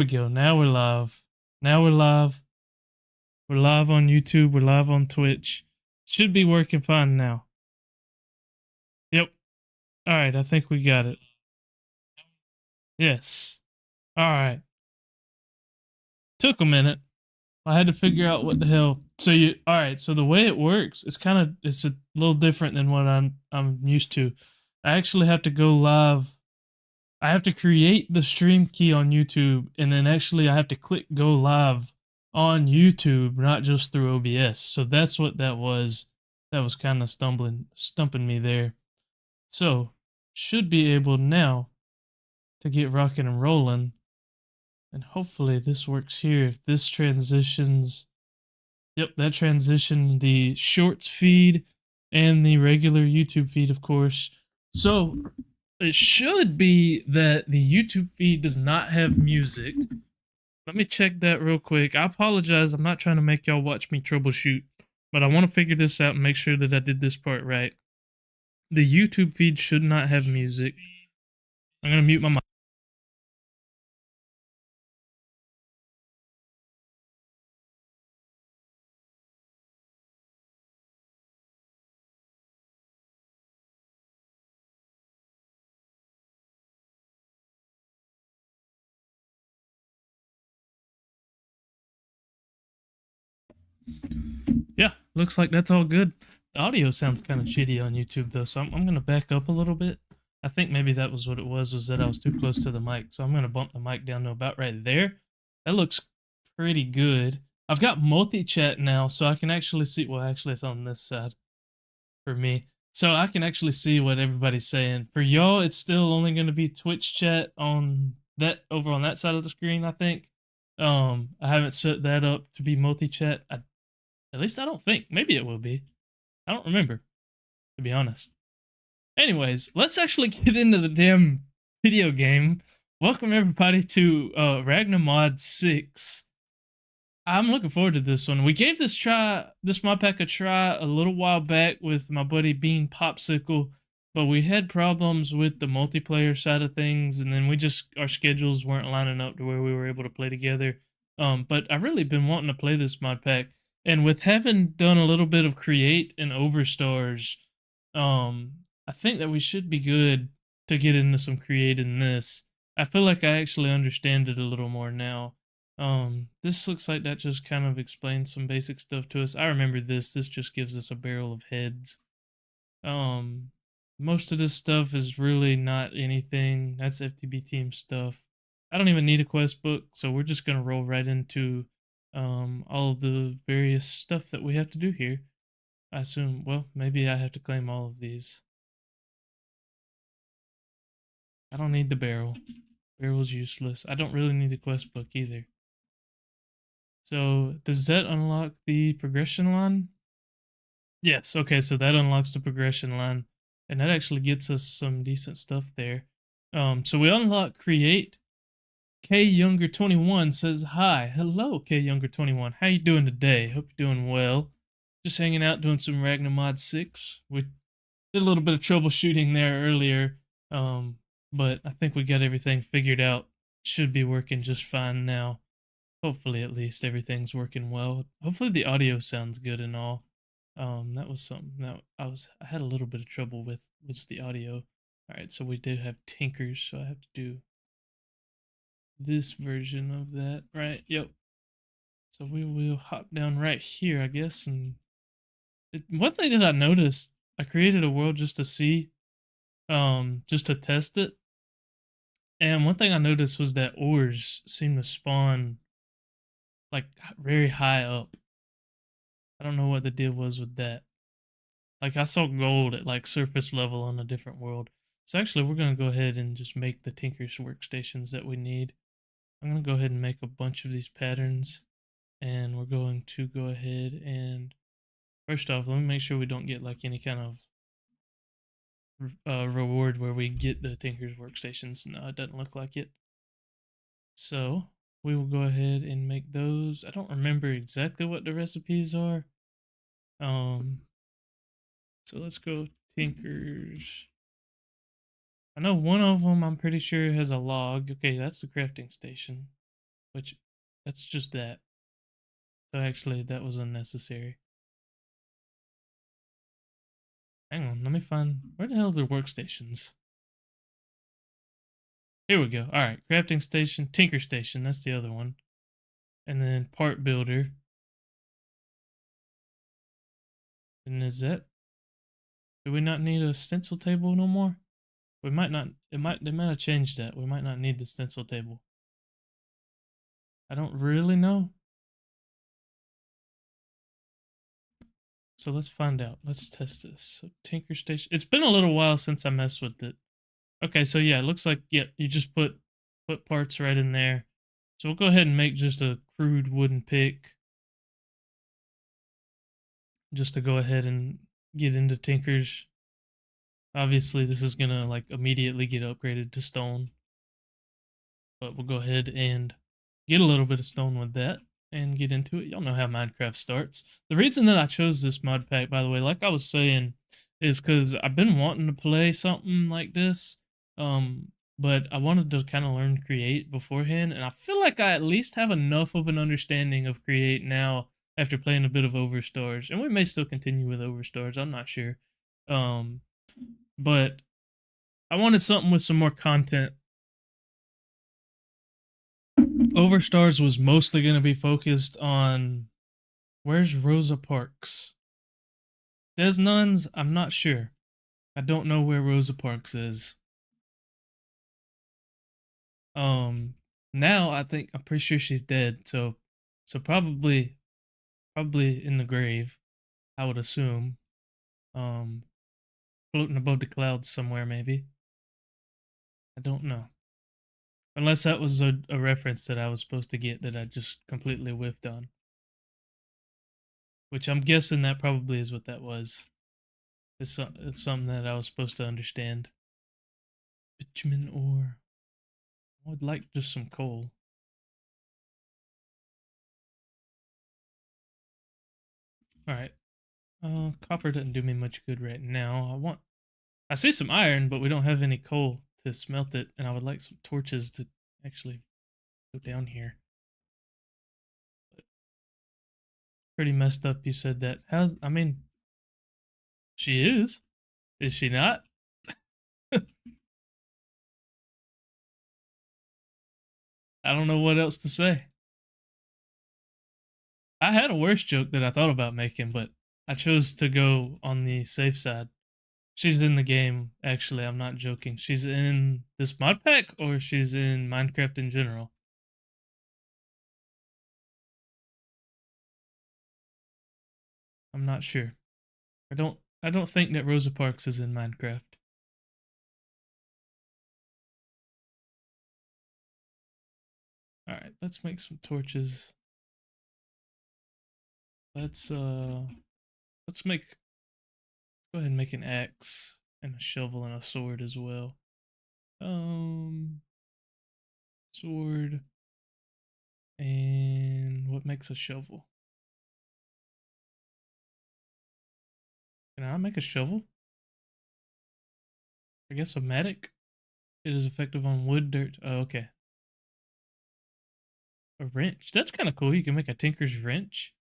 We go. Now we're live. Now we're live. We're live on YouTube. We're live on Twitch. Should be working fine now. Yep. All right. I think we got it. Yes. All right. Took a minute. I had to figure out what the hell. So you. All right. So the way it works, it's a little different than what I'm used to. I actually have to go live. I have to create the stream key on YouTube, and then actually I have to click go live on YouTube, not just through OBS. So that's what that was. That was kind of stumping me there. So should be able now to get rocking and rolling, and hopefully this works here. If this transitions, yep, that transitioned the shorts feed and the regular YouTube feed, of course. So it should be that the YouTube feed does not have music. Let me check that real quick. I apologize. I'm not trying to make y'all watch me troubleshoot, but I want to figure this out and make sure that I did this part right. The YouTube feed should not have music. I'm going to mute my mic. Yeah, looks like that's all good. The audio sounds kind of shitty on YouTube though, so I'm going to back up a little bit. I think maybe that was what it was that I was too close to the mic. So I'm going to bump the mic down to about right there. That looks pretty good. I've got multi-chat now, so I can actually see, well, actually it's on this side for me. So I can actually see what everybody's saying. For y'all, it's still only going to be Twitch chat on that, over on that side of the screen, I think. I haven't set that up to be multi-chat. At least I don't think. Maybe it will be. I don't remember, to be honest. Anyways, let's actually get into the damn video game. Welcome everybody to Ragnamod VI. I'm looking forward to this one. We gave this mod pack a try a little while back with my buddy Bean Popsicle, but we had problems with the multiplayer side of things, and then our schedules weren't lining up to where we were able to play together. But I've really been wanting to play this mod pack, and with having done a little bit of Create and Overstars, I think that we should be good to get into some Create in this. I feel like I actually understand it a little more now. This looks like that just kind of explains some basic stuff to us. I remember this. This just gives us a barrel of heads. Most of this stuff is really not anything. That's FTB team stuff. I don't even need a quest book, so we're just gonna roll right into all of the various stuff that we have to do here. I assume, well, maybe I have to claim all of these. I don't need the barrel. Barrel's useless. I don't really need the quest book either. So does that unlock the progression line? Yes, okay, so that unlocks the progression line, and that actually gets us some decent stuff there. So we unlock Create. K Younger 21 says hi. Hello, K Younger 21. How you doing today? Hope you're doing well. Just hanging out doing some Ragnamod 6. We did a little bit of troubleshooting there earlier, but I think we got everything figured out. Should be working just fine now. Hopefully, at least everything's working well. Hopefully, the audio sounds good and all. That was something that I had a little bit of trouble with the audio. All right, so we do have tinkers, so I have to do this version of that, right? Yep. So we will hop down right here, I guess. And one thing that I noticed, I created a world just to see, just to test it. And one thing I noticed was that ores seem to spawn like very high up. I don't know what the deal was with that. Like I saw gold at like surface level on a different world. So actually we're going to go ahead and just make the Tinker's workstations that we need. I'm going to go ahead and make a bunch of these patterns. And we're going to go ahead and first off, let me make sure we don't get like any kind of reward where we get the Tinker's workstations. No, it doesn't look like it. So we will go ahead and make those. I don't remember exactly what the recipes are. So let's go Tinker's. I know one of them I'm pretty sure has a log. Okay, that's the crafting station. which that's just that. So actually, that was unnecessary. Hang on, let me find where the hell are the workstations? Here we go. All right, crafting station, tinker station. That's the other one, and then part builder. And is that? Do we not need a stencil table no more? We might not. They might have changed that. We might not need the stencil table. I don't really know. So let's find out. Let's test this. So tinker station. It's been a little while since I messed with it. Okay, so yeah, it looks like yeah, you just put parts right in there. So we'll go ahead and make just a crude wooden pick, just to go ahead and get into tinkers. Obviously, this is gonna like immediately get upgraded to stone, but we'll go ahead and get a little bit of stone with that and get into it. Y'all know how Minecraft starts. The reason that I chose this mod pack, by the way, like I was saying, is because I've been wanting to play something like this. But I wanted to kind of learn Create beforehand, and I feel like I at least have enough of an understanding of Create now after playing a bit of Overstars, and we may still continue with Overstars. I'm not sure, but I wanted something with some more content. Overstars was mostly going to be focused on where's Rosa Parks. Des Nuns, I'm not sure. I don't know where Rosa Parks is. Now I think I'm pretty sure she's dead. So probably in the grave, I would assume. Floating above the clouds somewhere, maybe. I don't know. Unless that was a reference that I was supposed to get that I just completely whiffed on. Which I'm guessing that probably is what that was. It's something that I was supposed to understand. Bitumen ore. I would like just some coal. Alright. Copper doesn't do me much good right now. I see some iron, but we don't have any coal to smelt it, and I would like some torches to actually go down here. But pretty messed up you said that. I mean, she is. Is she not? I don't know what else to say. I had a worse joke that I thought about making, but I chose to go on the safe side. She's in the game, actually. I'm not joking. She's in this mod pack, or she's in Minecraft in general. I'm not sure. I don't think that Rosa Parks is in Minecraft. Alright, let's make some torches. Let's make go ahead and make an axe and a shovel and a sword as well. Sword, and what makes a shovel? Can I make a shovel? I guess a mattock. It is effective on wood, dirt. Oh, okay. A wrench. That's kind of cool. You can make a tinker's wrench.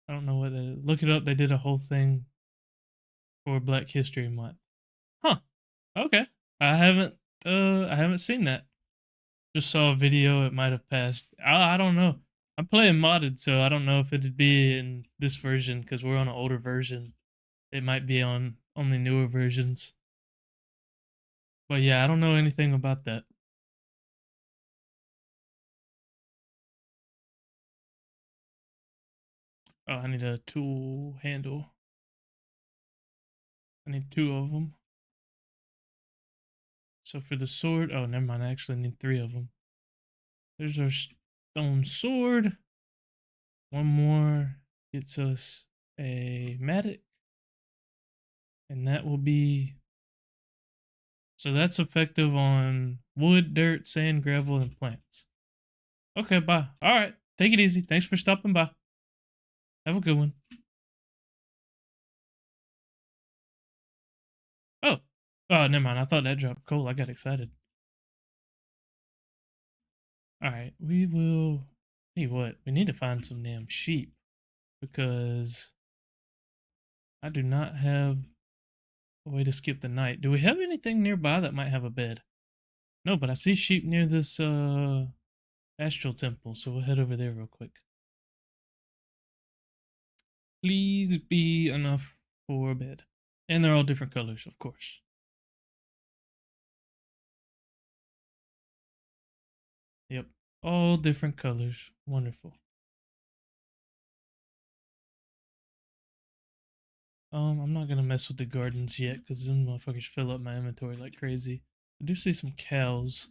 I don't know what that is. Look it up. They did a whole thing for Black History Month. Huh. Okay. I haven't seen that. Just saw a video. It might have passed. I don't know. I'm playing modded, so I don't know if it'd be in this version because we're on an older version. It might be on the newer versions. But yeah, I don't know anything about that. Oh, I need a tool handle. I need 2 of them. So for the sword, oh, never mind. I actually need 3 of them. There's our stone sword. One more gets us a mattock. And that will be... So that's effective on wood, dirt, sand, gravel, and plants. Okay, bye. All right. Take it easy. Thanks for stopping by. Have a good one. Oh. Oh, never mind. I thought that dropped coal. I got excited. All right. We will Hey, what? We need to find some damn sheep because I do not have a way to skip the night. Do we have anything nearby that might have a bed? No, but I see sheep near this astral temple, so we'll head over there real quick. Please be enough for a bed. And they're all different colors, of course. Yep. All different colors. Wonderful. I'm not gonna mess with the gardens yet because them motherfuckers fill up my inventory like crazy. I do see some cows.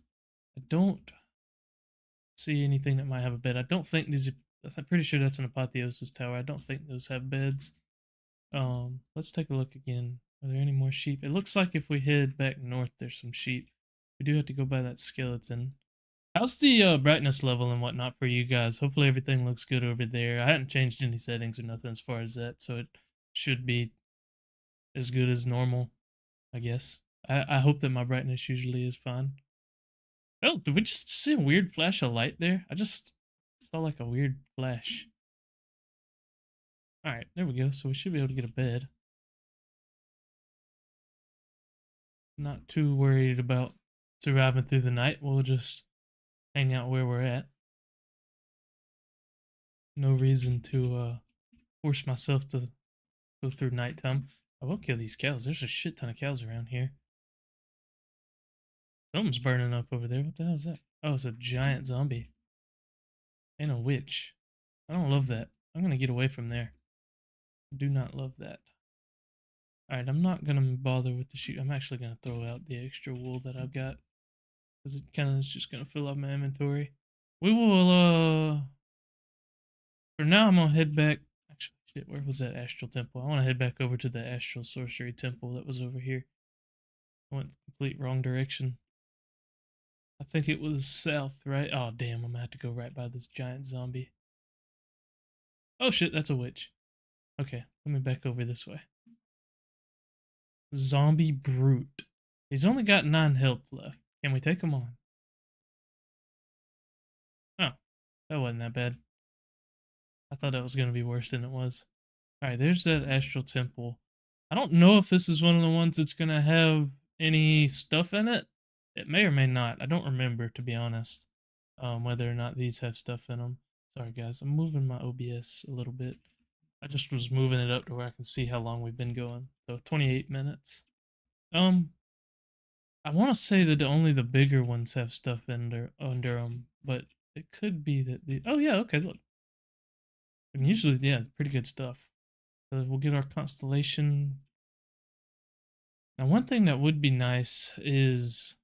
I don't see anything that might have a bed. I don't think these. I'm pretty sure that's an apotheosis tower. I don't think those have beds. Let's take a look again. Are there any more sheep? It looks like if we head back north, there's some sheep. We do have to go by that skeleton. How's the brightness level and whatnot for you guys? Hopefully everything looks good over there. I hadn't changed any settings or nothing as far as that, so it should be as good as normal, I guess. I hope that my brightness usually is fine. Oh, did we just see a weird flash of light there? I just saw like a weird flash. Alright, there we go. So we should be able to get a bed. Not too worried about surviving through the night. We'll just hang out where we're at. No reason to force myself to go through nighttime. I will kill these cows. There's a shit ton of cows around here. Something's burning up over there. What the hell is that? Oh, it's a giant zombie. And a witch. I don't love that. I'm gonna get away from there. I do not love that. Alright, I'm not gonna bother with the sheep. I'm actually gonna throw out the extra wool that I've got. Because it kinda is just gonna fill up my inventory. We will for now I'm gonna head back. Actually, shit, where was that astral temple? I wanna head back over to the astral sorcery temple that was over here. I went the complete wrong direction. I think it was south, right? Oh damn, I'm gonna have to go right by this giant zombie. Oh shit, that's a witch. Okay, let me back over this way. Zombie brute. He's only got 9 health left. Can we take him on? Oh, that wasn't that bad. I thought that was gonna be worse than it was. Alright, there's that astral temple. I don't know if this is one of the ones that's gonna have any stuff in it. It may or may not. I don't remember, to be honest, whether or not these have stuff in them. Sorry, guys. I'm moving my OBS a little bit. I just was moving it up to where I can see how long we've been going. So 28 minutes. I want to say that only the bigger ones have stuff under them, but it could be that the. Oh yeah, okay. Look, and usually yeah, it's pretty good stuff. So we'll get our constellation. Now, one thing that would be nice is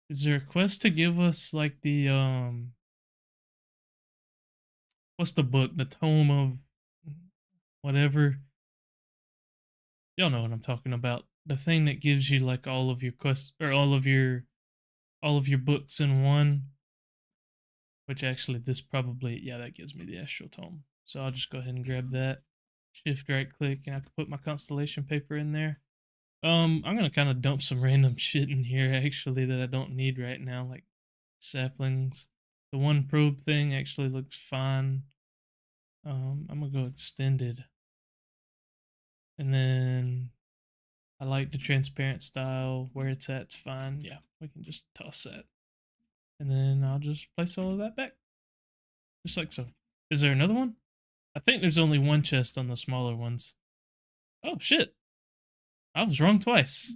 there a quest to give us like the what's the book? The tome of whatever. Y'all know what I'm talking about. The thing that gives you like all of your quests or all of your books in one. Which actually this probably yeah, that gives me the astral tome. So I'll just go ahead and grab that. Shift right click and I can put my constellation paper in there. I'm gonna kind of dump some random shit in here actually that I don't need right now, like saplings. The one probe thing actually looks fine. I'm gonna go extended. And then I like the transparent style. Where it's at, it's fine. Yeah, we can just toss that. And then I'll just place all of that back. Just like so. Is there another one? I think there's only one chest on the smaller ones. Oh shit. I was wrong twice.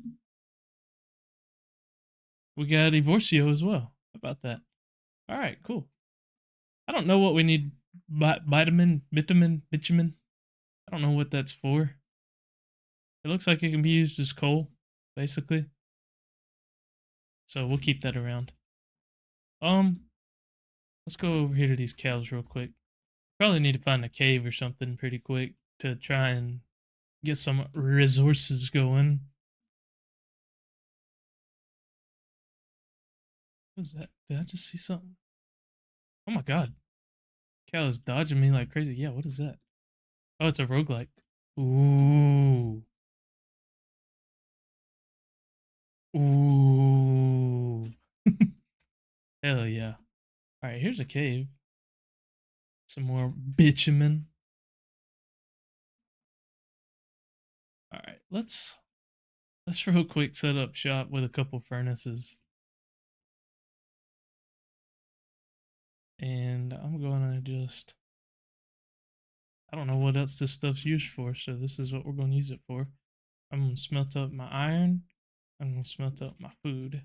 We got Evorcio as well. How about that? Alright, cool. I don't know what we need. Bitumen. I don't know what that's for. It looks like it can be used as coal, basically. So we'll keep that around. Let's go over here to these cows real quick. Probably need to find a cave or something pretty quick to try and get some resources going. What is that? Did I just see something? Oh my god. Cow is dodging me like crazy. Yeah, what is that? Oh, it's a roguelike. Ooh. Ooh. Hell yeah. Alright, here's a cave. Some more bitumen. Alright, let's real quick set up shop with a couple furnaces. And I'm gonna just, I don't know what else this stuff's used for, so this is what we're gonna use it for. I'm gonna smelt up my iron. I'm gonna smelt up my food.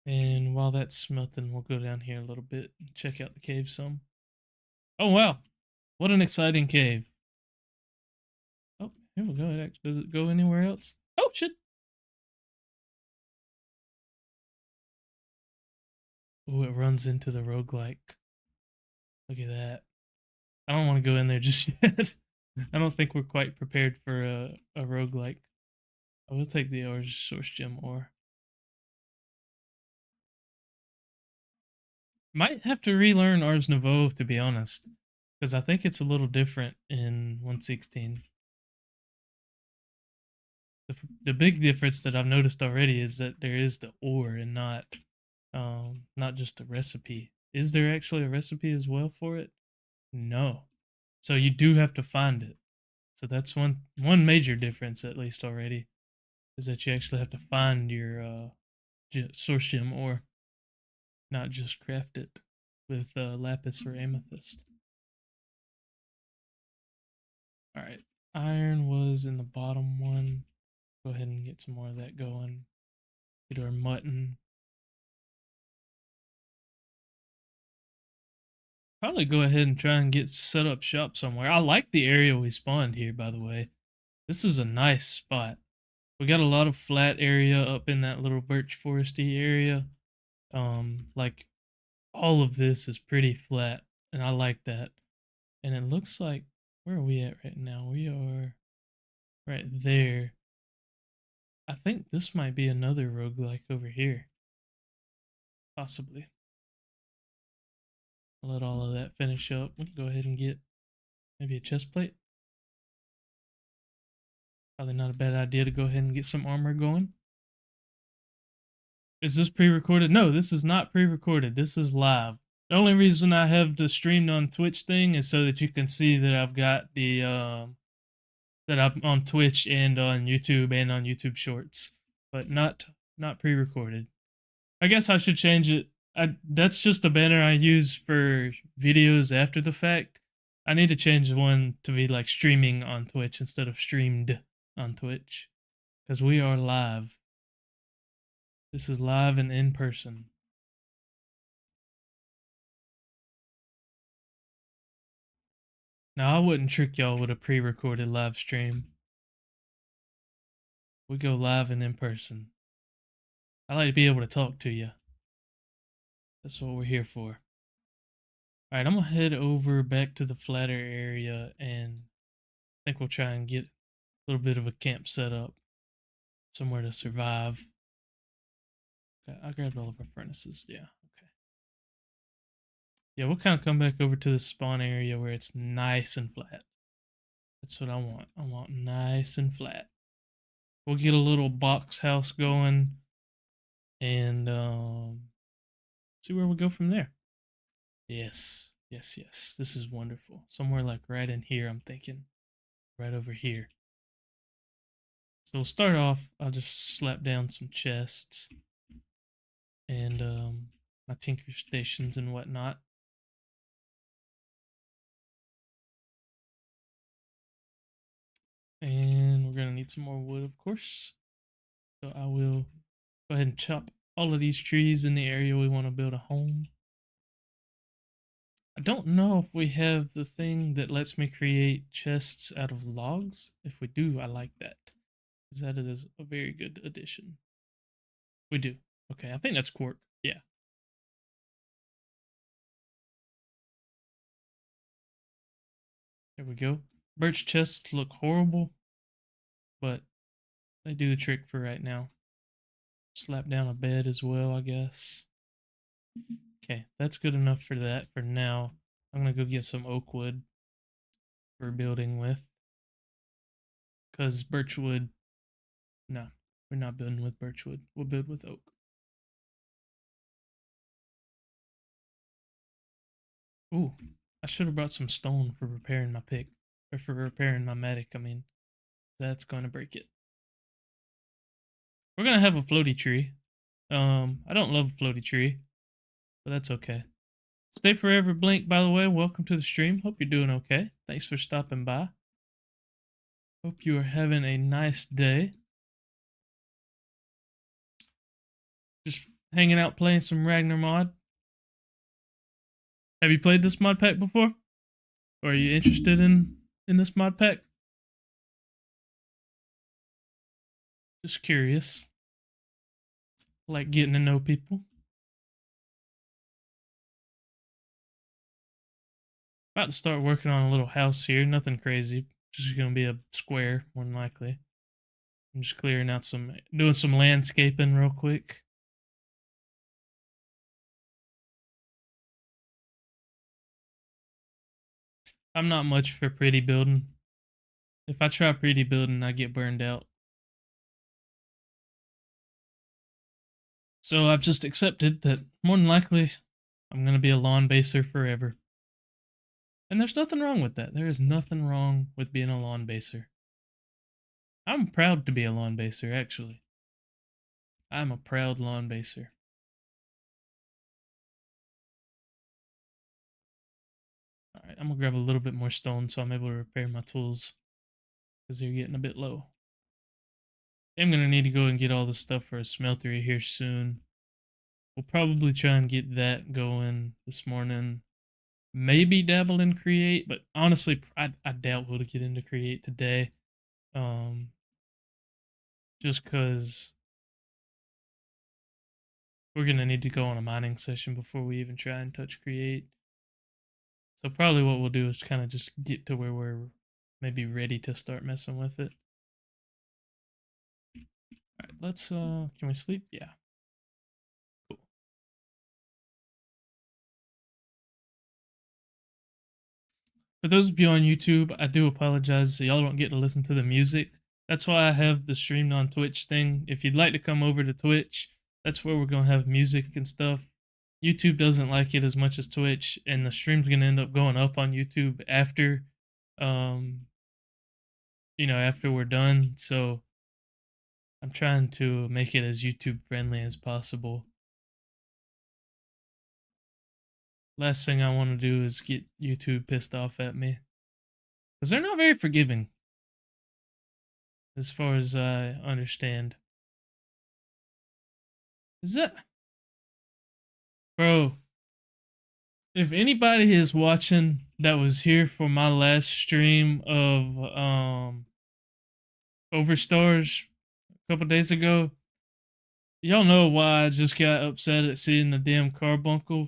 And while that's smelting, we'll go down here a little bit and check out the cave some. Oh wow, what an exciting cave. Oh, here we go. Does it go anywhere else? Oh shit. Oh, it runs into the roguelike. Look at that. I don't want to go in there just yet. I don't think we're quite prepared for a roguelike. I will take the source gem ore. Might have to relearn Ars Nouveau, to be honest, because I think it's a little different in 116. The big difference that I've noticed already is that there is the ore and not just a recipe. Is there actually a recipe as well for it? No. So you do have to find it. So that's one major difference at least already, is that you actually have to find your source gem ore, not just craft it with lapis or amethyst. All right, iron was in the bottom one. Go ahead and get some more of that going. Get our mutton. Probably go ahead and try and get set up shop somewhere. I like the area we spawned here, by the way. This is a nice spot. We got a lot of flat area up in that little birch foresty area. Like all of this is pretty flat, and I like that. And it looks like, where are we at right now? We are right there. I think this might be another roguelike over here. Possibly. Let all of that finish up. We can go ahead and get maybe a chest plate. Probably not a bad idea to go ahead and get some armor going. Is this pre-recorded? No, this is not pre-recorded. This is live. The only reason I have the streamed on Twitch thing is so that you can see that I've got the that I'm on Twitch and on YouTube Shorts, but not pre-recorded. I guess I should change it. That's just a banner I use for videos after the fact. I need to change one to be like streaming on Twitch instead of streamed on Twitch, because we are live. This is live and in person. Now, I wouldn't trick y'all with a pre-recorded live stream. We go live and in person. I like to be able to talk to you. That's what we're here for. All right, I'm gonna head over back to the flatter area, and I think we'll try and get a little bit of a camp set up, somewhere to survive. Okay, I grabbed all of our furnaces. Yeah, okay. Yeah, we'll kind of come back over to the spawn area where it's nice and flat. That's what I want. I want nice and flat. We'll get a little box house going, and see where we go from there. Yes, yes, yes. This is wonderful. Somewhere like right in here, I'm thinking. Right over here. So we'll start off. I'll just slap down some chests and my tinker stations and whatnot. And we're gonna need some more wood, of course. So I will go ahead and chop all of these trees in the area we want to build a home. I don't know if we have the thing that lets me create chests out of logs. If we do, I like that, because that is a very good addition. We do. Okay, I think that's quark. Yeah. There we go. Birch chests look horrible, but they do the trick for right now. Slap down a bed as well, I guess. Okay, that's good enough for that for now. I'm gonna go get some oak wood for building with. Because birchwood, no, we're not building with birchwood. We'll build with oak. Ooh, I should have brought some stone for repairing my pick. Or for repairing my medic, I mean. That's going to break it. We're going to have a floaty tree. I don't love a floaty tree, but that's okay. Stay forever, Blink, by the way. Welcome to the stream. Hope you're doing okay. Thanks for stopping by. Hope you are having a nice day. Just hanging out playing some Ragnamod. Have you played this mod pack before? Or are you interested in this mod pack? Just curious. Like getting to know people. About to start working on a little house here. Nothing crazy. Just gonna be a square, more than likely. I'm just clearing out doing some landscaping real quick. I'm not much for pretty building. If I try pretty building, I get burned out. So I've just accepted that more than likely I'm gonna be a lawn baser forever. And there's nothing wrong with that. There is nothing wrong with being a lawn baser. I'm proud to be a lawn baser, actually. I'm a proud lawn baser. Alright, I'm gonna grab a little bit more stone so I'm able to repair my tools. Because they're getting a bit low. I'm gonna need to go and get all the stuff for a smelter here soon. We'll probably try and get that going this morning. Maybe dabble in Create, but honestly, I doubt we'll get into Create today. Just because we're gonna need to go on a mining session before we even try and touch Create. So probably what we'll do is kind of just get to where we're maybe ready to start messing with it. Alright, let's can we sleep? Yeah. Cool. For those of you on YouTube, I do apologize. So y'all don't get to listen to the music. That's why I have the streamed on Twitch thing. If you'd like to come over to Twitch, that's where we're going to have music and stuff. YouTube doesn't like it as much as Twitch, and the stream's going to end up going up on YouTube after, after we're done. So I'm trying to make it as YouTube friendly as possible. Last thing I want to do is get YouTube pissed off at me. Because they're not very forgiving. As far as I understand. Is that... Bro. If anybody is watching that was here for my last stream of Overstars a couple days ago, y'all know why I just got upset at seeing the damn carbuncle.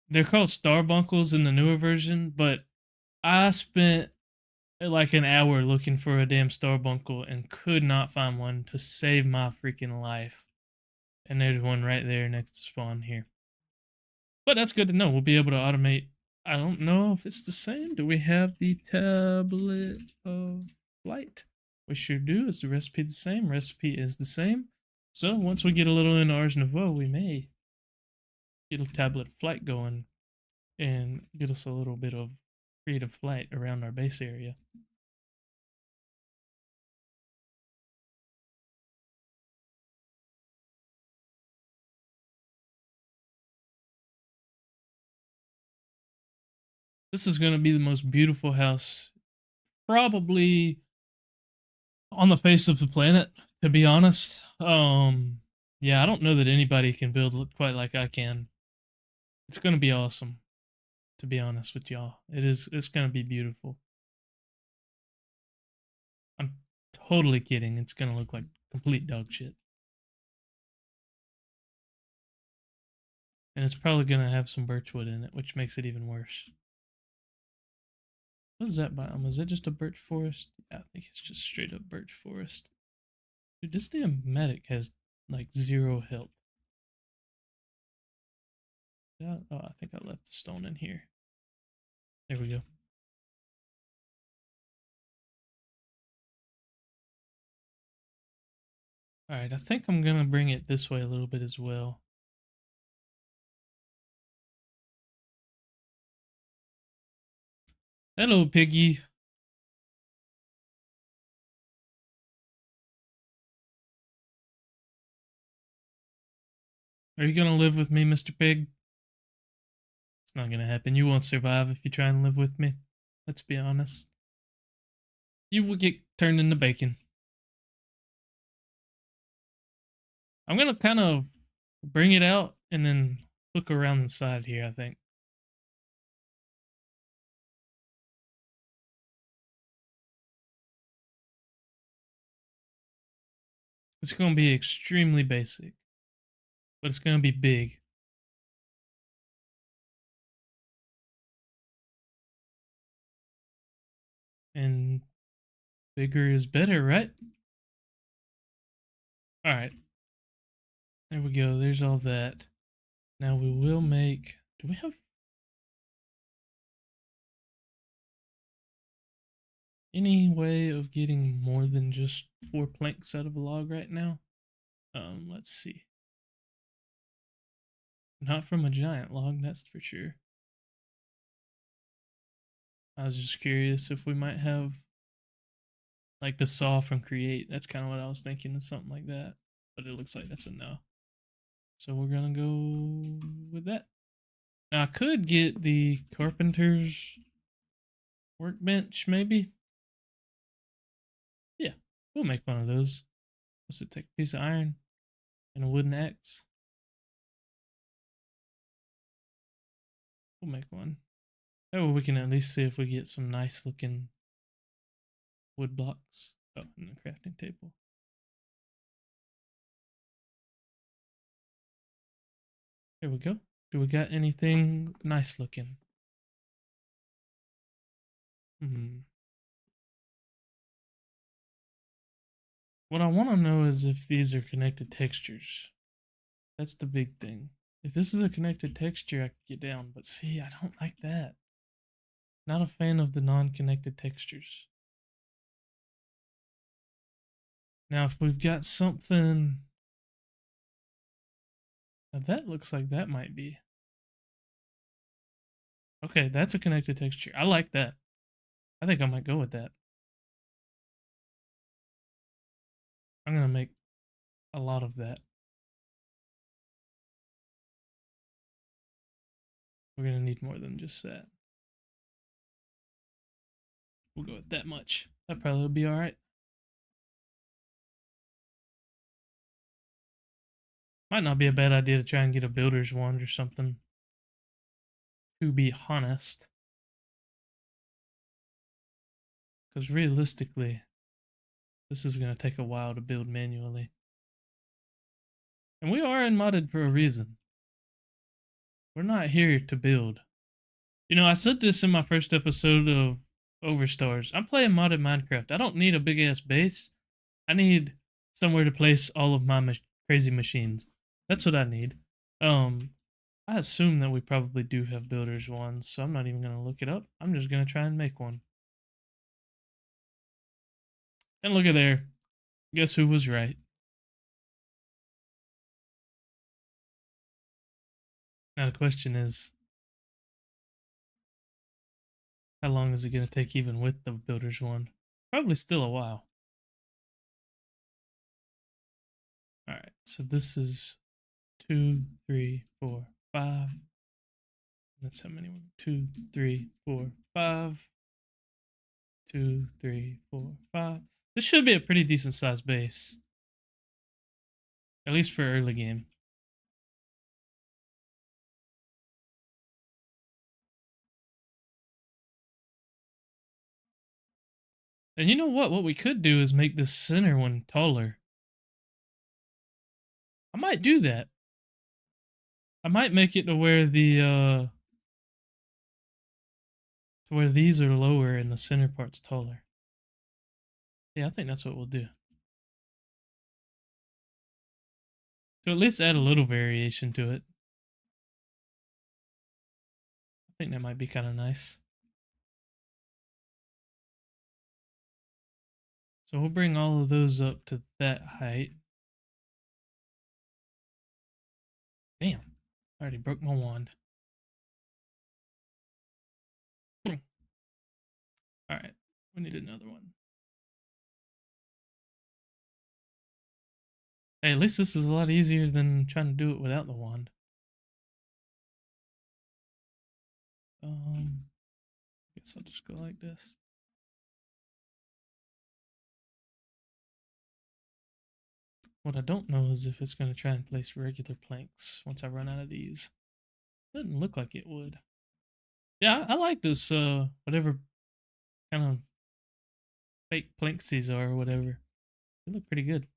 They're called starbuncles in the newer version, but I spent like an hour looking for a damn starbuncle and could not find one to save my freaking life. And there's one right there next to spawn here. But that's good to know. We'll be able to automate. I don't know if it's the same. Do we have the tablet of light? We sure do. Is the recipe the same? Recipe is the same. So once we get a little in Ars Nouveau, we may get a tablet of flight going and get us a little bit of creative flight around our base area. This is going to be the most beautiful house probably on the face of the planet, to be honest. Yeah, I don't know that anybody can build quite like I can. It's going to be awesome, to be honest with y'all. It's going to be beautiful. I'm totally kidding. It's going to look like complete dog shit. And it's probably going to have some birchwood in it, which makes it even worse. What is that biome? Is that just a birch forest? Yeah, I think it's just straight up birch forest. Dude, this damn medic has like 0 health. Yeah, oh, I think I left the stone in here. There we go. Alright, I think I'm gonna bring it this way a little bit as well. Hello, piggy. Are you gonna live with me, Mr. Pig? It's not gonna happen. You won't survive if you try and live with me. Let's be honest. You will get turned into bacon. I'm gonna kind of bring it out and then hook around the side here, I think. It's gonna be extremely basic, but it's gonna be big. And bigger is better, right? Alright. There we go. There's all that. Now we will make... Do we have any way of getting more than just 4 planks out of a log right now? Let's see. Not from a giant log, that's for sure. I was just curious if we might have like the saw from Create. That's kind of what I was thinking, of something like that. But it looks like that's a no. So we're gonna go with that. Now I could get the carpenter's workbench, maybe. Yeah, we'll make one of those. Let's take a piece of iron and a wooden axe. We'll make one. That way we can at least see if we get some nice looking wood blocks. Oh, and the crafting table. There we go. Do we got anything nice looking? What I want to know is if these are connected textures. That's the big thing. If this is a connected texture, I could get down. But see, I don't like that. Not a fan of the non-connected textures. Now, if we've got something... Now that looks like that might be. Okay, that's a connected texture. I like that. I think I might go with that. I'm going to make a lot of that. We're going to need more than just that. We'll go with that much. That probably will be alright. Might not be a bad idea to try and get a builder's wand or something. To be honest. Because realistically, this is going to take a while to build manually. And we are in modded for a reason. We're not here to build. You know, I said this in my first episode of Overstars. I'm playing modded Minecraft. I don't need a big ass base. I need somewhere to place all of my crazy machines. That's what I need. I assume that we probably do have builders ones, so I'm not even gonna look it up. I'm just gonna try and make one. And look at there. Guess who was right? Now the question is, how long is it gonna take even with the builders one? Probably still a while. Alright, so this is 2, 3, 4, 5. That's how many? 2, 3, 4, 5. 2, 3, 4, 5. This should be a pretty decent sized base. At least for early game. And you know what? What we could do is make this center one taller. I might do that. I might make it to where these are lower and the center part's taller. Yeah, I think that's what we'll do. To at least add a little variation to it. I think that might be kind of nice. So we'll bring all of those up to that height. Damn, I already broke my wand. All right, we need another one. Hey, at least this is a lot easier than trying to do it without the wand. Guess I'll just go like this. What I don't know is if it's going to try and place regular planks once I run out of these. Doesn't look like it would. Yeah, I like this, whatever kind of fake planks these are or whatever. They look pretty good.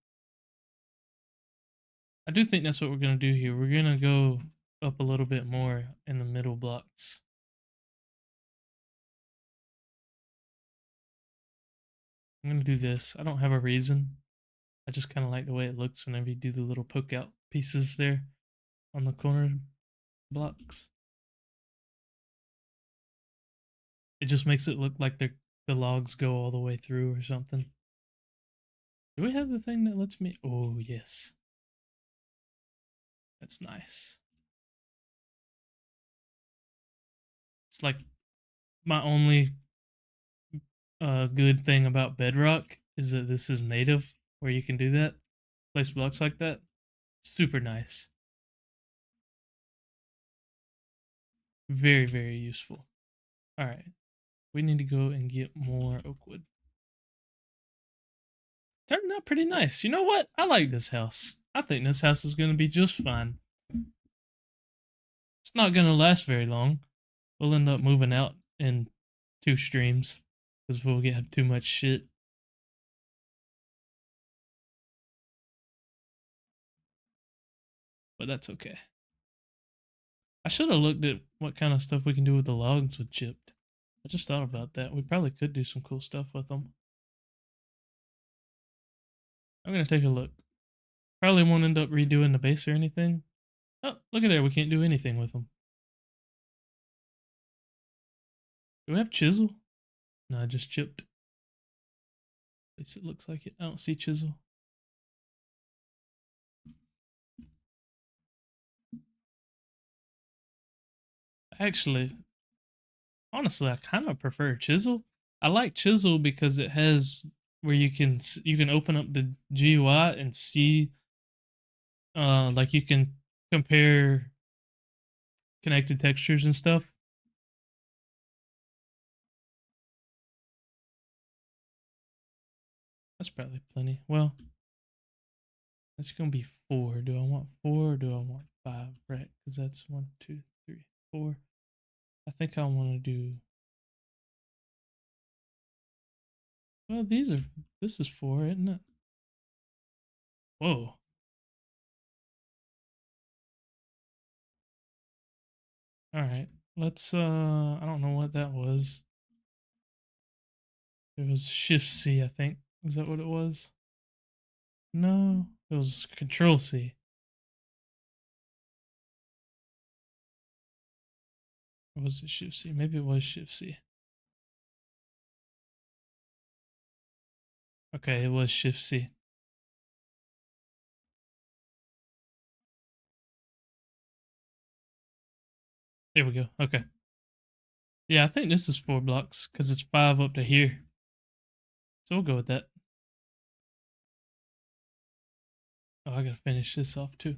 I do think that's what we're going to do here. We're going to go up a little bit more in the middle blocks. I'm going to do this. I don't have a reason. I just kind of like the way it looks whenever you do the little poke out pieces there on the corner blocks. It just makes it look like the logs go all the way through or something. Do we have the thing that lets me? Oh, yes. That's nice. It's like my only good thing about Bedrock is that this is native, where you can do that. Place blocks like that. Super nice. Very, very useful. Alright. We need to go and get more oak wood. Turned out pretty nice. You know what? I like this house. I think this house is going to be just fine. It's not going to last very long. We'll end up moving out in 2 streams because we'll get too much shit. But that's okay. I should have looked at what kind of stuff we can do with the logs with chipped. I just thought about that. We probably could do some cool stuff with them. I'm going to take a look. Probably won't end up redoing the base or anything. Oh, look at there. We can't do anything with them. Do we have chisel? No, just chipped. At least it looks like it. I don't see chisel. Actually, honestly, I kind of prefer chisel. I like chisel because it has where you can open up the GUI and see like you can compare connected textures and stuff. That's probably plenty. Well, that's gonna be 4. Do I want 4 or do I want 5? Right, because that's 1, 2, 3, 4. I think I want to do. Well, these are. This is 4, isn't it? Whoa. All right. Let's. I don't know what that was. It was Shift C, I think. Is that what it was? No, it was Control C. Or was it Shift C? Maybe it was Shift C. Okay, it was Shift C. There we go. Okay. Yeah, I think this is 4 blocks because it's 5 up to here. So we'll go with that. Oh, I gotta finish this off too.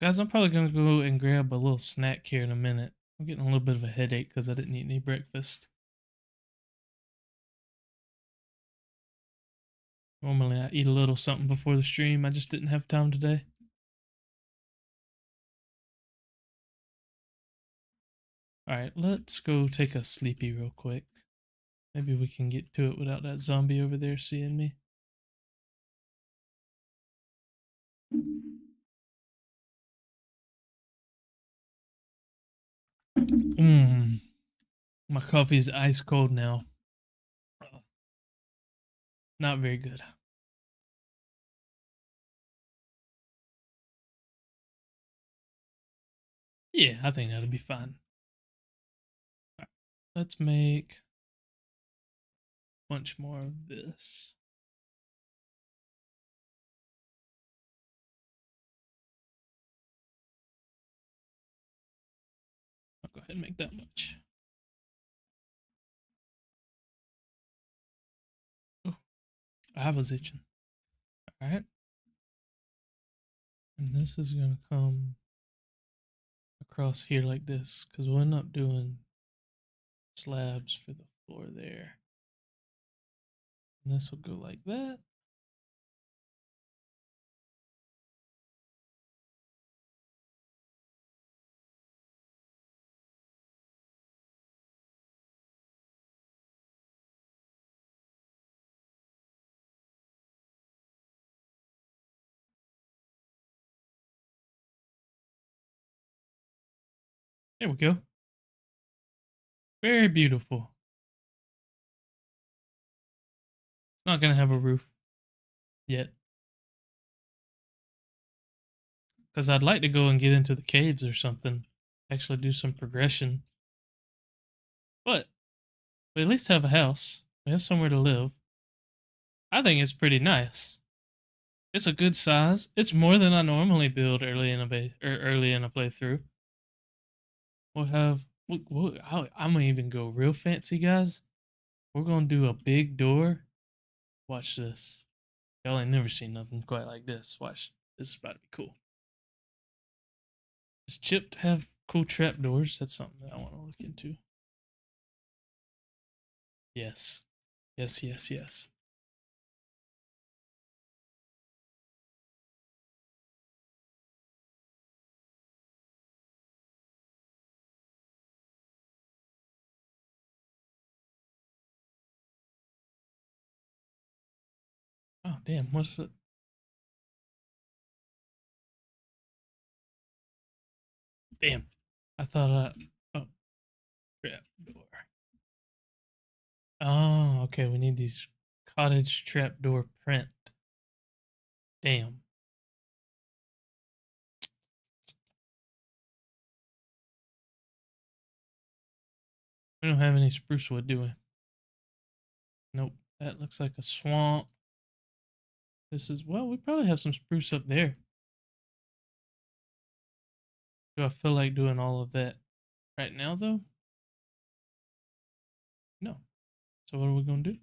Guys, I'm probably gonna go and grab a little snack here in a minute. I'm getting a little bit of a headache because I didn't eat any breakfast. Normally I eat a little something before the stream. I just didn't have time today. Alright, let's go take a sleepy real quick. Maybe we can get to it without that zombie over there seeing me. My coffee's ice cold now. Not very good. Yeah, I think that'll be fine. Right, let's make a bunch more of this. ahead and make that much. Oh, I was itching. All right. And this is going to come across here like this because we'll end up doing slabs for the floor there. And this will go like that. There we go. Very beautiful. Not going to have a roof yet. Because I'd like to go and get into the caves or something. Actually do some progression. But we at least have a house. We have somewhere to live. I think it's pretty nice. It's a good size. It's more than I normally build early in a playthrough. We'll have. I'm gonna even go real fancy, guys. We're gonna do a big door. Watch this. Y'all ain't never seen nothing quite like this. Watch. This is about to be cool. Does Chip have cool trapdoors? That's something that I want to look into. Yes. Yes, yes, yes. Oh, damn. What's it? Damn. I thought oh, trapdoor. Oh, okay. We need these cottage trapdoor print. Damn. We don't have any spruce wood, do we? Nope. That looks like a swamp. This is, well, we probably have some spruce up there. Do I feel like doing all of that right now, though? No. So what are we going to do?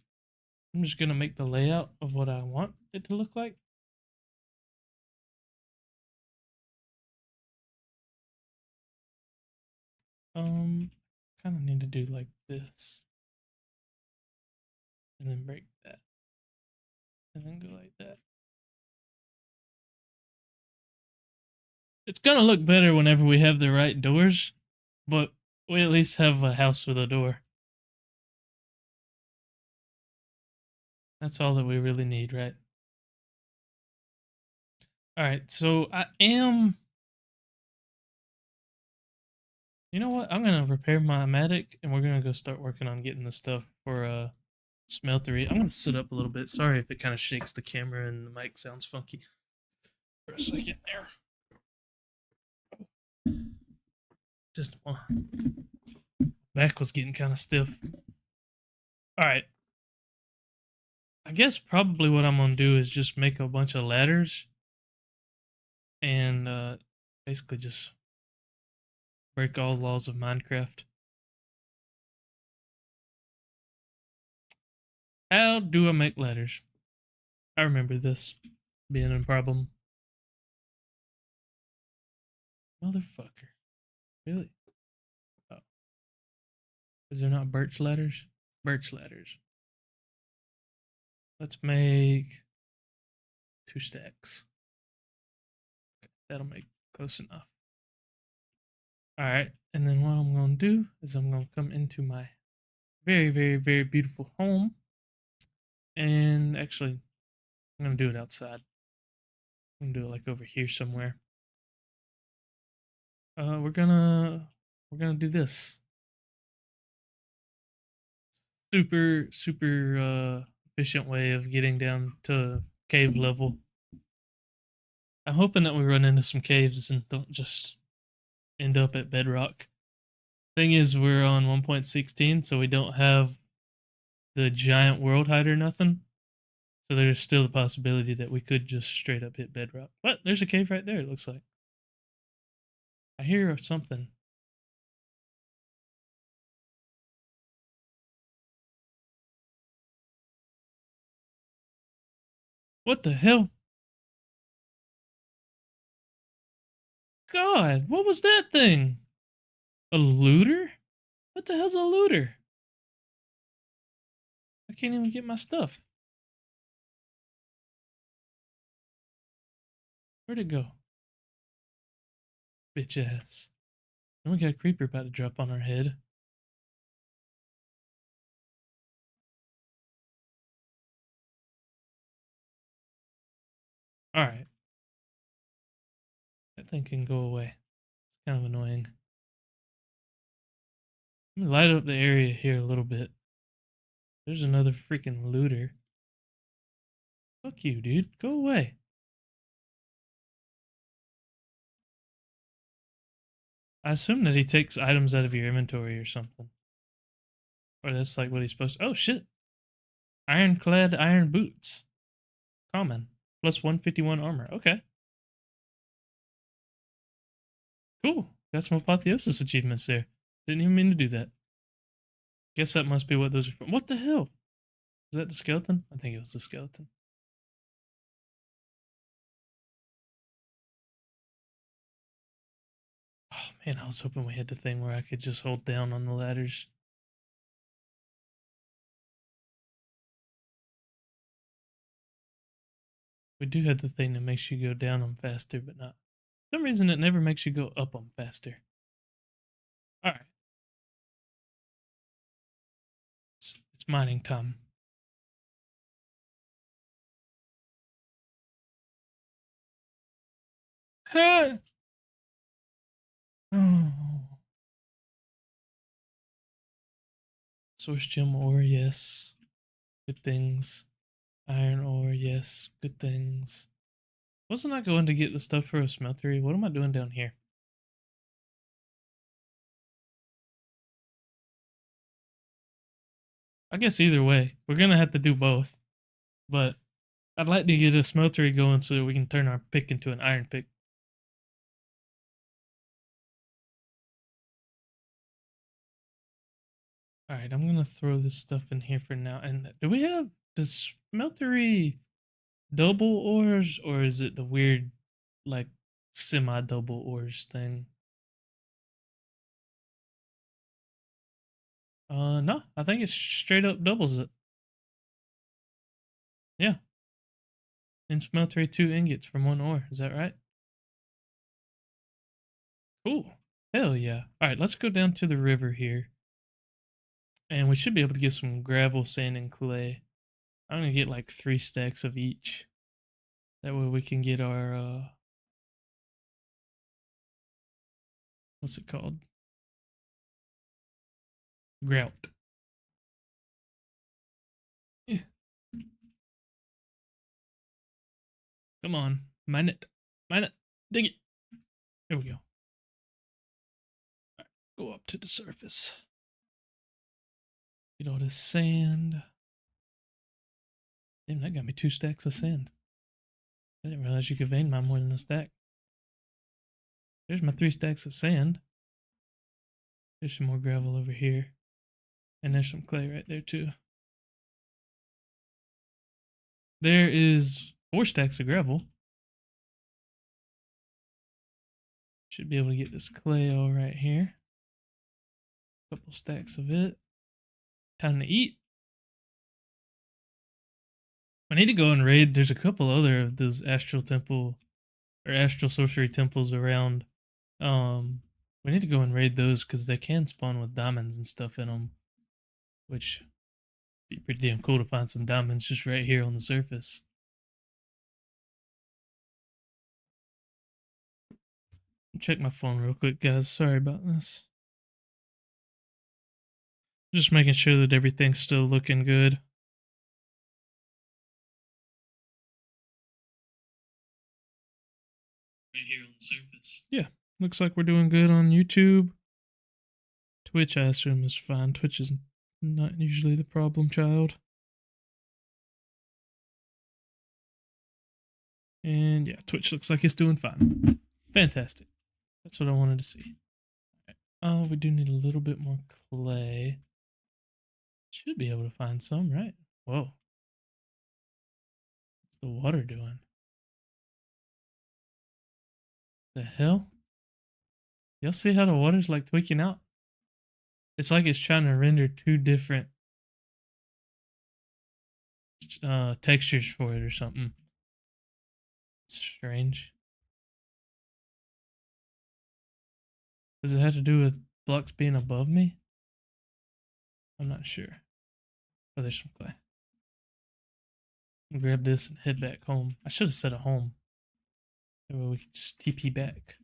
I'm just going to make the layout of what I want it to look like. Kind of need to do like this. And then break that. And then go like that. It's going to look better whenever we have the right doors, but we at least have a house with a door. That's all that we really need, right? All right, so I am. You know what? I'm gonna repair my Matic, and we're gonna go start working on getting the stuff for smeltery. I'm gonna sit up a little bit. Sorry if it kind of shakes the camera and the mic sounds funky for a second there. Just one. Back was getting kind of stiff. All right. I guess probably what I'm gonna do is just make a bunch of ladders and basically just break all laws of Minecraft. How do I make ladders? I remember this being a problem. Motherfucker. Really? Oh. Is there not birch ladders? Birch ladders. Let's make 2 stacks. Okay, that'll make close enough. Alright, and then what I'm going to do is I'm going to come into my very, very, very beautiful home. And actually, I'm going to do it outside. I'm going to do it like over here somewhere. We're gonna do this. Super efficient way of getting down to cave level. I'm hoping that we run into some caves and don't just end up at bedrock. Thing is, we're on 1.16, so we don't have the giant world height or nothing. So there's still the possibility that we could just straight up hit bedrock. But there's a cave right there, it looks like. I hear something. What the hell? God, what was that thing? A looter? What the hell's a looter? I can't even get my stuff. Where'd it go? Bitch ass. And we got a creeper about to drop on our head. Alright. That thing can go away. It's kind of annoying. Let me light up the area here a little bit. There's another freaking looter. Fuck you, dude. Go away. I assume that he takes items out of your inventory or something. Or that's like what he's supposed to. Oh shit. Ironclad iron boots. Common. Plus 151 armor. Okay. Cool. Got some apotheosis achievements there. Didn't even mean to do that. Guess that must be what those are from. What the hell? Was that the skeleton? I think it was the skeleton. Oh man, I was hoping we had the thing where I could just hold down on the ladders. We do have the thing that makes you go down them faster, but not. For some reason, it never makes you go up them faster. Alright. It's mining time. Oh. Source gem ore, yes. Good things. Iron ore, yes. Good things. Wasn't I going to get the stuff for a smeltery? What am I doing down here? I guess either way, we're gonna have to do both. But I'd like to get a smeltery going so we can turn our pick into an iron pick. Alright, I'm gonna throw this stuff in here for now. And do we have does smeltery double ores, or is it the weird like semi-double ores thing? No, I think it's straight up doubles it. Yeah. In smeltery 2 ingots from 1 ore, is that right? Cool. Hell yeah. Alright, let's go down to the river here. And we should be able to get some gravel, sand, and clay. I'm gonna get like 3 stacks of each. That way we can get our what's it called? Grout. Yeah. Come on. Mine it. Mine it. Dig it. There we go. Right, go up to the surface. Get all this sand. Damn, that got me 2 stacks of sand. I didn't realize you could vein mine more than a stack. There's my 3 stacks of sand. There's some more gravel over here. And there's some clay right there too. There is 4 stacks of gravel. Should be able to get this clay all right here. Couple stacks of it. Time to eat. I need to go and raid. There's a couple other of those astral temple or astral sorcery temples around. We need to go and raid those because they can spawn with diamonds and stuff in them, which would be pretty damn cool to find some diamonds just right here on the surface. Check my phone real quick, guys. Sorry about this. Just making sure that everything's still looking good. Right here on the surface. Yeah, looks like we're doing good on YouTube. Twitch, I assume, is fine. Twitch is not usually the problem child. And yeah, Twitch looks like it's doing fine. Fantastic. That's what I wanted to see. Oh, we do need a little bit more clay. Should be able to find some, right? Whoa. What's the water doing? The hell? Y'all see how the water's like tweaking out? It's like it's trying to render two different textures for it or something. It's strange. Does it have to do with blocks being above me? I'm not sure. Oh, there's some clay. I'll grab this and head back home. I should have set a home. That way we can just TP back.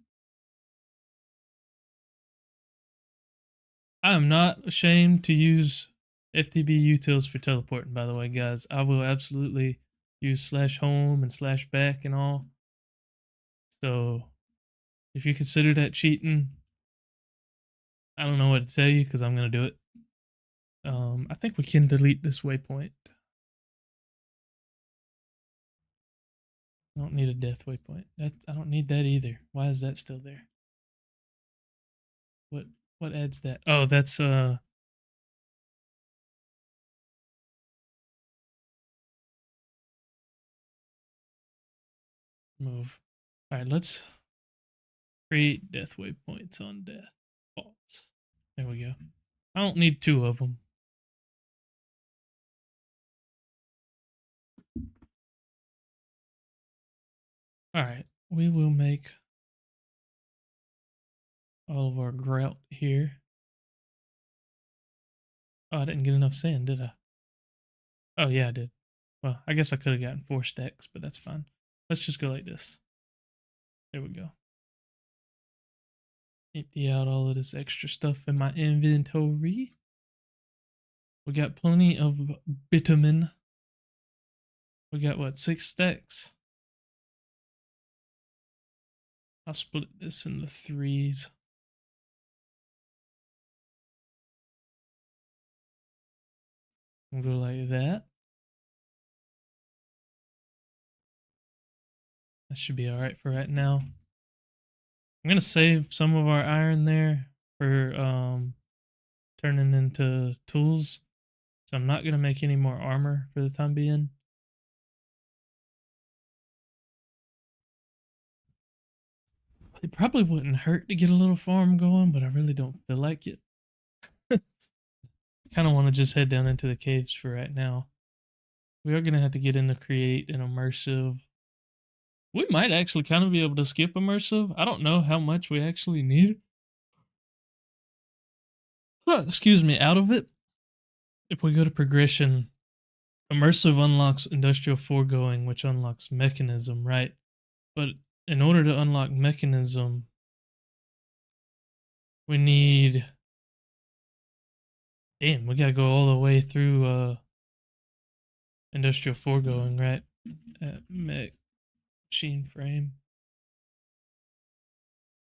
I am not ashamed to use FTB utils for teleporting, by the way, guys. I will absolutely use /home and /back and all. So if you consider that cheating, I don't know what to tell you because I'm going to do it. I think we can delete this waypoint. I don't need a death waypoint. I don't need that either. Why is that still there? What adds that? Oh, that's move. All right, let's create death waypoints on death faults. There we go. I don't need 2 of them. All right, we will make all of our grout here. Oh, I didn't get enough sand, did I? Oh, yeah, I did. Well, I guess I could have gotten 4 stacks, but that's fine. Let's just go like this. There we go. Empty out all of this extra stuff in my inventory. We got plenty of bitumen. We got what, 6 stacks? I'll split this into 3s. We'll go like that. That should be alright for right now. I'm gonna save some of our iron there for turning into tools. So I'm not gonna make any more armor for the time being. It probably wouldn't hurt to get a little farm going, but I really don't feel like it. Kind of want to just head down into the caves for right now. We are gonna have to get into create an immersive. We might actually kind of be able to skip immersive. I don't know how much we actually need. Excuse me, out of it. If we go to progression, immersive unlocks industrial foregoing, which unlocks mechanism, right? But in order to unlock mechanism, we need. Damn, we gotta go all the way through industrial foregoing, right? Machine frame.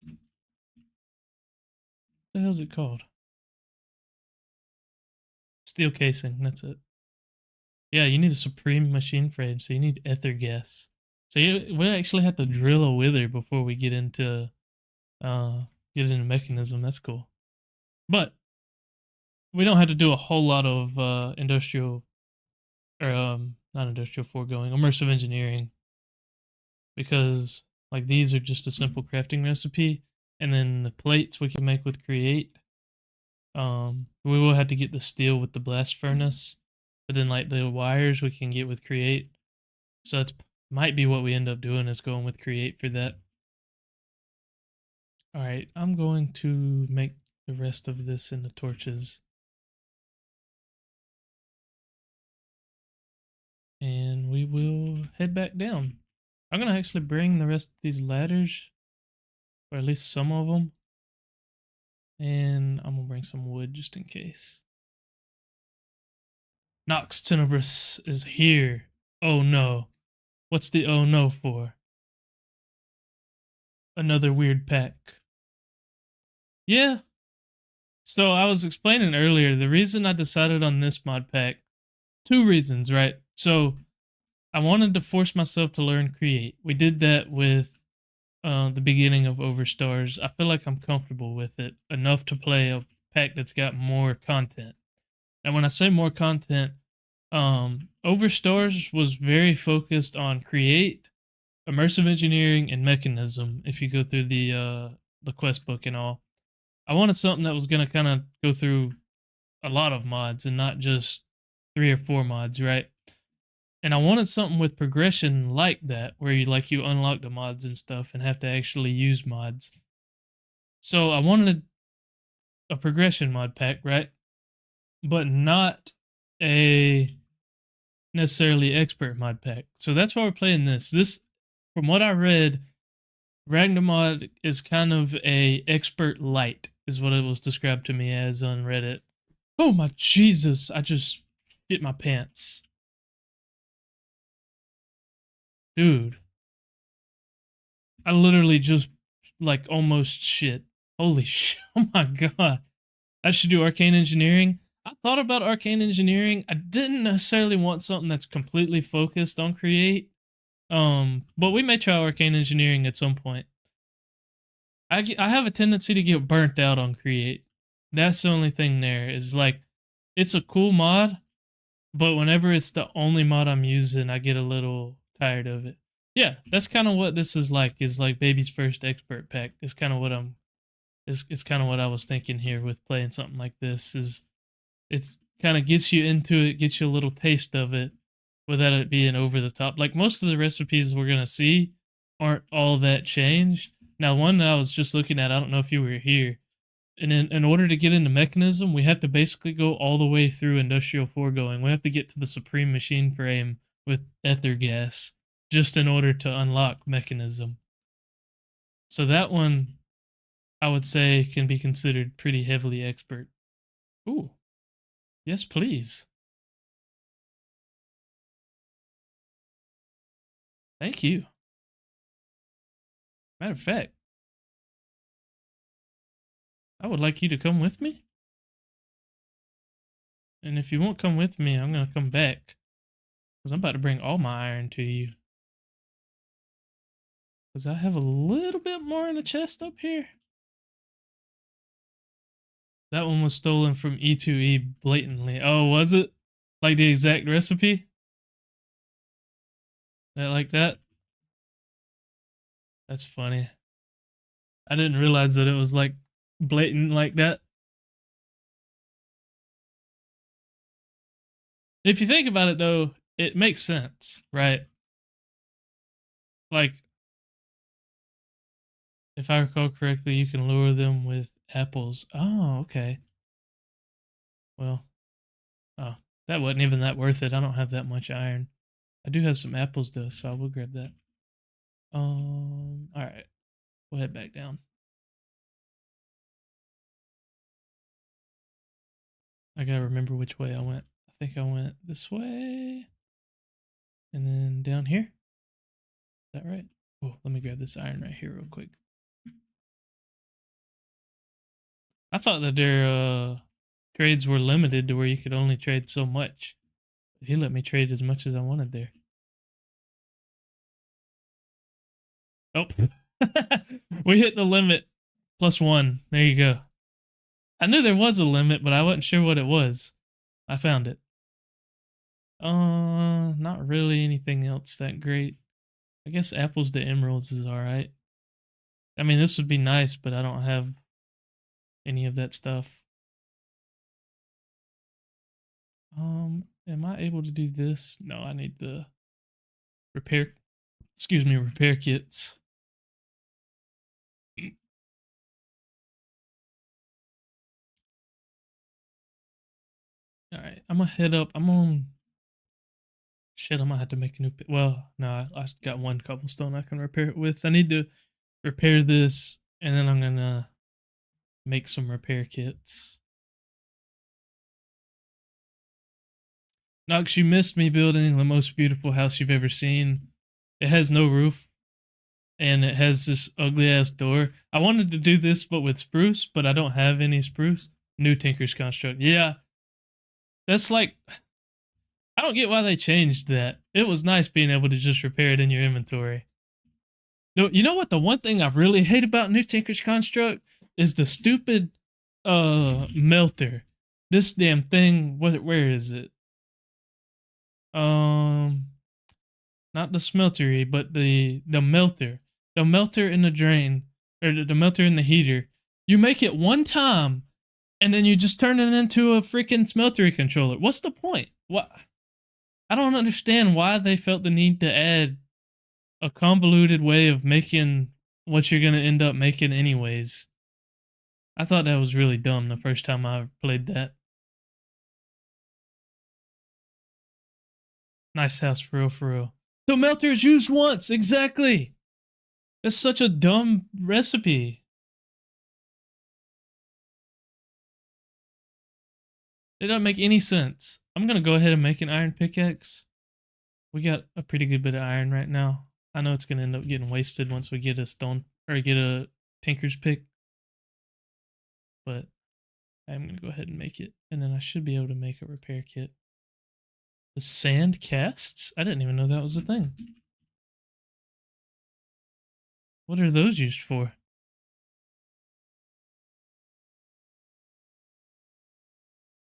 What the hell's it called? Steel casing, that's it. Yeah, you need a supreme machine frame, so you need ether gas. So we actually have to drill a wither before we get into mechanism. That's cool. But we don't have to do a whole lot of industrial or not industrial foregoing, immersive engineering. Because like these are just a simple crafting recipe, and then the plates we can make with create. We will have to get the steel with the blast furnace, but then like the wires we can get with create. So it might be what we end up doing is going with create for that. All right, I'm going to make the rest of this into torches. And we will head back down. I'm going to actually bring the rest of these ladders, or at least some of them. And I'm going to bring some wood just in case. Nox Tenebris is here. Oh no. What's the oh no for? Another weird pack. Yeah. So I was explaining earlier, the reason I decided on this mod pack, 2 reasons, right? So I wanted to force myself to learn create. We did that with the beginning of Overstars. I feel like I'm comfortable with it enough to play a pack that's got more content. And when I say more content, Overstars was very focused on create, immersive engineering, and mechanism. If you go through the quest book and all, I wanted something that was gonna kind of go through a lot of mods and not just 3 or 4 mods, right? And I wanted something with progression like that, where you unlock the mods and stuff and have to actually use mods. So I wanted a progression mod pack, right? But not a necessarily expert mod pack. So that's why we're playing this. This, from what I read, Ragnamod is kind of a expert light, is what it was described to me as on Reddit. Oh my Jesus! I just shit my pants, dude. I literally just like almost shit. Holy shit! Oh my god! I should do arcane engineering. I thought about arcane engineering. I didn't necessarily want something that's completely focused on create. But we may try arcane engineering at some point. I have a tendency to get burnt out on create. That's the only thing there is like, it's a cool mod, but whenever it's the only mod I'm using, I get a little tired of it. Yeah, that's kind of what this is like baby's first expert pack. It's kind of what it's kind of what I was thinking here with playing something like this is it's kind of gets you into it, gets you a little taste of it without it being over the top. Like most of the recipes we're going to see aren't all that changed. Now, one that I was just looking at, I don't know if you were here. And in order to get into mechanism, we have to basically go all the way through industrial foregoing. We have to get to the supreme machine frame with ether gas just in order to unlock mechanism. So that one, I would say, can be considered pretty heavily expert. Ooh, yes, please. Thank you. Matter of fact, I would like you to come with me. And if you won't come with me, I'm going to come back. Because I'm about to bring all my iron to you. Because I have a little bit more in the chest up here. That one was stolen from E2E blatantly. Oh, was it? Like the exact recipe? Like that? That's funny. I didn't realize that it was like blatant like that. If you think about it though, it makes sense, right? Like, if I recall correctly, you can lure them with apples. Oh, okay. Well, oh, that wasn't even that worth it. I don't have that much iron. I do have some apples though, so I will grab that. Alright. We'll head back down. I gotta remember which way I went. I think I went this way. And then down here. Is that right? Oh, let me grab this iron right here real quick. I thought that their trades were limited to where you could only trade so much. He let me trade as much as I wanted there. Oh. We hit the limit. +1. There you go. I knew there was a limit, but I wasn't sure what it was. I found it. Not really anything else that great. I guess apples to emeralds is alright. I mean, this would be nice, but I don't have any of that stuff. Am I able to do this? No, I need the repair kits. Alright, I'm gonna head up. Shit, I might have to make a new well, no, I got one cobblestone I can repair it with. I need to repair this, and then I'm gonna make some repair kits. Nox, you missed me building the most beautiful house you've ever seen. It has no roof, and it has this ugly ass door. I wanted to do this, but with spruce, but I don't have any spruce. New Tinker's Construct. Yeah. That's like, I don't get why they changed that. It was nice being able to just repair it in your inventory. You know what? The one thing I really hate about New Tinker's Construct is the stupid melter. This damn thing, where is it? Not the smeltery, but the melter. The melter in the drain, or the melter in the heater. You make it one time, and then you just turn it into a freaking smeltery controller. What's the point? What? I don't understand why they felt the need to add a convoluted way of making what you're gonna end up making anyways. I thought that was really dumb the first time I played that. Nice house, for real, for real. The melter is used once, exactly. That's such a dumb recipe. It doesn't make any sense. I'm gonna go ahead and make an iron pickaxe. We got a pretty good bit of iron right now. I know it's gonna end up getting wasted once we get a stone or get a tinker's pick, but I'm gonna go ahead and make it, and then I should be able to make a repair kit. The sand casts? I didn't even know that was a thing. What are those used for?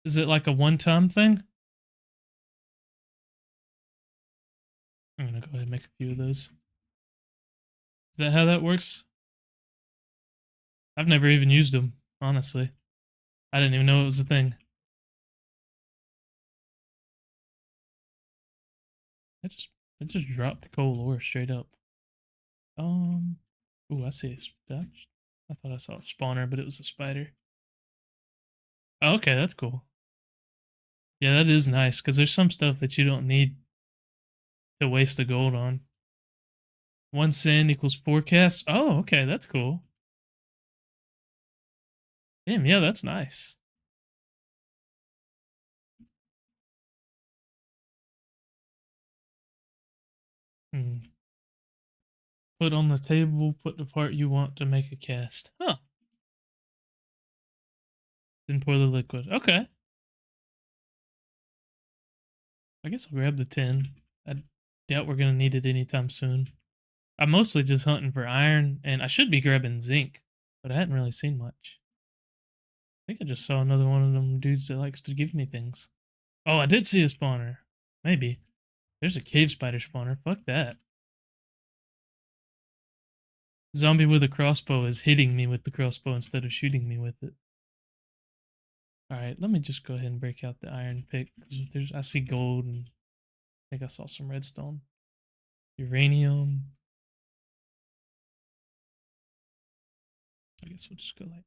Is it like a one-time thing? I'm gonna go ahead and make a few of those. Is that how that works? I've never even used them, honestly. I didn't even know it was a thing. I just dropped coal ore straight up. Ooh, I see I thought I saw a spawner, but it was a spider. Oh, okay, that's cool. Yeah, that is nice, because there's some stuff that you don't need to waste the gold on. 1 sand equals 4 casts. Oh, okay, that's cool. Damn, yeah, that's nice. Put on the table, put the part you want to make a cast. Huh. Then pour the liquid. Okay. I guess I'll grab the 10. I doubt we're going to need it anytime soon. I'm mostly just hunting for iron, and I should be grabbing zinc, but I hadn't really seen much. I think I just saw another one of them dudes that likes to give me things. Oh, I did see a spawner. Maybe. There's a cave spider spawner. Fuck that. Zombie with a crossbow is hitting me with the crossbow instead of shooting me with it. Alright, let me just go ahead and break out the iron pick, because I see gold, and I think I saw some redstone. Uranium. I guess we'll just go like that.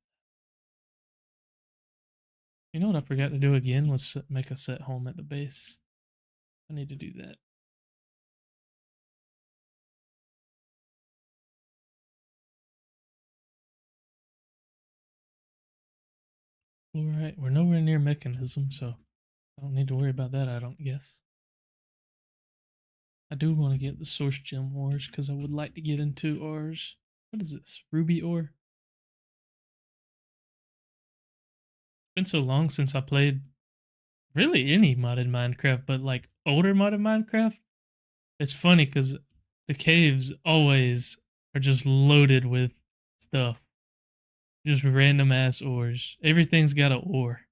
You know what I forgot to do again was make a set home at the base. I need to do that. Alright, we're nowhere near mechanism, so I don't need to worry about that, I don't guess. I do want to get the source gem ores, because I would like to get into ores. What is this? Ruby ore? It's been so long since I played really any modded Minecraft, but like older modded Minecraft. It's funny because the caves always are just loaded with stuff. Just random ass ores. Everything's got an ore.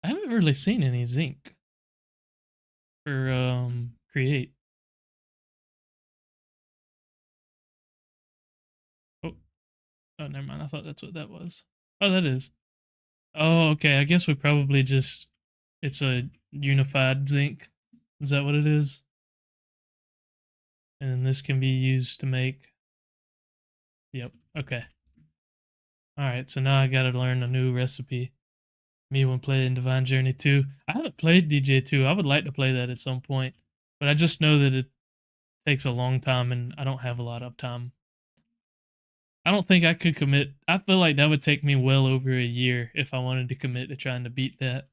I haven't really seen any zinc for create. Oh, oh, never mind. I thought that's what that was. Oh, that is. Oh, okay. I guess we probably just it's a unified zinc. Is that what it is? And then this can be used to make. Yep. Okay. All right. So now I got to learn a new recipe. Me when playing Divine Journey 2. I haven't played DJ2. I would like to play that at some point, but I just know that it takes a long time and I don't have a lot of time. I don't think I could commit. I feel like that would take me well over a year if I wanted to commit to trying to beat that.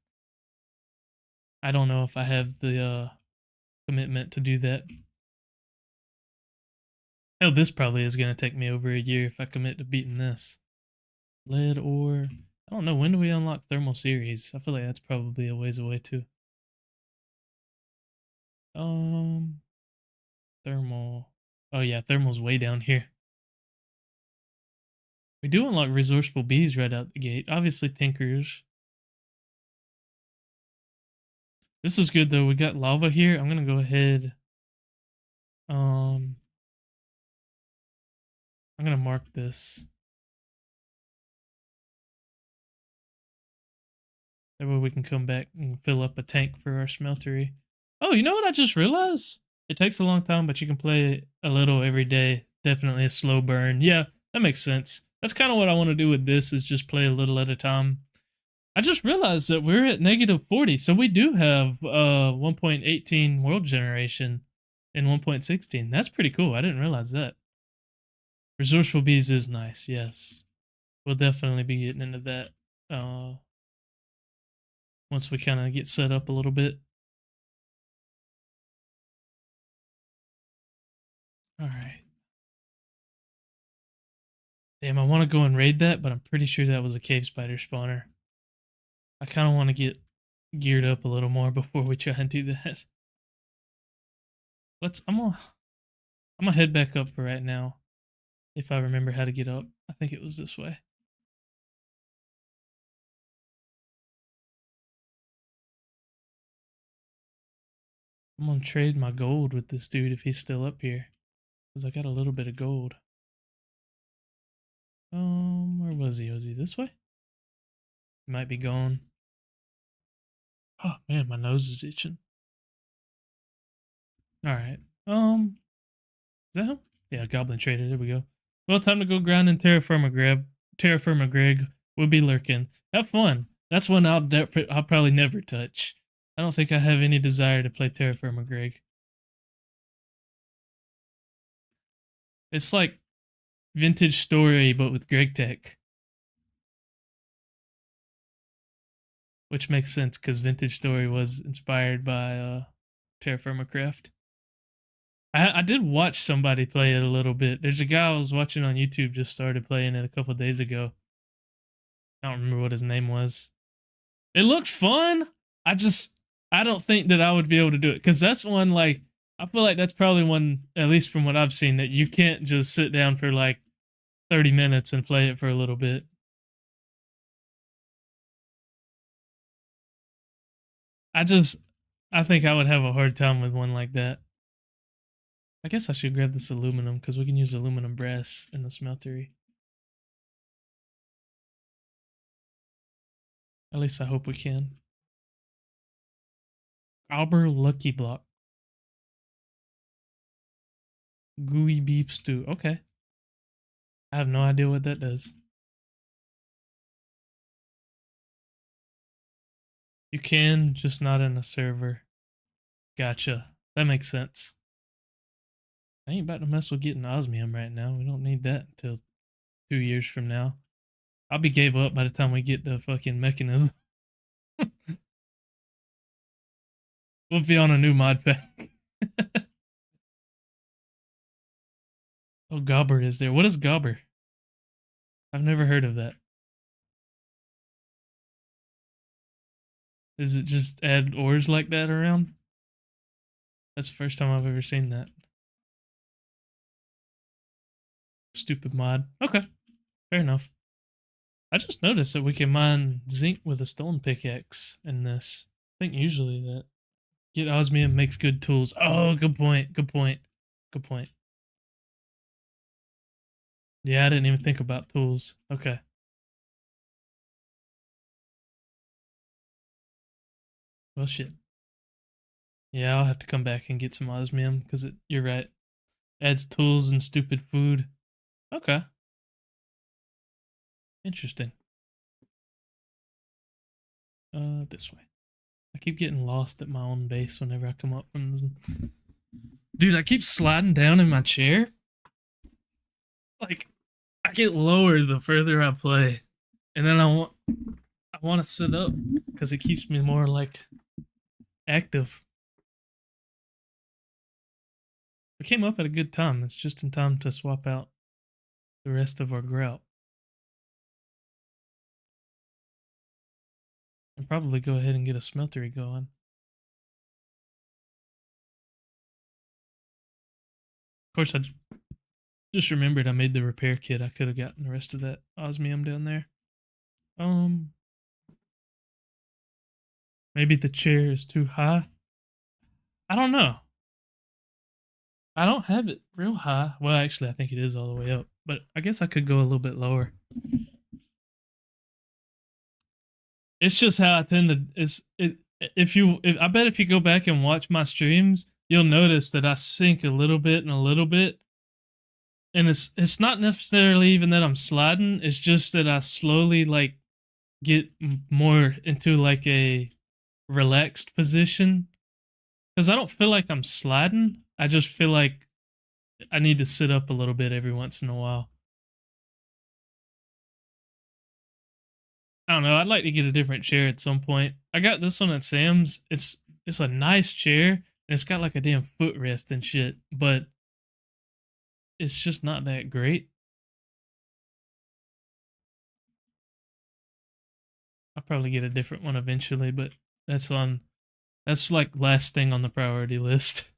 I don't know if I have the commitment to do that. Hell, this probably is going to take me over a year if I commit to beating this. Lead ore. I don't know, when do we unlock thermal series? I feel like that's probably a ways away too. Thermal. Oh yeah, thermal's way down here. We do unlock resourceful bees right out the gate. Obviously tinkers. This is good though. We got lava here. I'm gonna go ahead. I'm gonna mark this. That way we can come back and fill up a tank for our smeltery. Oh, you know what I just realized? It takes a long time, but you can play a little every day. Definitely a slow burn. Yeah, that makes sense. That's kind of what I want to do with this, is just play a little at a time. I just realized that we're at -40, so we do have 1.18 world generation in 1.16. That's pretty cool. I didn't realize that. Resourceful bees is nice, yes. We'll definitely be getting into that once we kind of get set up a little bit. Alright. Damn, I want to go and raid that, but I'm pretty sure that was a cave spider spawner. I kind of want to get geared up a little more before we try and do that. I'm gonna head back up for right now. If I remember how to get up. I think it was this way. I'm gonna trade my gold with this dude if he's still up here. Because I got a little bit of gold. Where was he? Was he this way? He might be gone. Oh man, my nose is itching. Alright. Is that him? Yeah, Goblin Trader. There we go. Well, time to go grind in Terra Firma Greg will be lurking. Have fun. That's one I'll probably never touch. I don't think I have any desire to play Terra Firma Greg. It's like Vintage Story, but with Greg Tech. Which makes sense, because Vintage Story was inspired by Terra Firma Craft. I did watch somebody play it a little bit. There's a guy I was watching on YouTube just started playing it a couple days ago. I don't remember what his name was. It looks fun. I don't think that I would be able to do it, because that's one, like, I feel like that's probably one, at least from what I've seen, that you can't just sit down for like 30 minutes and play it for a little bit. I think I would have a hard time with one like that. I guess I should grab this aluminum, because we can use aluminum brass in the smeltery. At least I hope we can. Albert Lucky Block. Gooey beef stew. Okay. I have no idea what that does. You can, just not in a server. Gotcha. That makes sense. I ain't about to mess with getting osmium right now. We don't need that until 2 years from now. I'll be gave up by the time we get the fucking mechanism. We'll be on a new mod pack. Oh, Gobber is there. What is Gobber? I've never heard of that. Is it just add ores like that around? That's the first time I've ever seen that. Stupid mod. Okay, fair enough. I just noticed that we can mine zinc with a stone pickaxe in this. I think usually that get osmium makes good tools. Oh, good point. Good point. Good point. Yeah, I didn't even think about tools. Okay. Well, shit. Yeah, I'll have to come back and get some osmium, because you're right. Adds tools and stupid food. Okay. Interesting. This way. I keep getting lost at my own base whenever I come up from this. Dude, I keep sliding down in my chair. Like, I get lower the further I play. And then I want to sit up, because it keeps me more, like, active. We came up at a good time. It's just in time to swap out the rest of our grout. And probably go ahead and get a smeltery going. Of course, I just remembered I made the repair kit. I could have gotten the rest of that osmium down there. Maybe the chair is too high. I don't know. I don't have it real high. Well, actually, I think it is all the way up, but I guess I could go a little bit lower. It's just how I tend to. It's it. If I bet if you go back and watch my streams, you'll notice that I sink a little bit and a little bit, and it's not necessarily even that I'm sliding. It's just that I slowly like get more into like a relaxed position because I don't feel like I'm sliding. I just feel like I need to sit up a little bit every once in a while. I don't know. I'd like to get a different chair at some point. I got this one at Sam's. It's a nice chair and it's got like a damn footrest and shit, but it's just not that great. I'll probably get a different one eventually, but that's like last thing on the priority list.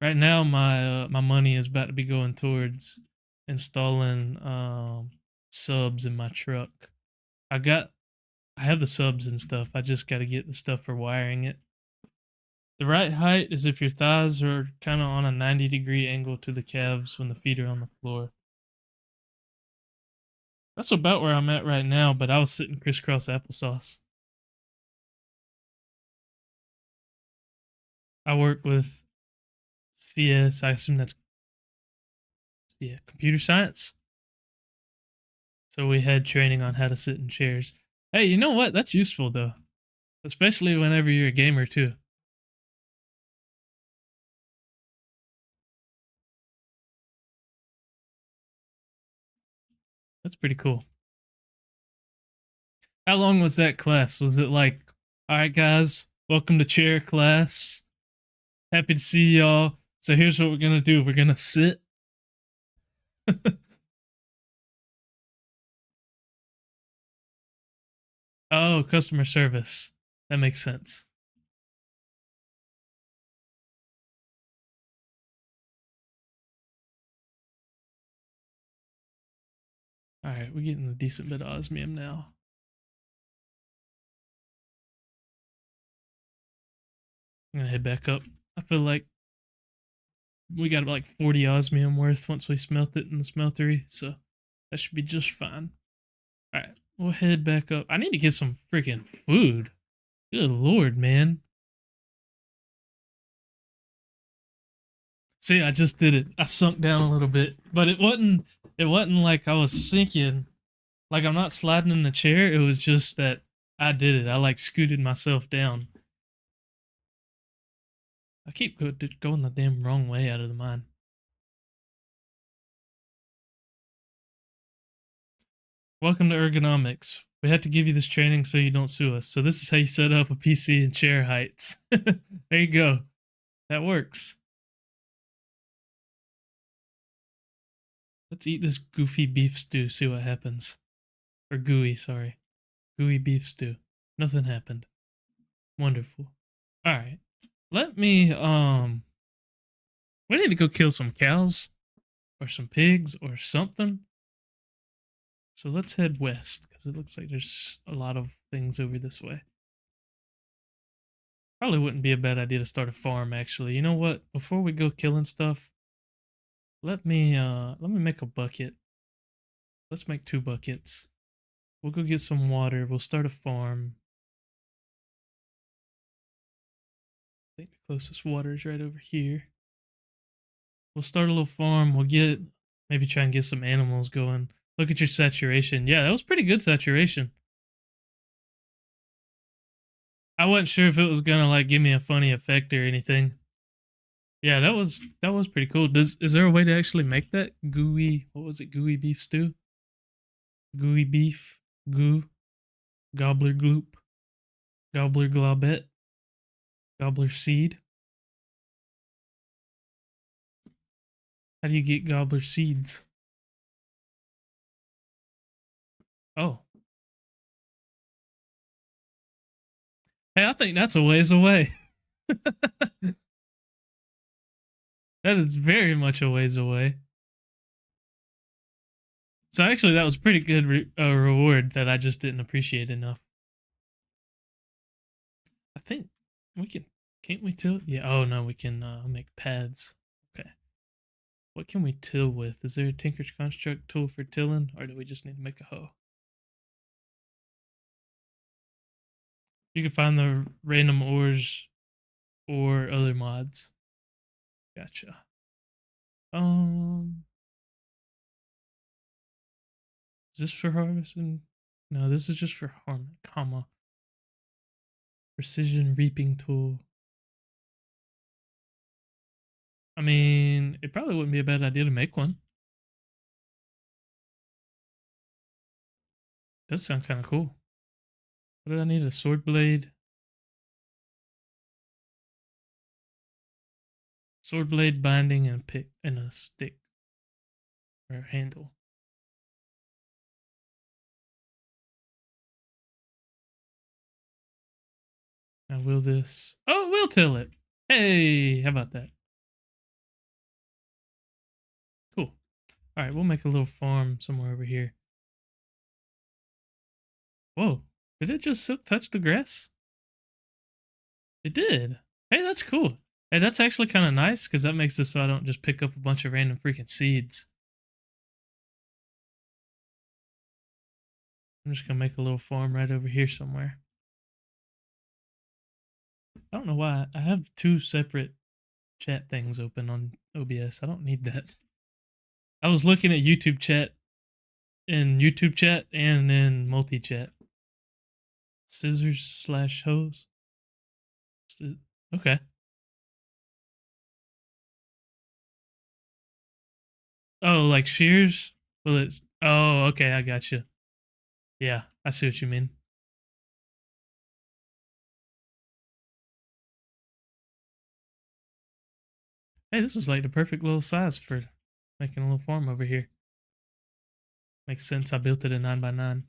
Right now my money is about to be going towards installing subs in my truck. I have the subs and stuff. I just got to get the stuff for wiring it. The right height is if your thighs are kind of on a 90-degree angle to the calves when the feet are on the floor. That's about where I'm at right now, but I was sitting crisscross applesauce. I work with CS, I assume that's, yeah, computer science. So we had training on how to sit in chairs. Hey, you know what? That's useful though, especially whenever you're a gamer too. That's pretty cool. How long was that class? Was it like, all right, guys, welcome to chair class. Happy to see y'all. So here's what we're gonna do. We're gonna sit. Oh, customer service. That makes sense. All right, we're getting a decent bit of osmium now. I'm gonna head back up. I feel like we got like 40 osmium worth once we smelt it in the smeltery, so that should be just fine. All right, we'll head back up. I need to get some freaking food. Good lord, man. See, I just did it. I sunk down a little bit, but it wasn't. It wasn't like I was sinking. Like I'm not sliding in the chair. It was just that I did it. I like scooted myself down. I keep going the damn wrong way out of the mine. Welcome to ergonomics. We have to give you this training so you don't sue us. So this is how you set up a PC and chair heights. There you go. That works. Let's eat this goofy beef stew, see what happens. Or gooey, sorry. Gooey beef stew. Nothing happened. Wonderful. Alright. Let me, we need to go kill some cows. Or some pigs or something. So let's head west, because it looks like there's a lot of things over this way. Probably wouldn't be a bad idea to start a farm, actually. You know what? Before we go killing stuff, let me make a bucket. Let's make 2 buckets. We'll go get some water. We'll start a farm. I think the closest water is right over here. We'll start a little farm. We'll maybe try and get some animals going. Look at your saturation. Yeah, that was pretty good saturation. I wasn't sure if it was gonna like give me a funny effect or anything. Yeah, that was pretty cool. Is there a way to actually make that gooey? What was it? Gooey beef stew? Gooey beef, goo, gobbler gloop, gobbler globette, gobbler seed. How do you get gobbler seeds? Oh, hey, I think that's a ways away. That is very much a ways away. So actually, that was pretty good reward that I just didn't appreciate enough. I think we can. Can't we till? Yeah. Oh no, we can make pads. Okay. What can we till with? Is there a Tinker's Construct tool for tilling, or do we just need to make a hoe? You can find the random ores or other mods. Gotcha. Is this for harvesting? No, this is just for harm, comma. Precision reaping tool. I mean, it probably wouldn't be a bad idea to make one. Does sound kind of cool. What did I need? A sword blade. Sword blade binding and a pick and a stick or a handle. Now will this? Oh, we'll till it. Hey, how about that? Cool. All right, we'll make a little farm somewhere over here. Whoa, did it just touch the grass? It did. Hey, that's cool. Hey, that's actually kind of nice because that makes it so I don't just pick up a bunch of random freaking seeds. I'm just gonna make a little farm right over here somewhere. I don't know why I have two separate chat things open on OBS. I don't need that. I was looking at YouTube chat in YouTube chat and in multi chat. Scissors / hose. Okay. Oh, like shears? Will it? Oh, okay. I got you. Yeah, I see what you mean. Hey, this was like the perfect little size for making a little farm over here. Makes sense. I built it in 9x9.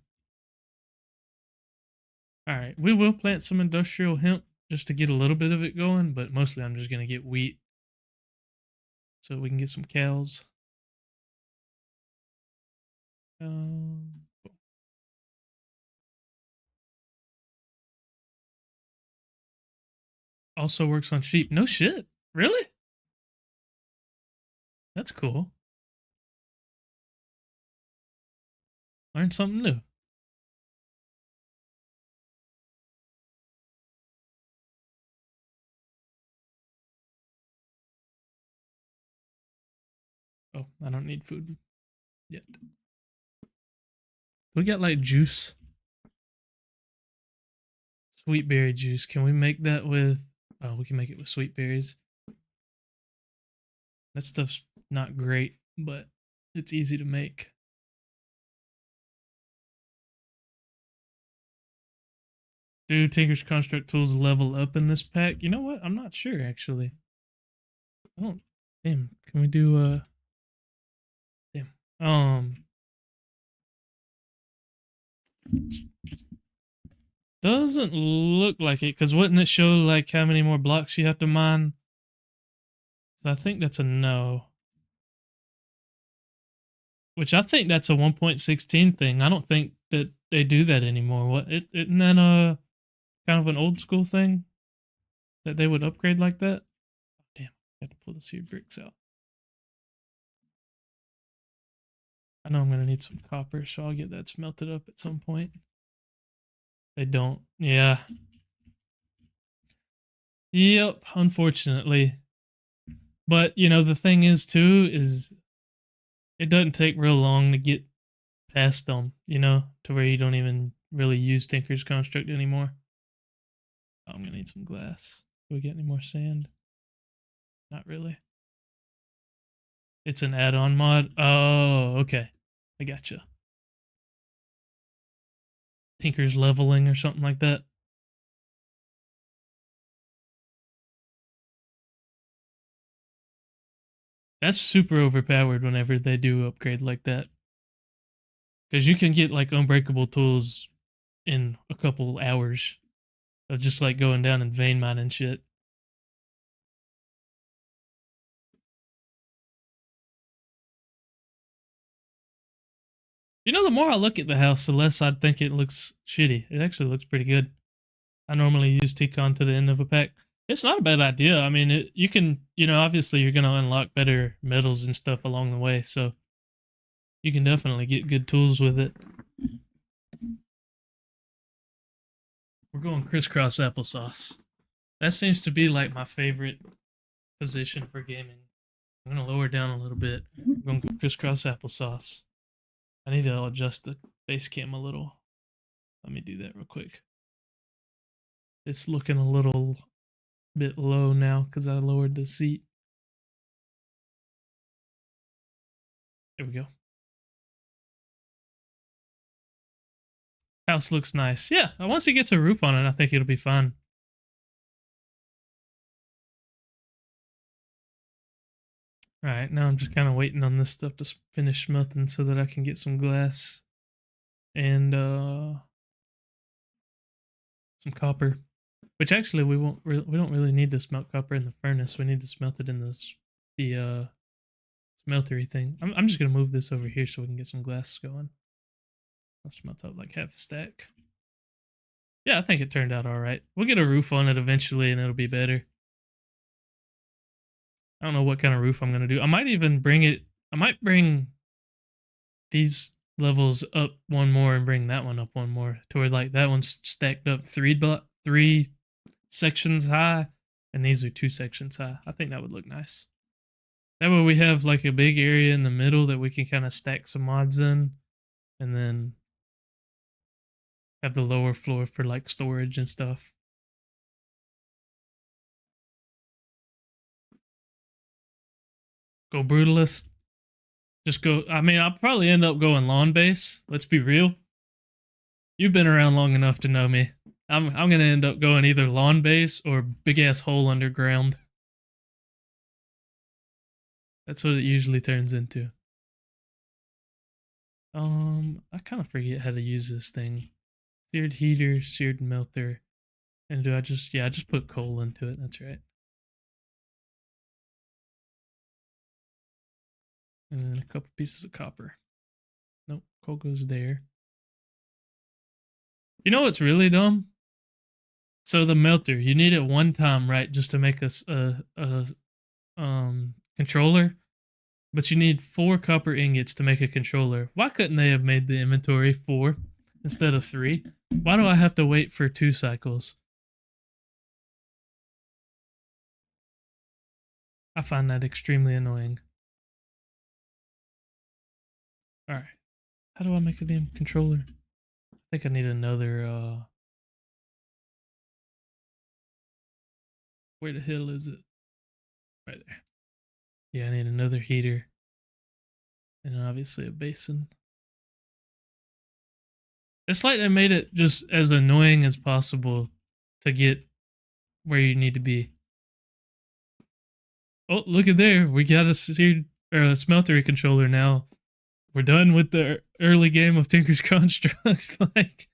All right, we will plant some industrial hemp just to get a little bit of it going, but mostly I'm just gonna get wheat so we can get some cows. Um, Also works on sheep. No shit. Really? That's cool. Learn something new. Oh, I don't need food yet. We got like juice. Sweet berry juice. Can we make that with? Oh, we can make it with sweet berries. That stuff's not great, but it's easy to make. Do Tinker's Construct tools level up in this pack? You know what? I'm not sure actually. I don't. Damn. Can we do Damn. Doesn't look like it, because wouldn't it show like how many more blocks you have to mine? So I think that's a no. Which I think that's a 1.16 thing. I don't think that they do that anymore. What isn't that kind of an old school thing that they would upgrade like that? Damn, I have to pull the seed bricks out. I know I'm gonna need some copper, so I'll get that smelted up at some point. They don't. Yeah. Yep, unfortunately. But you know, the thing is too is it doesn't take real long to get past them, you know, to where you don't even really use Tinker's Construct anymore. Oh, I'm gonna need some glass. Do we get any more sand? Not really. It's an add-on mod. Oh, okay. I gotcha. Tinker's leveling or something like that. That's super overpowered whenever they do upgrade like that. Because you can get like unbreakable tools in a couple hours of just like going down and vein mining shit. You know, the more I look at the house, the less I think it looks shitty. It actually looks pretty good. I normally use T-Con to the end of a pack. It's not a bad idea. I mean, you can, obviously you're going to unlock better metals and stuff along the way, so you can definitely get good tools with it. We're going crisscross applesauce. That seems to be like my favorite position for gaming. I'm going to lower down a little bit. We're going to go crisscross applesauce. I need to adjust the base cam a little. Let me do that real quick. It's looking a little bit low now because I lowered the seat. There we go. House looks nice. Yeah, once it gets a roof on it, I think it'll be fun. Alright, now I'm just kind of waiting on this stuff to finish smelting so that I can get some glass and some copper. Which actually we don't really need to smelt copper in the furnace. We need to smelt it in the smeltery thing. I'm just gonna move this over here so we can get some glass going. I'll smelt out like half a stack. Yeah, I think it turned out alright. We'll get a roof on it eventually and it'll be better. I don't know what kind of roof I'm gonna do. I might even bring these levels up one more and bring that one up one more to where like that one's stacked up three sections high and these are 2 sections high. I think that would look nice. That way we have like a big area in the middle that we can kind of stack some mods in and then have the lower floor for like storage and stuff. Go brutalist. Just go. I mean, I'll probably end up going lawn base. Let's be real. You've been around long enough to know me. I'm gonna end up going either lawn base or big ass hole underground. That's what it usually turns into. I kind of forget how to use this thing. Seared heater, seared melter, and I just put coal into it. That's right. And then a couple pieces of copper. Nope, coal goes there. You know what's really dumb? So the melter, you need it one time, right, just to make us a controller. But you need 4 copper ingots to make a controller. Why couldn't they have made the inventory 4 instead of 3? Why do I have to wait for 2 cycles? I find that extremely annoying. Alright. How do I make a damn controller? I think I need another, where the hell is it? Right there. Yeah, I need another heater. And obviously a basin. It's like they made it just as annoying as possible to get where you need to be. Oh, look at there. We got a seared or a smeltery controller now. We're done with the early game of Tinker's Constructs. Like,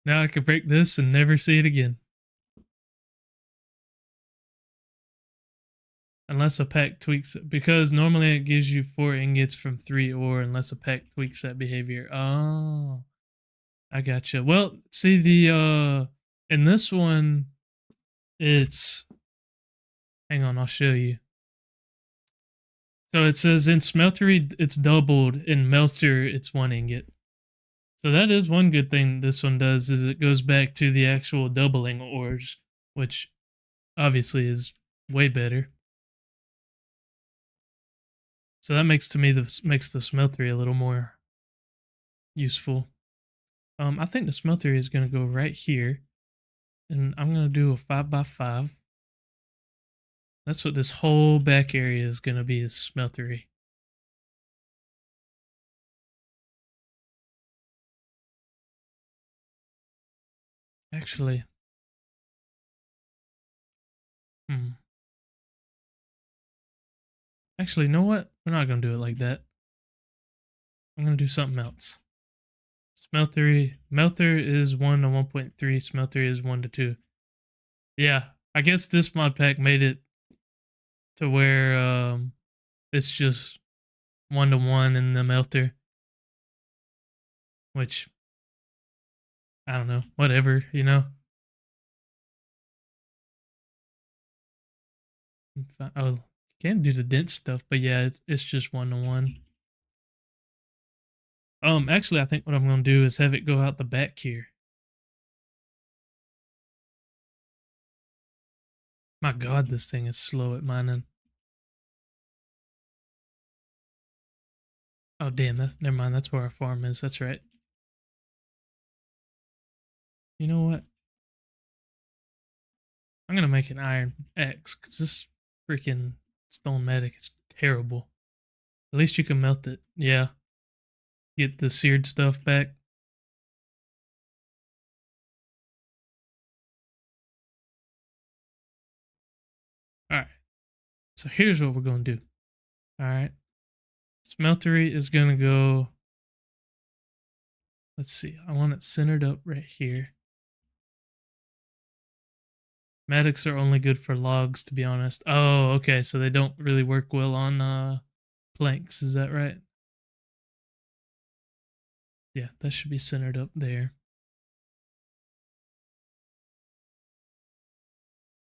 now I can break this and never see it again. Unless a pack tweaks it. Because normally it gives you 4 ingots from 3 ore unless a pack tweaks that behavior. Oh. I gotcha. Well, see in this one, it's... Hang on, I'll show you. So it says in smeltery, it's doubled. In melter, it's 1 ingot. So that is one good thing this one does, is it goes back to the actual doubling ores, which obviously is way better. So that makes the smeltery a little more useful. I think the smeltery is going to go right here. And I'm going to do a 5x5. That's what this whole back area is going to be, is smeltery. Actually. Actually, you know what? We're not going to do it like that. I'm going to do something else. Melter is 1 to 1.3. Smelter is 1 to 2. Yeah, I guess this mod pack made it to where it's just 1 to 1 in the melter. which I don't know, whatever, you know. Oh, you can do the dent stuff, but yeah, it's just 1-to-1. Actually, I think what I'm gonna do is have it go out the back here. My God, this thing is slow at mining. Oh damn, never mind. That's where our farm is. That's right. You know what? I'm gonna make an iron axe because this freaking stone matic is terrible. At least you can melt it. Yeah. Get the seared stuff back. Alright. So here's what we're gonna do. Alright. Smeltery is gonna go. Let's see. I want it centered up right here. Matics are only good for logs, to be honest. Oh, okay. So they don't really work well on planks. Is that right? Yeah, that should be centered up there.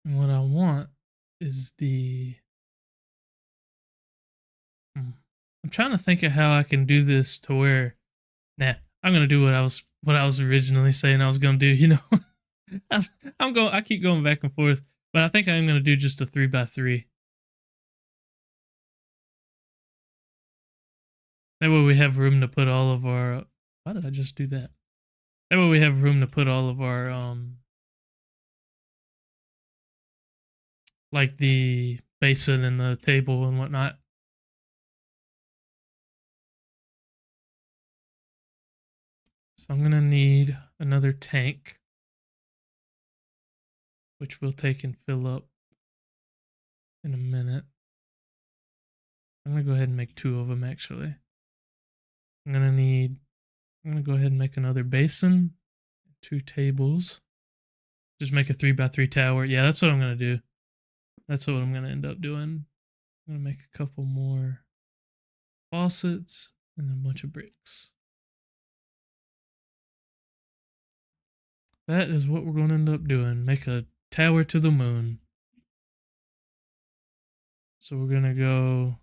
And what I want is the. I'm trying to think of how I can do this to where. Nah, I'm gonna do what I was originally saying I was gonna do. You know, I keep going back and forth, but I think I'm gonna do just a 3x3. That way we have room to put all of our. Why did I just do that? That way we have room to put all of our like the basin and the table and whatnot. So I'm gonna need another tank, which we'll take and fill up in a minute. I'm gonna go ahead and make 2 of them actually. I'm gonna go ahead and make another basin, 2 tables. Just make a 3x3 tower. Yeah, that's what I'm gonna do. That's what I'm gonna end up doing. I'm gonna make a couple more faucets and a bunch of bricks. That is what we're gonna end up doing. Make a tower to the moon. So we're gonna go.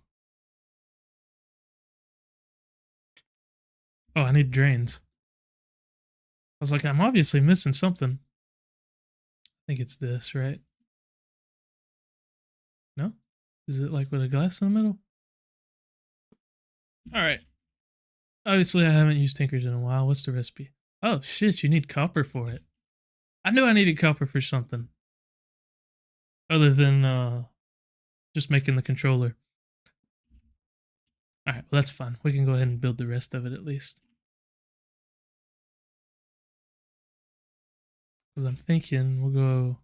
Oh, I need drains. I was like, I'm obviously missing something. I think it's this, right? No? Is it like with a glass in the middle? Alright. Obviously, I haven't used Tinkers in a while. What's the recipe? Oh, shit, you need copper for it. I knew I needed copper for something. Other than just making the controller. Alright, well, that's fine. We can go ahead and build the rest of it at least. Because I'm thinking we'll go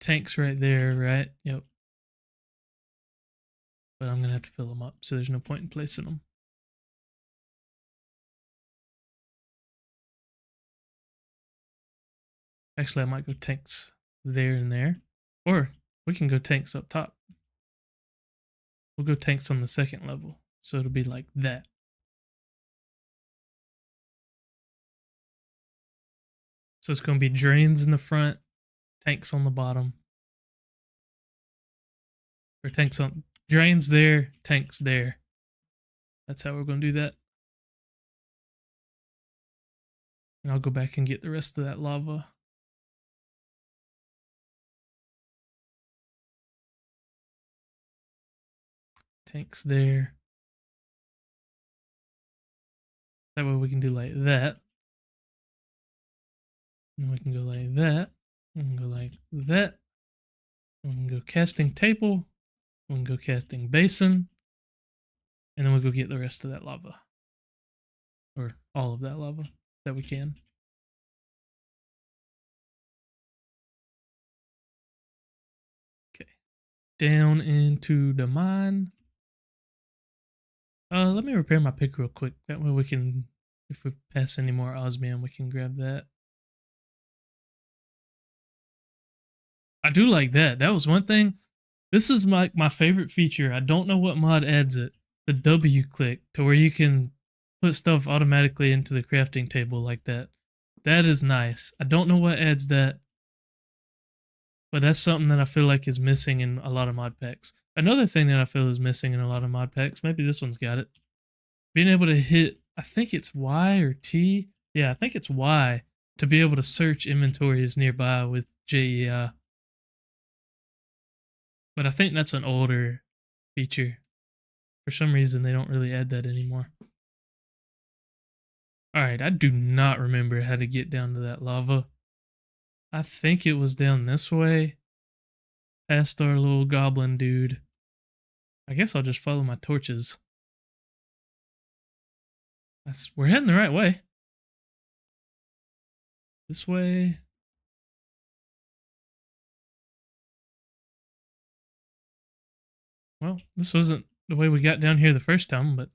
tanks right there, right? Yep. But I'm going to have to fill them up, so there's no point in placing them. Actually, I might go tanks there and there. Or we can go tanks up top. We'll go tanks on the second level. So it'll be like that. So it's going to be drains in the front, tanks on the bottom. Or tanks on drains there, tanks there. That's how we're going to do that. And I'll go back and get the rest of that lava. Tanks there. That way we can do like that. And we can go like that. We can go like that. We can go casting table. We can go casting basin. And then we'll go get the rest of that lava. Or all of that lava that we can. Okay. Down into the mine. Let me repair my pick real quick. That way we can, if we pass any more osmium, we can grab that. I do like that. That was one thing. This is my favorite feature. I don't know what mod adds it. The W click to where you can put stuff automatically into the crafting table like that. That is nice. I don't know what adds that, but that's something that I feel like is missing in a lot of mod packs. Another thing that I feel is missing in a lot of mod packs, maybe this one's got it. Being able to hit, I think it's Y or T. Yeah, I think it's Y to be able to search inventories nearby with JEI. But I think that's an older feature. For some reason, they don't really add that anymore. Alright, I do not remember how to get down to that lava. I think it was down this way. Past our little goblin dude. I guess I'll just follow my torches. We're heading the right way. This way. Well, this wasn't the way we got down here the first time, but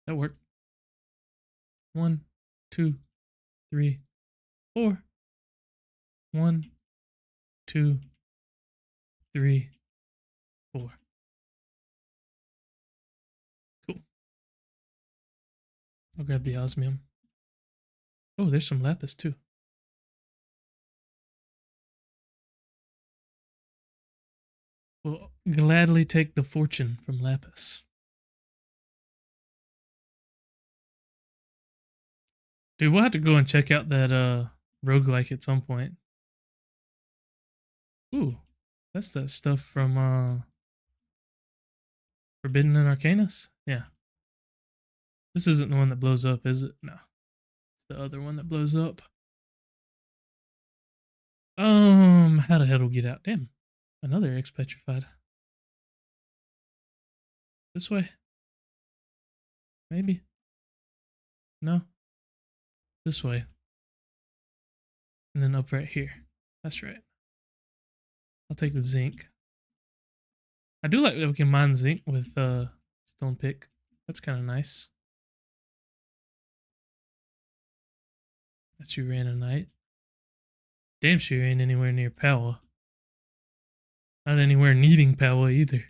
that worked. 1, 2, 3, 4. 1, 2, 3, 4. Cool. I'll grab the osmium. Oh, there's some lapis too. We'll gladly take the fortune from lapis. Dude, we'll have to go and check out that roguelike at some point. Ooh, that's that stuff from Forbidden and Arcanus? Yeah. This isn't the one that blows up, is it? No. It's the other one that blows up. How the hell do we get out? Damn. Another X petrified. This way? Maybe. No. This way. And then up right here. That's right. I'll take the zinc. I do like that we can mine zinc with stone pick. That's kind of nice. That's uranite. Damn sure ain't anywhere near power. Not anywhere needing power either.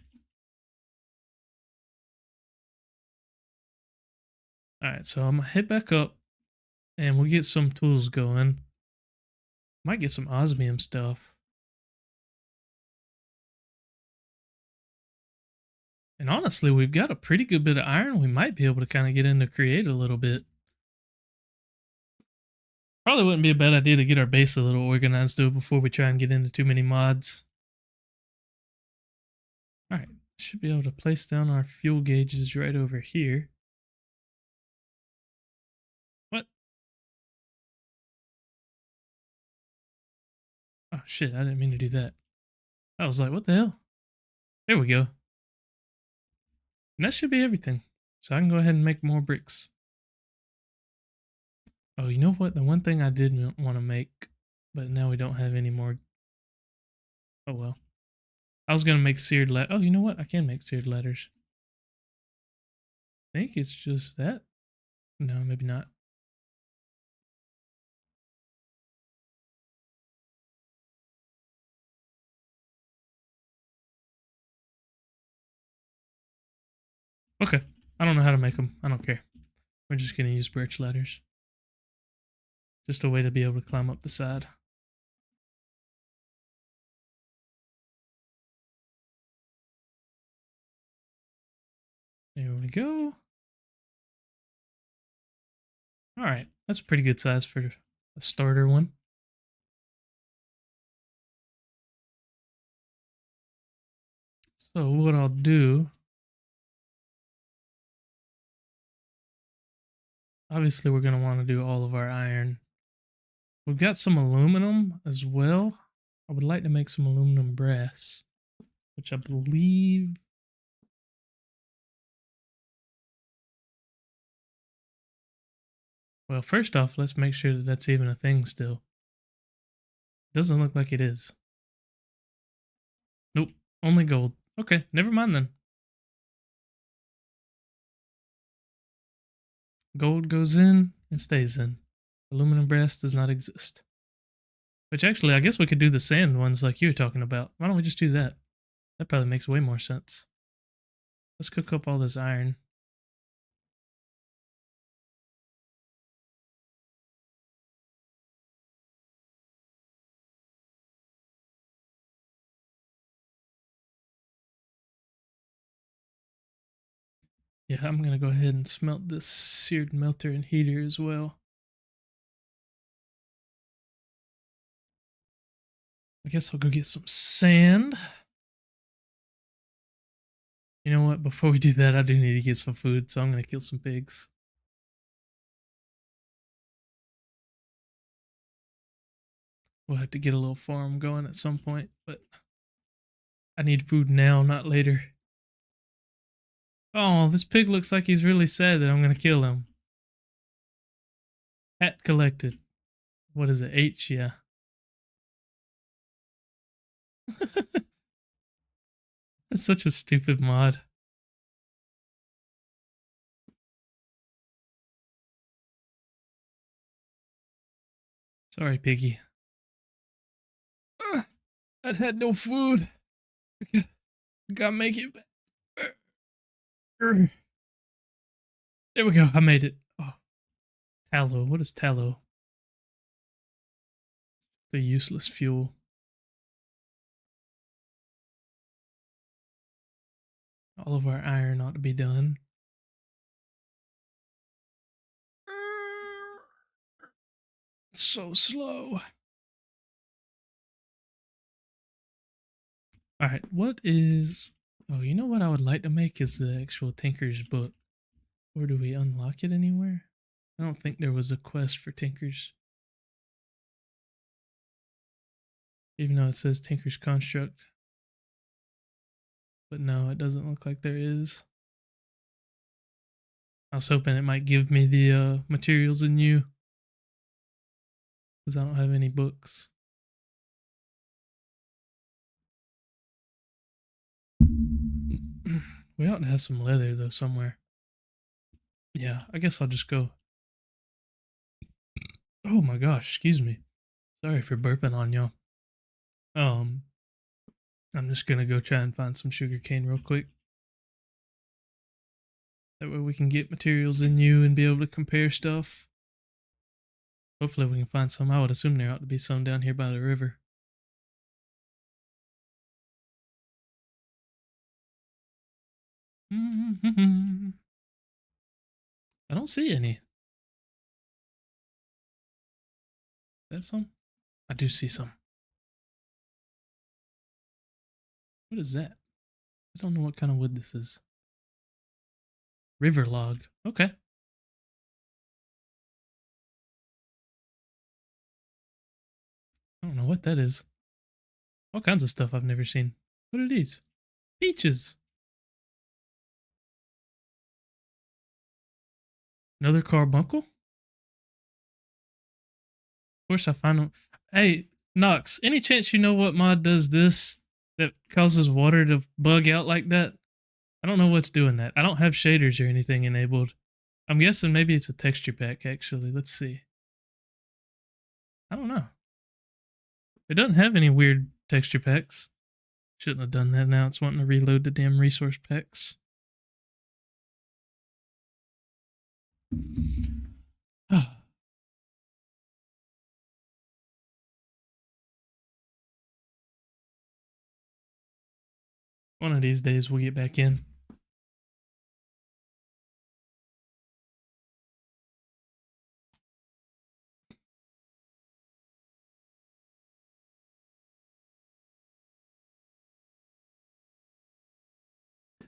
Alright, so I'm gonna head back up and we'll get some tools going. Might get some osmium stuff. And honestly, we've got a pretty good bit of iron. We might be able to kind of get into create a little bit. Probably wouldn't be a bad idea to get our base a little organized though before we try and get into too many mods. Alright, should be able to place down our fuel gauges right over here. What? Oh shit, I didn't mean to do that. I was like, what the hell? There we go. And that should be everything. So I can go ahead and make more bricks. Oh, you know what? The one thing I did want to make, but now we don't have any more. Oh well. I was going to make seared letters. Oh, you know what? I can make seared letters. I think it's just that. No, maybe not. Okay. I don't know how to make them. I don't care. We're just going to use birch ladders. Just a way to be able to climb up the side. There we go. Alright, that's a pretty good size for a starter one. So what I'll do, obviously we're going to want to do all of our iron. We've got some aluminum as well. I would like to make some aluminum brass, which I believe... Well, first off, let's make sure that that's even a thing still. Doesn't look like it is. Nope, only gold. Okay, never mind then. Gold goes in and stays in. Aluminum brass does not exist. Which actually, I guess we could do the sand ones like you were talking about. Why don't we just do that? That probably makes way more sense. Let's cook up all this iron. Yeah, I'm gonna go ahead and smelt this seared melter and heater as well. I guess I'll go get some sand. You know what? Before we do that, I do need to get some food, so I'm gonna kill some pigs. We'll have to get a little farm going at some point, but I need food now, not later. Oh, this pig looks like he's really sad that I'm gonna kill him. Hat collected. What is it? H, yeah. That's such a stupid mod. Sorry, piggy. I had no food. I gotta make it back. There we go. I made it. Oh, tallow. What is tallow? The useless fuel. All of our iron ought to be done. It's so slow. Alright, what is... Oh, you know what I would like to make is the actual Tinker's book. Or do we unlock it anywhere? I don't think there was a quest for Tinkers. Even though it says Tinker's Construct. But no, it doesn't look like there is. I was hoping it might give me the materials in you. Because I don't have any books. We ought to have some leather though somewhere. Yeah, I guess I'll just go. Oh my gosh, excuse me. Sorry for burping on y'all. I'm just gonna go try and find some sugarcane real quick. That way we can get materials in you and be able to compare stuff. Hopefully we can find some. I would assume there ought to be some down here by the river. I don't see any. Is that some? I do see some. What is that? I don't know what kind of wood this is. River log. Okay. I don't know what that is. All kinds of stuff I've never seen. What are these? Peaches. Another carbuncle? Of course I find them. Hey, Nox, any chance you know what mod does this that causes water to bug out like that? I don't know what's doing that. I don't have shaders or anything enabled. I'm guessing maybe it's a texture pack, actually. Let's see. I don't know. It doesn't have any weird texture packs. Shouldn't have done that. Now it's wanting to reload the damn resource packs. One of these days we'll get back in.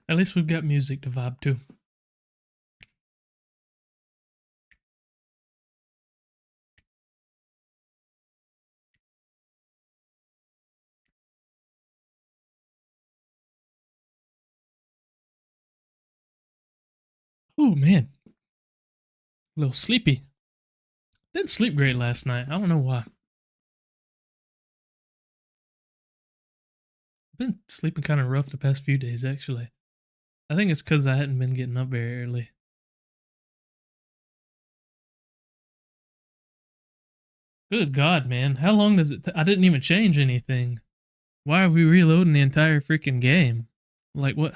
At least we've got music to vibe to. Oh man. A little sleepy. Didn't sleep great last night. I don't know why. I've been sleeping kind of rough the past few days, actually. I think it's because I hadn't been getting up very early. Good God, man. How long does it I didn't even change anything. Why are we reloading the entire freaking game? Like, what?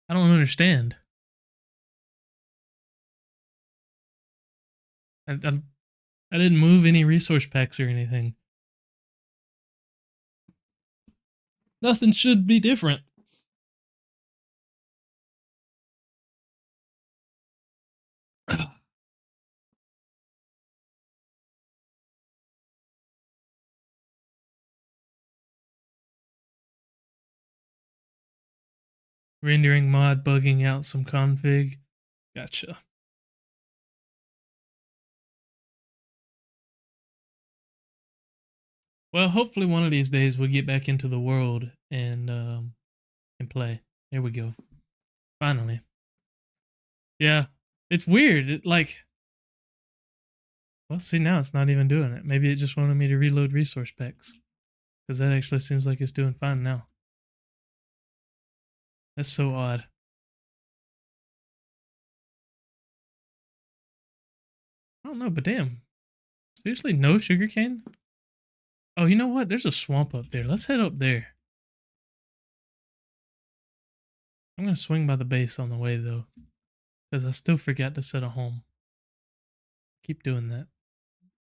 I don't understand. I didn't move any resource packs or anything. Nothing should be different. Rendering mod bugging out some config. Gotcha. Well, hopefully one of these days we'll get back into the world and play. There we go. Finally. Yeah. It's weird. It like well, see now it's not even doing it. Maybe it just wanted me to reload resource packs. Because that actually seems like it's doing fine now. That's so odd. I don't know, but damn. Seriously, no sugarcane? Oh, you know what? There's a swamp up there. Let's head up there. I'm gonna swing by the base on the way though. Because I still forgot to set a home. Keep doing that.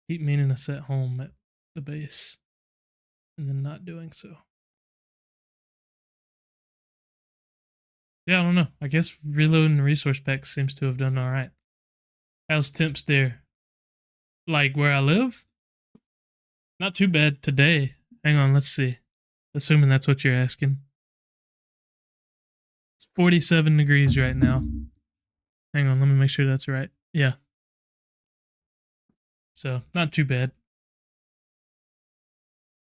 Keep meaning to set home at the base. And then not doing so. Yeah, I don't know. I guess reloading the resource packs seems to have done alright. How's temps there? Like where I live? Not too bad today. Hang on, let's see. Assuming that's what you're asking. It's 47 degrees right now. Hang on, let me make sure that's right. Yeah. So, not too bad.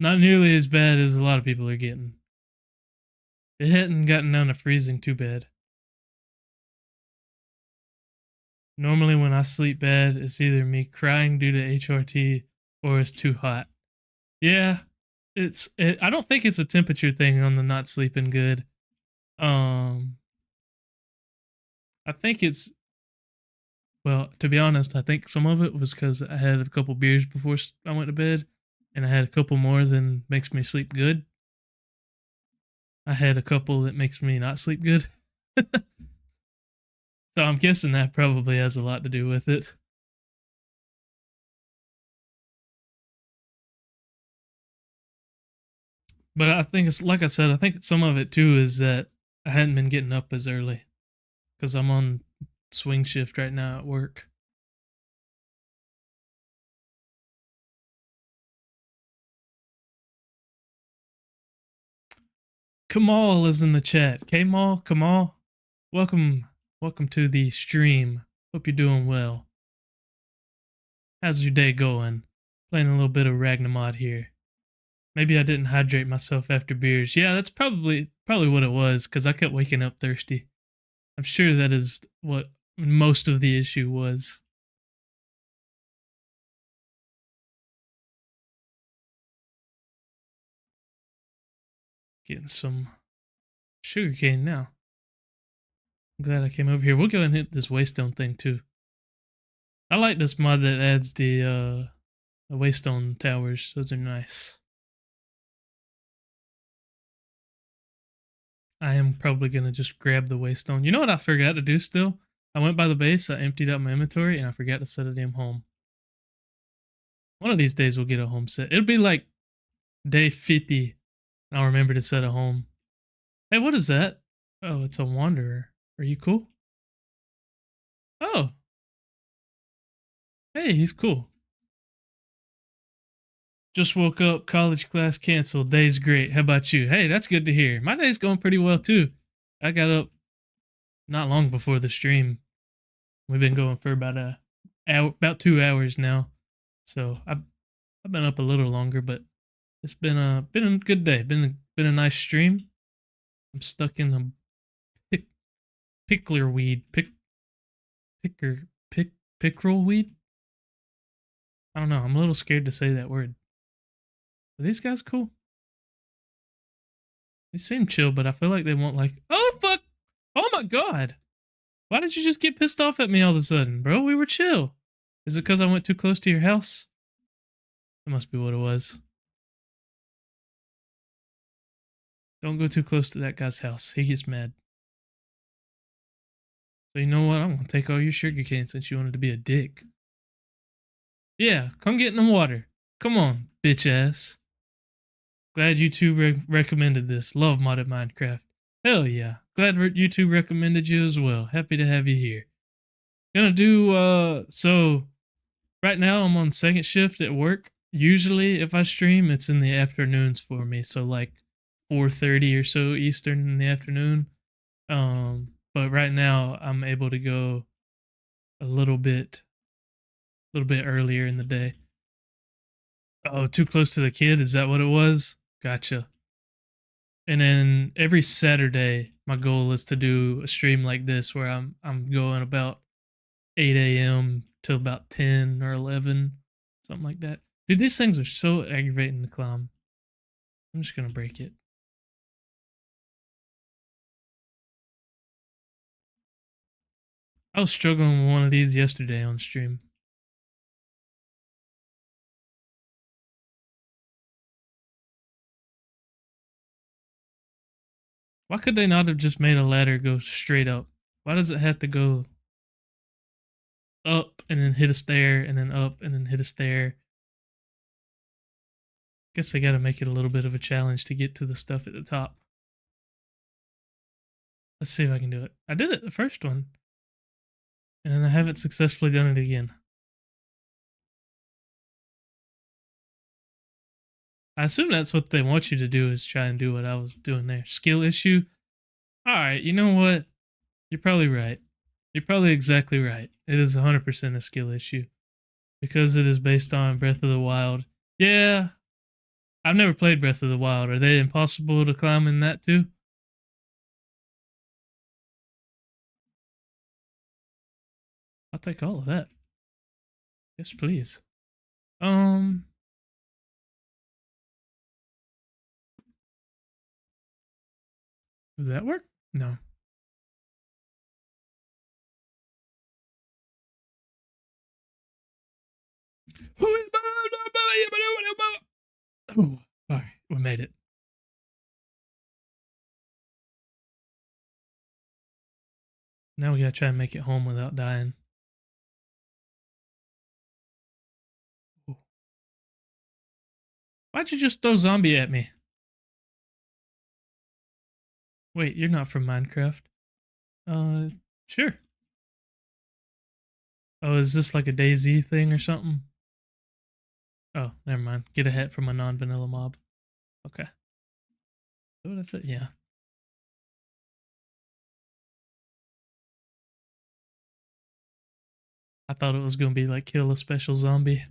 Not nearly as bad as a lot of people are getting. It hadn't gotten down to freezing too bad. Normally when I sleep bad, it's either me crying due to HRT or it's too hot. Yeah, I don't think it's a temperature thing on the not sleeping good. I think it's well, to be honest, I think some of it was because I had a couple beers before I went to bed, and I had a couple more than makes me sleep good. I had a couple that makes me not sleep good. So I'm guessing that probably has a lot to do with it. But I think it's like I said, I think some of it too is that I hadn't been getting up as early because I'm on swing shift right now at work. Kamal is in the chat. Kamal, welcome to the stream. Hope you're doing well. How's your day going? Playing a little bit of Ragnamod here. Maybe I didn't hydrate myself after beers. Yeah, that's probably what it was because I kept waking up thirsty. I'm sure that is what most of the issue was. Getting some sugarcane now. I'm glad I came over here. We'll go and hit this waystone thing too. I like this mod that adds the waystone towers. Those are nice. I am probably gonna just grab the waystone. You know what I forgot to do still? I went by the base, I emptied out my inventory, and I forgot to set a damn home. One of these days we'll get a home set. It'll be like day 50, and I'll remember to set a home. Hey, what is that? Oh, it's a wanderer. Are you cool? Oh. Hey, he's cool. Just woke up, college class canceled, day's great. How about you? Hey, that's good to hear. My day's going pretty well too. I got up not long before the stream. We've been going for about 2 hours now. So I've been up a little longer, but it's been a good day. Been a nice stream. I'm stuck in a pickler weed. Pickerel weed? I don't know. I'm a little scared to say that word. Are these guys cool? They seem chill, but I feel like they won't like. Oh fuck! Oh my god! Why did you just get pissed off at me all of a sudden, bro? We were chill. Is it because I went too close to your house? That must be what it was. Don't go too close to that guy's house. He gets mad. So you know what? I'm gonna take all your sugarcane since you wanted to be a dick. Yeah, come get in the water. Come on, bitch ass. Glad you two recommended this. Love modded Minecraft. Hell yeah. Glad you two recommended you as well. Happy to have you here. Gonna do, so right now I'm on second shift at work. Usually if I stream, it's in the afternoons for me. So like 4:30 or so Eastern in the afternoon. But right now I'm able to go a little bit earlier in the day. Oh, too close to the kid? Is that what it was? Gotcha. And then every Saturday, my goal is to do a stream like this where I'm going about 8 a.m. to about 10 or 11, something like that. Dude, these things are so aggravating to climb. I'm just gonna break it. I was struggling with one of these yesterday on stream. Why could they not have just made a ladder go straight up? Why does it have to go up and then hit a stair and then up and then hit a stair? Guess they gotta make it a little bit of a challenge to get to the stuff at the top. Let's see if I can do it. I did it the first one, and then I haven't successfully done it again. I assume that's what they want you to do, is try and do what I was doing there. Skill issue? Alright, you know what? You're probably right. You're probably exactly right. It is 100% a skill issue. Because it is based on Breath of the Wild. Yeah, I've never played Breath of the Wild. Are they impossible to climb in that too? I'll take all of that. Yes, please. Um, does that work? No. Oh, alright, we made it. Now we gotta try and make it home without dying. Ooh. Why'd you just throw zombie at me? Wait, you're not from Minecraft. Uh, sure. Oh, is this like a DayZ thing or something? Oh, never mind. Get a hat from a non-vanilla mob. Okay. Oh, that's it. Yeah. I thought it was gonna be like kill a special zombie.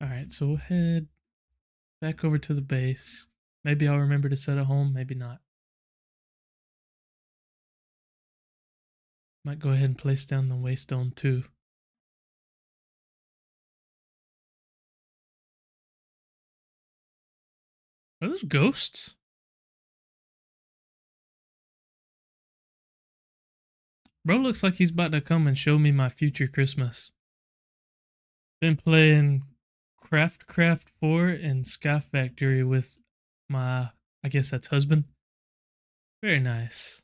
All right, so we'll head back over to the base. Maybe I'll remember to set a home. Maybe not. Might go ahead and place down the waystone too. Are those ghosts? Bro looks like he's about to come and show me my future Christmas. Been playing Craft 4 and Sky Factory with my, I guess that's husband. Very nice.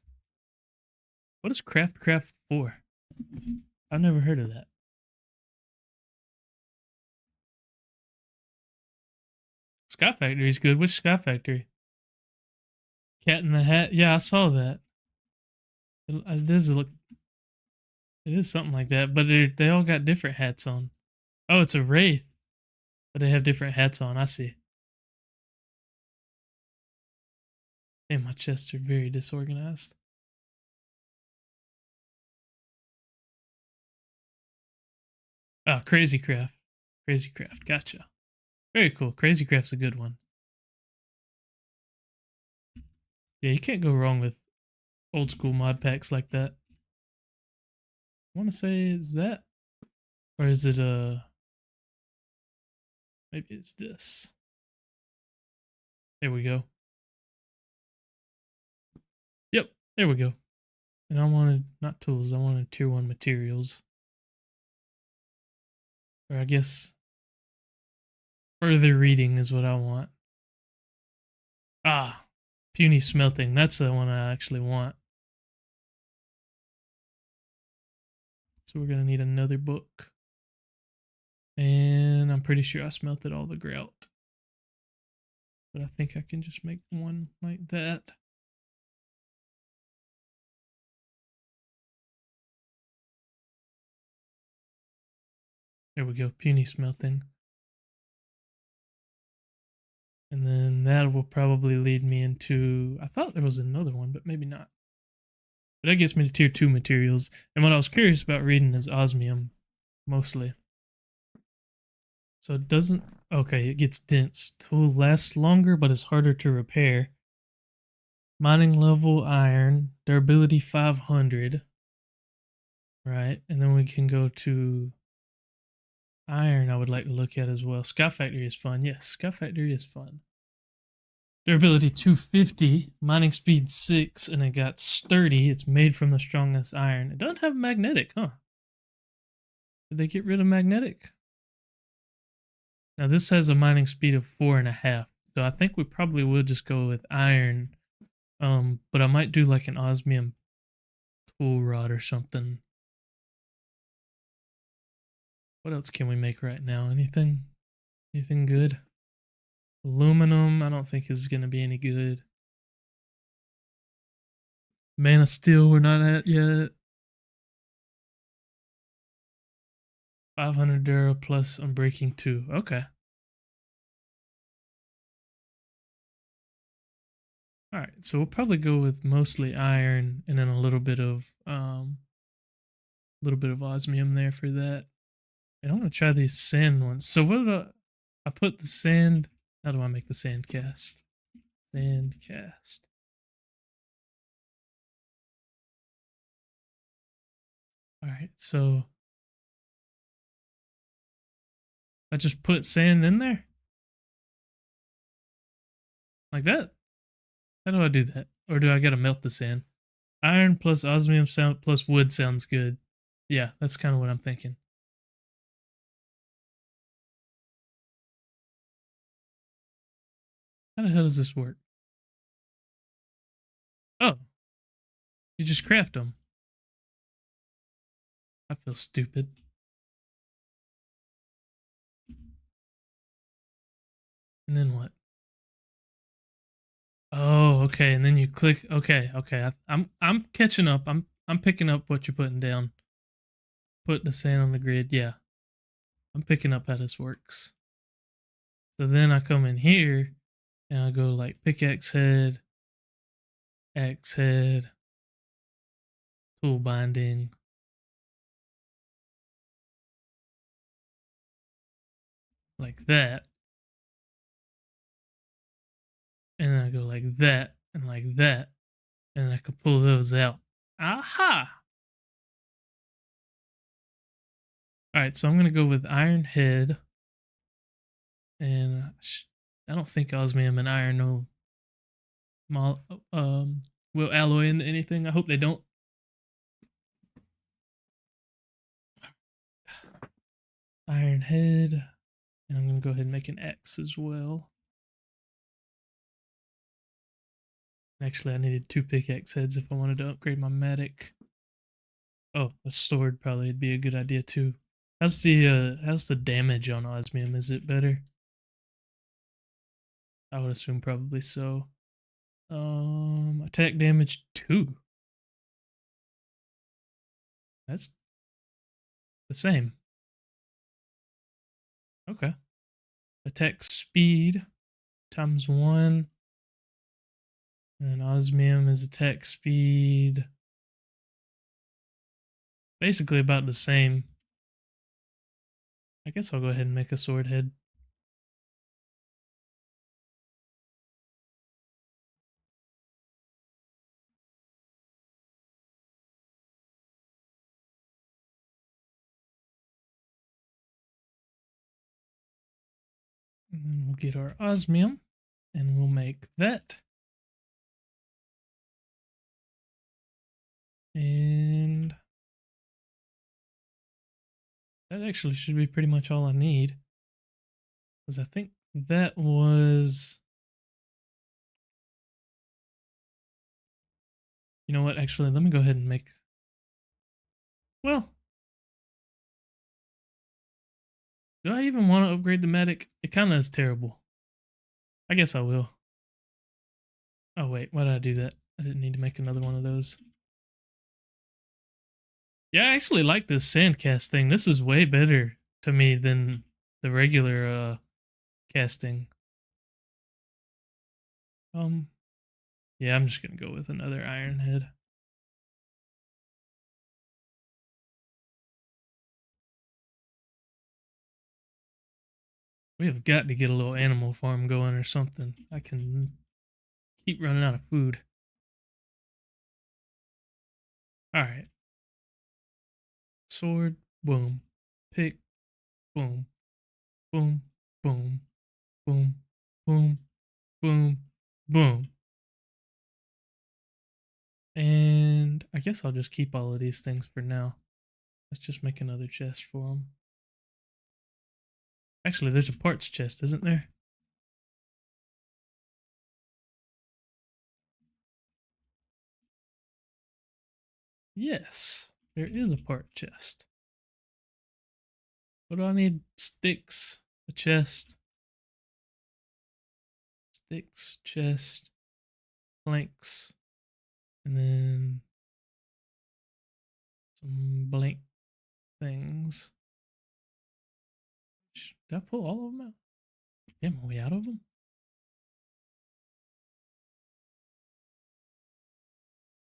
What is Craft 4? I've never heard of that. Sky Factory's good. Which Sky Factory? Cat in the Hat? Yeah, I saw that. It does look. It is something like that, but they all got different hats on. Oh, it's a wraith, but they have different hats on. I see. And my chests are very disorganized. Oh, Crazy Craft. Crazy Craft. Gotcha. Very cool. Crazy Craft's a good one. Yeah, you can't go wrong with old school mod packs like that. I want to say is that, or is it maybe it's this. There we go. Yep, there we go. And I wanted not tools. I wanted tier 1 materials, or I guess further reading is what I want. Ah, puny smelting. That's the one I actually want. So we're gonna need another book. And I'm pretty sure I smelted all the grout. But I think I can just make one like that. There we go, puny smelting. And then And that will probably lead me into... I thought there was another one, but maybe not. But that gets me to tier 2 materials. And what I was curious about reading is osmium, mostly. So it doesn't... Okay, it gets dense. Tool lasts longer, but is harder to repair. Mining level iron. Durability 500. Right, and then we can go to iron I would like to look at as well. Sky Factory is fun. Yes, Sky Factory is fun. Durability 250, mining speed 6, and it got sturdy. It's made from the strongest iron. It doesn't have magnetic, huh? Did they get rid of magnetic? Now this has a mining speed of 4.5, so I think we probably will just go with iron. But I might do like an osmium tool rod or something. What else can we make right now? Anything good? Aluminum, I don't think is going to be any good. Mana Steel, we're not at yet. 500 Dura plus Unbreaking 2. Okay. Alright, so we'll probably go with mostly iron and then a little bit of osmium there for that. And I'm gonna try these sand ones. So what do I put the sand? How do I make the sand cast? Sand cast. Alright, so I just put sand in there? Like that? How do I do that? Or do I gotta melt the sand? Iron plus osmium sound plus wood sounds good. Yeah, that's kind of what I'm thinking. How the hell does this work? Oh. You just craft them. I feel stupid. And then what? Oh, okay. And then you click. Okay. I'm catching up. I'm picking up what you're putting down. Put the sand on the grid. Yeah. I'm picking up how this works. So then I come in here and I go like pickaxe head, axe head, tool binding. Like that. And I go like that and like that. And I can pull those out. Aha! Alright, so I'm going to go with iron head. And I don't think osmium and iron will alloy into anything. I hope they don't. Iron head. And I'm going to go ahead and make an X as well. Actually, I needed 2 pickaxe heads if I wanted to upgrade my medic. Oh, a sword probably would be a good idea too. How's the damage on osmium? Is it better? I would assume probably so. Attack damage 2. That's the same. Okay. Attack speed times 1. And osmium is attack speed. Basically about the same. I guess I'll go ahead and make a sword head. And then we'll get our osmium and we'll make that. And that actually should be pretty much all I need. Because I think that was... You know what? Actually, let me go ahead and make... Well... Do I even want to upgrade the medic? It kind of is terrible. I guess I will. Oh wait, why did I do that? I didn't need to make another one of those. Yeah, I actually like this sandcast thing. This is way better to me than the regular casting. Yeah, I'm just gonna go with another iron head. We have got to get a little animal farm going or something. I can keep running out of food. Alright. Sword, boom. Pick, boom. Boom, boom, boom, boom, boom, boom. And I guess I'll just keep all of these things for now. Let's just make another chest for them. Actually, there's a parts chest, isn't there? Yes, there is a part chest. What do I need? Sticks, a chest, sticks, chest, planks, and then some blank things. Did I pull all of them out? Am I out of them?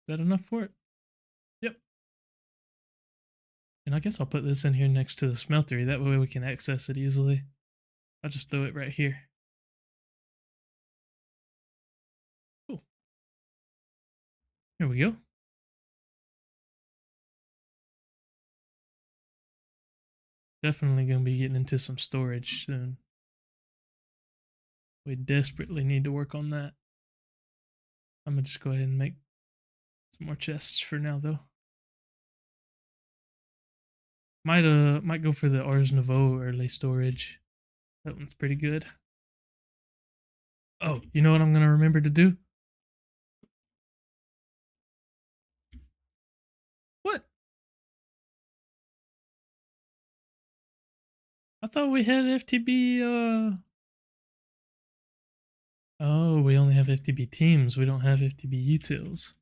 Is that enough for it? Yep. And I guess I'll put this in here next to the smeltery. That way we can access it easily. I'll just throw it right here. Cool. Here we go. Definitely going to be getting into some storage soon. We desperately need to work on that. I'm going to just go ahead and make some more chests for now, though. Might go for the Ars Nouveau early storage. That one's pretty good. Oh, you know what I'm going to remember to do? What? I thought we had FTB, Oh, we only have FTB teams. We don't have FTB utils.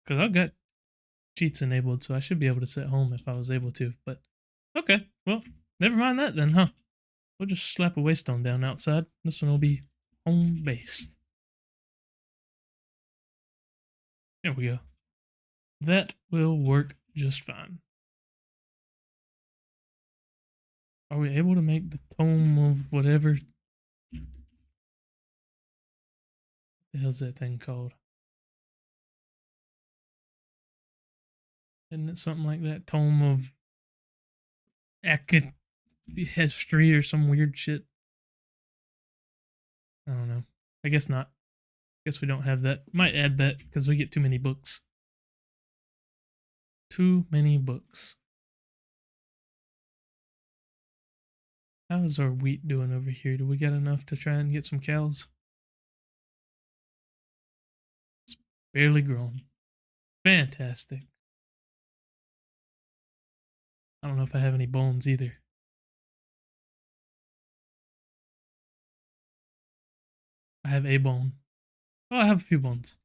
Because I've got cheats enabled, so I should be able to set home if I was able to. But, okay. Well, never mind that then, huh? We'll just slap a waystone down outside. This one will be home based. There we go. That will work just fine. Are we able to make the tome of whatever? What the hell's that thing called? Isn't it something like that? Tome of history or some weird shit? I don't know. I guess not. Guess we don't have that. Might add that because we get too many books. Too many books. How is our wheat doing over here? Do we got enough to try and get some cows? It's barely grown. Fantastic. I don't know if I have any bones either. I have a bone. Oh, I have a few bones.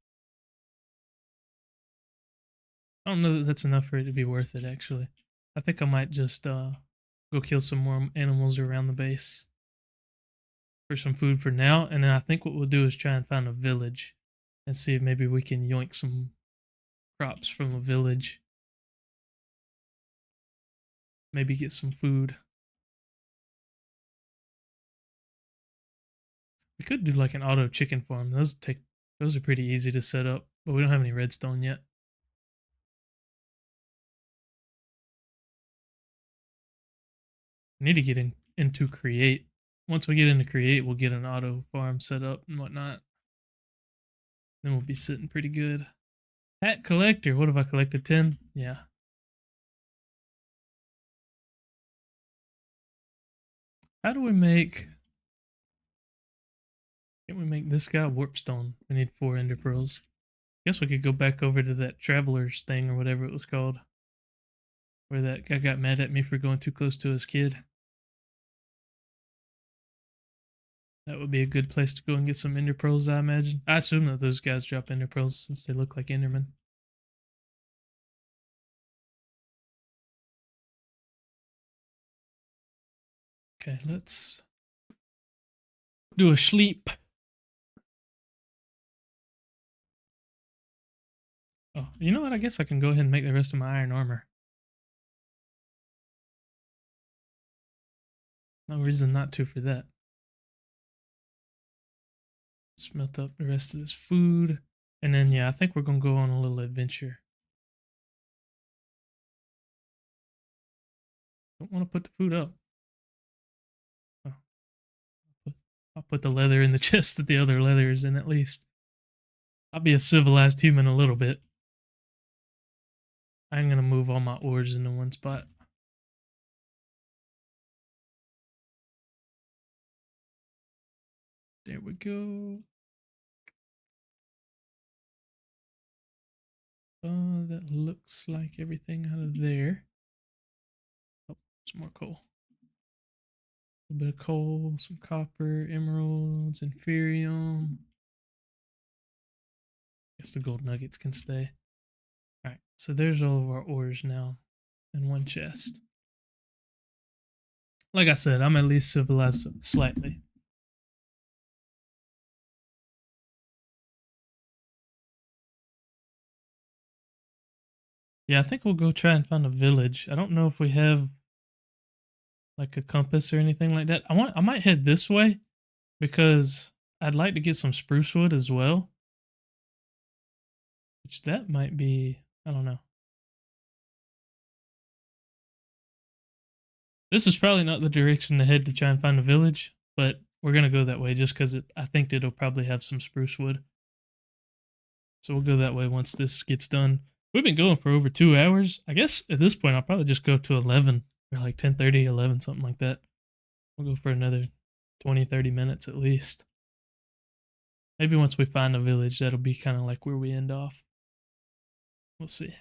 I don't know that that's enough for it to be worth it, actually. I think I might just go kill some more animals around the base for some food for now, and then I think what we'll do is try and find a village and see if maybe we can yoink some crops from a village. Maybe get some food. We could do like an auto chicken farm. Those are pretty easy to set up, but we don't have any redstone yet. Need to get into create. Once we get into create, we'll get an auto farm set up and whatnot. Then we'll be sitting pretty good. Hat collector. What have I collected? 10? Yeah. How do we make... Can't we make this guy warpstone? We need 4 ender pearls. Guess we could go back over to that traveler's thing or whatever it was called. Where that guy got mad at me for going too close to his kid. That would be a good place to go and get some ender pearls, I imagine. I assume that those guys drop ender pearls since they look like endermen. Okay, let's Do a sleep. Oh, you know what? I guess I can go ahead and make the rest of my iron armor. No reason not to for that. Smelt up the rest of this food. And then, yeah, I think we're going to go on a little adventure. Don't want to put the food up. Oh, I'll put the leather in the chest that the other leather is in at least. I'll be a civilized human a little bit. I'm going to move all my ores into one spot. There we go. That looks like everything out of there. Oh, some more coal. A little bit of coal, some copper, emeralds, inferium. Guess the gold nuggets can stay. Alright, so there's all of our ores now in one chest. Like I said, I'm at least civilized slightly. Yeah, I think we'll go try and find a village. I don't know if we have like a compass or anything like that. I might head this way because I'd like to get some spruce wood as well. Which that might be, I don't know. This is probably not the direction to head to try and find a village, but we're going to go that way just because I think it'll probably have some spruce wood. So we'll go that way once this gets done. We've been going for over 2 hours. I guess at this point I'll probably just go to 11 or like 10:30, 11, something like that. We'll go for another 20, 30 minutes at least. Maybe once we find a village, that'll be kind of like where we end off. We'll see.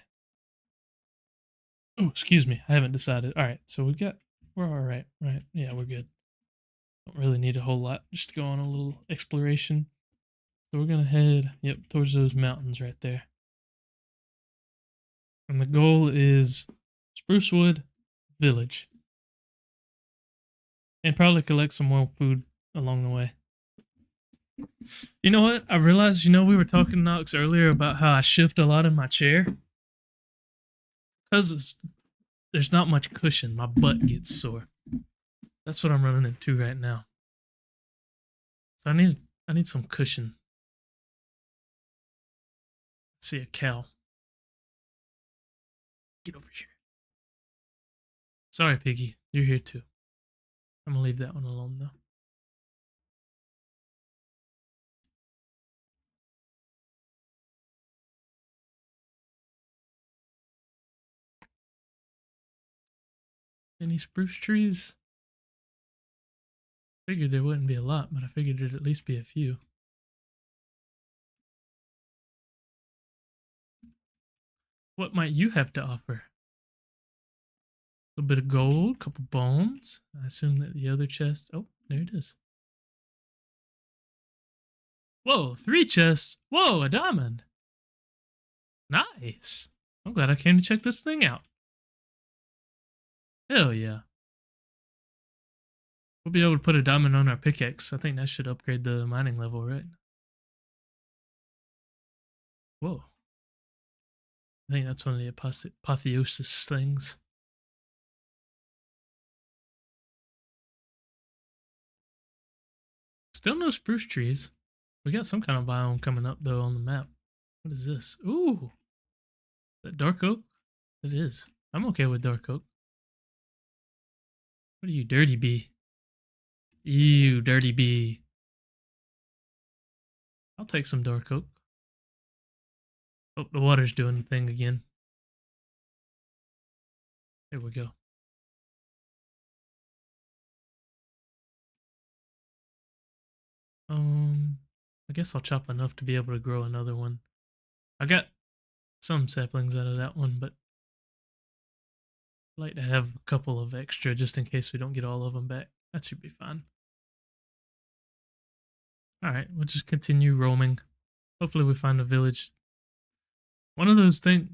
Oh, excuse me. I haven't decided. All right, so we're all right, right? Yeah, we're good. Don't really need a whole lot. Just go on a little exploration. So we're gonna head, yep, towards those mountains right there. And the goal is Sprucewood Village. And probably collect some more food along the way. You know what? I realized, we were talking, Knox, earlier about how I shift a lot in my chair. Because there's not much cushion, my butt gets sore. That's what I'm running into right now. So I need some cushion. Let's see a cow. Get over here. Sorry, Piggy. You're here too. I'm gonna leave that one alone though. Any spruce trees? Figured there wouldn't be a lot, but I figured there'd at least be a few. What might you have to offer? A little bit of gold, couple bones. I assume that the other chest. Oh, there it is. Whoa, 3 chests. Whoa, a diamond. Nice. I'm glad I came to check this thing out. Hell yeah. We'll be able to put a diamond on our pickaxe. I think that should upgrade the mining level, right? Whoa. I think that's one of the apotheosis things. Still no spruce trees. We got some kind of biome coming up, though, on the map. What is this? Ooh. Is that dark oak? It is. I'm okay with dark oak. What are you, dirty bee? Ew, dirty bee. I'll take some dark oak. Oh, the water's doing the thing again. There we go. I guess I'll chop enough to be able to grow another one. I got some saplings out of that one, but I'd like to have a couple of extra just in case we don't get all of them back. That should be fine. Alright, we'll just continue roaming. Hopefully we find a village. One of those things...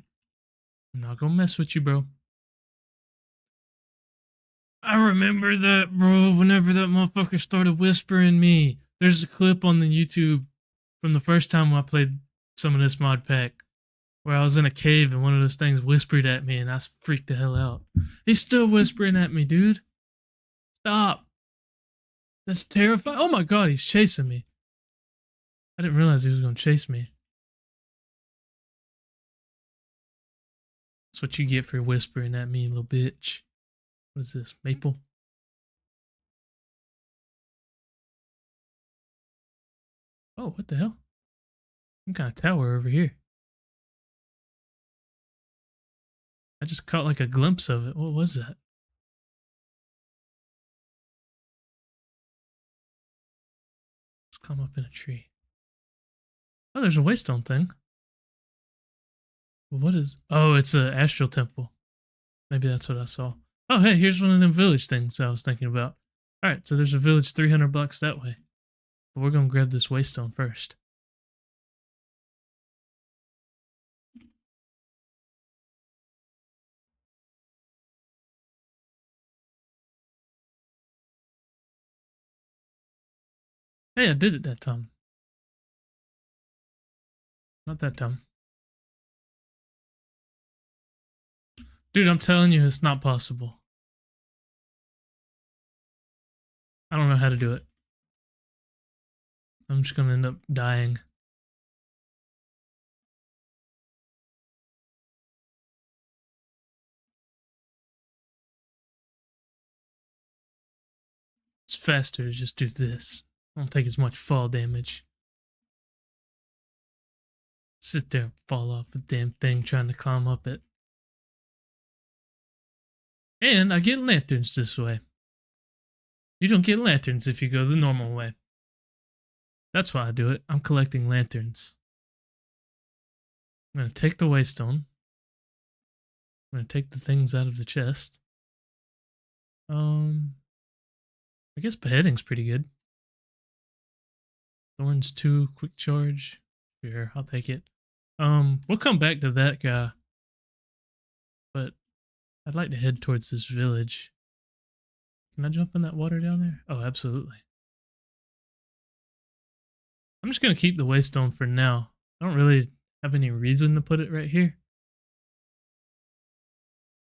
I'm not gonna mess with you, bro. I remember that, bro, whenever that motherfucker started whispering me. There's a clip on the YouTube from the first time I played some of this mod pack where I was in a cave and one of those things whispered at me and I freaked the hell out. He's still whispering at me, dude. Stop. That's terrifying. Oh my god, he's chasing me. I didn't realize he was going to chase me. That's what you get for whispering at me, little bitch. What is this? Maple? Oh, what the hell? Some kind of tower over here. I just caught like a glimpse of it. What was that? Let's climb up in a tree. Oh, there's a waystone thing. What is... Oh, it's an astral temple. Maybe that's what I saw. Oh, hey, here's one of them village things I was thinking about. Alright, so there's a village 300 blocks that way. But we're going to grab this waystone first. Hey, I did it that time. Not that time. Dude, I'm telling you, it's not possible. I don't know how to do it. I'm just going to end up dying. It's faster to just do this. I don't take as much fall damage. Sit there and fall off the damn thing trying to climb up it. And I get lanterns this way. You don't get lanterns if you go the normal way. That's why I do it. I'm collecting lanterns. I'm going to take the waystone. I'm going to take the things out of the chest. I guess beheading's pretty good. Thorns 2, quick charge. Sure, I'll take it. We'll come back to that guy. But I'd like to head towards this village. Can I jump in that water down there? Oh, absolutely. I'm just going to keep the waystone for now. I don't really have any reason to put it right here.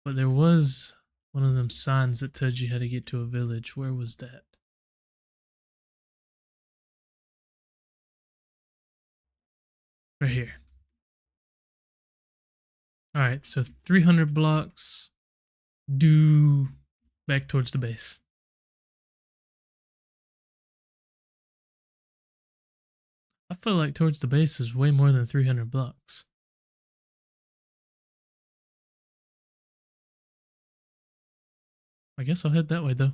But there was one of them signs that tells you how to get to a village. Where was that? Right here. Alright, so 300 blocks due back towards the base. I feel like towards the base is way more than 300 blocks. I guess I'll head that way though.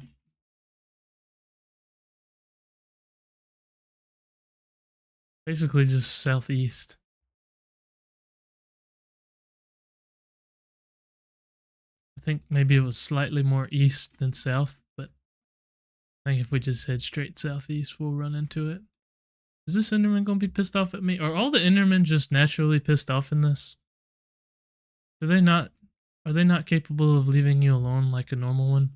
Basically just southeast. I think maybe it was slightly more east than south, but I think if we just head straight southeast, we'll run into it. Is this Enderman gonna be pissed off at me? Are all the Endermen just naturally pissed off in this? Are they not capable of leaving you alone like a normal one?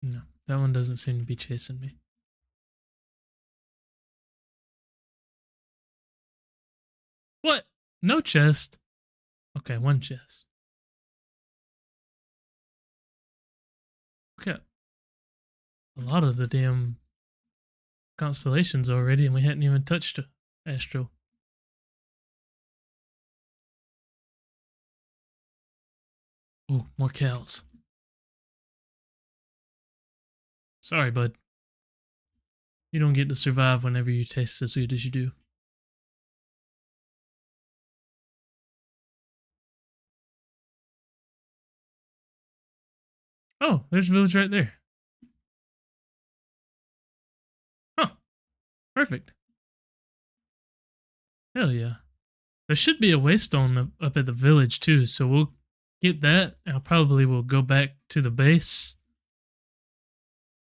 No, that one doesn't seem to be chasing me. What? No chest? Okay, one chest. Look at a lot of the damn constellations already, and we hadn't even touched Astro. Ooh, more cows. Sorry, bud. You don't get to survive whenever you taste as good as you do. Oh, there's a village right there. Huh. Perfect. Hell yeah. There should be a waystone up at the village too, so we'll get that. I probably will go back to the base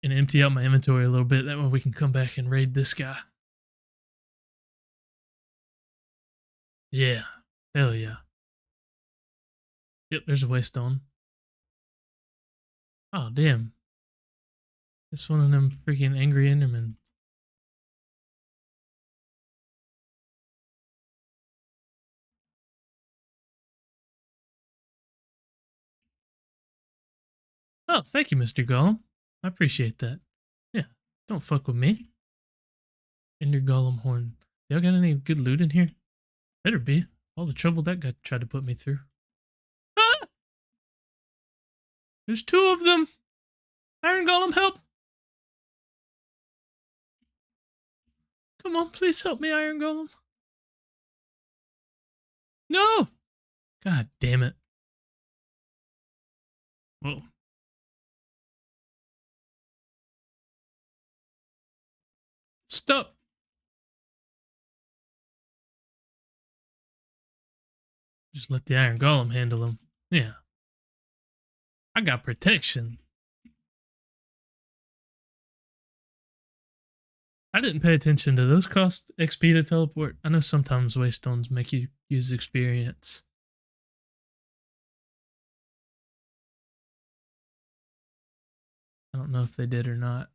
and empty out my inventory a little bit. That way we can come back and raid this guy. Yeah. Hell yeah. Yep, there's a waystone. Oh, damn. It's one of them freaking angry Endermen. Oh, thank you, Mr. Golem. I appreciate that. Yeah, don't fuck with me. Ender Golem horn. Y'all got any good loot in here? Better be. All the trouble that guy tried to put me through. Ah! There's two of them. Iron Golem, help! Come on, please help me, Iron Golem. No! God damn it. Whoa. Stop! Just let the Iron Golem handle him. Yeah. I got protection. I didn't pay attention to those cost XP to teleport. I know sometimes waystones make you use experience. I don't know if they did or not.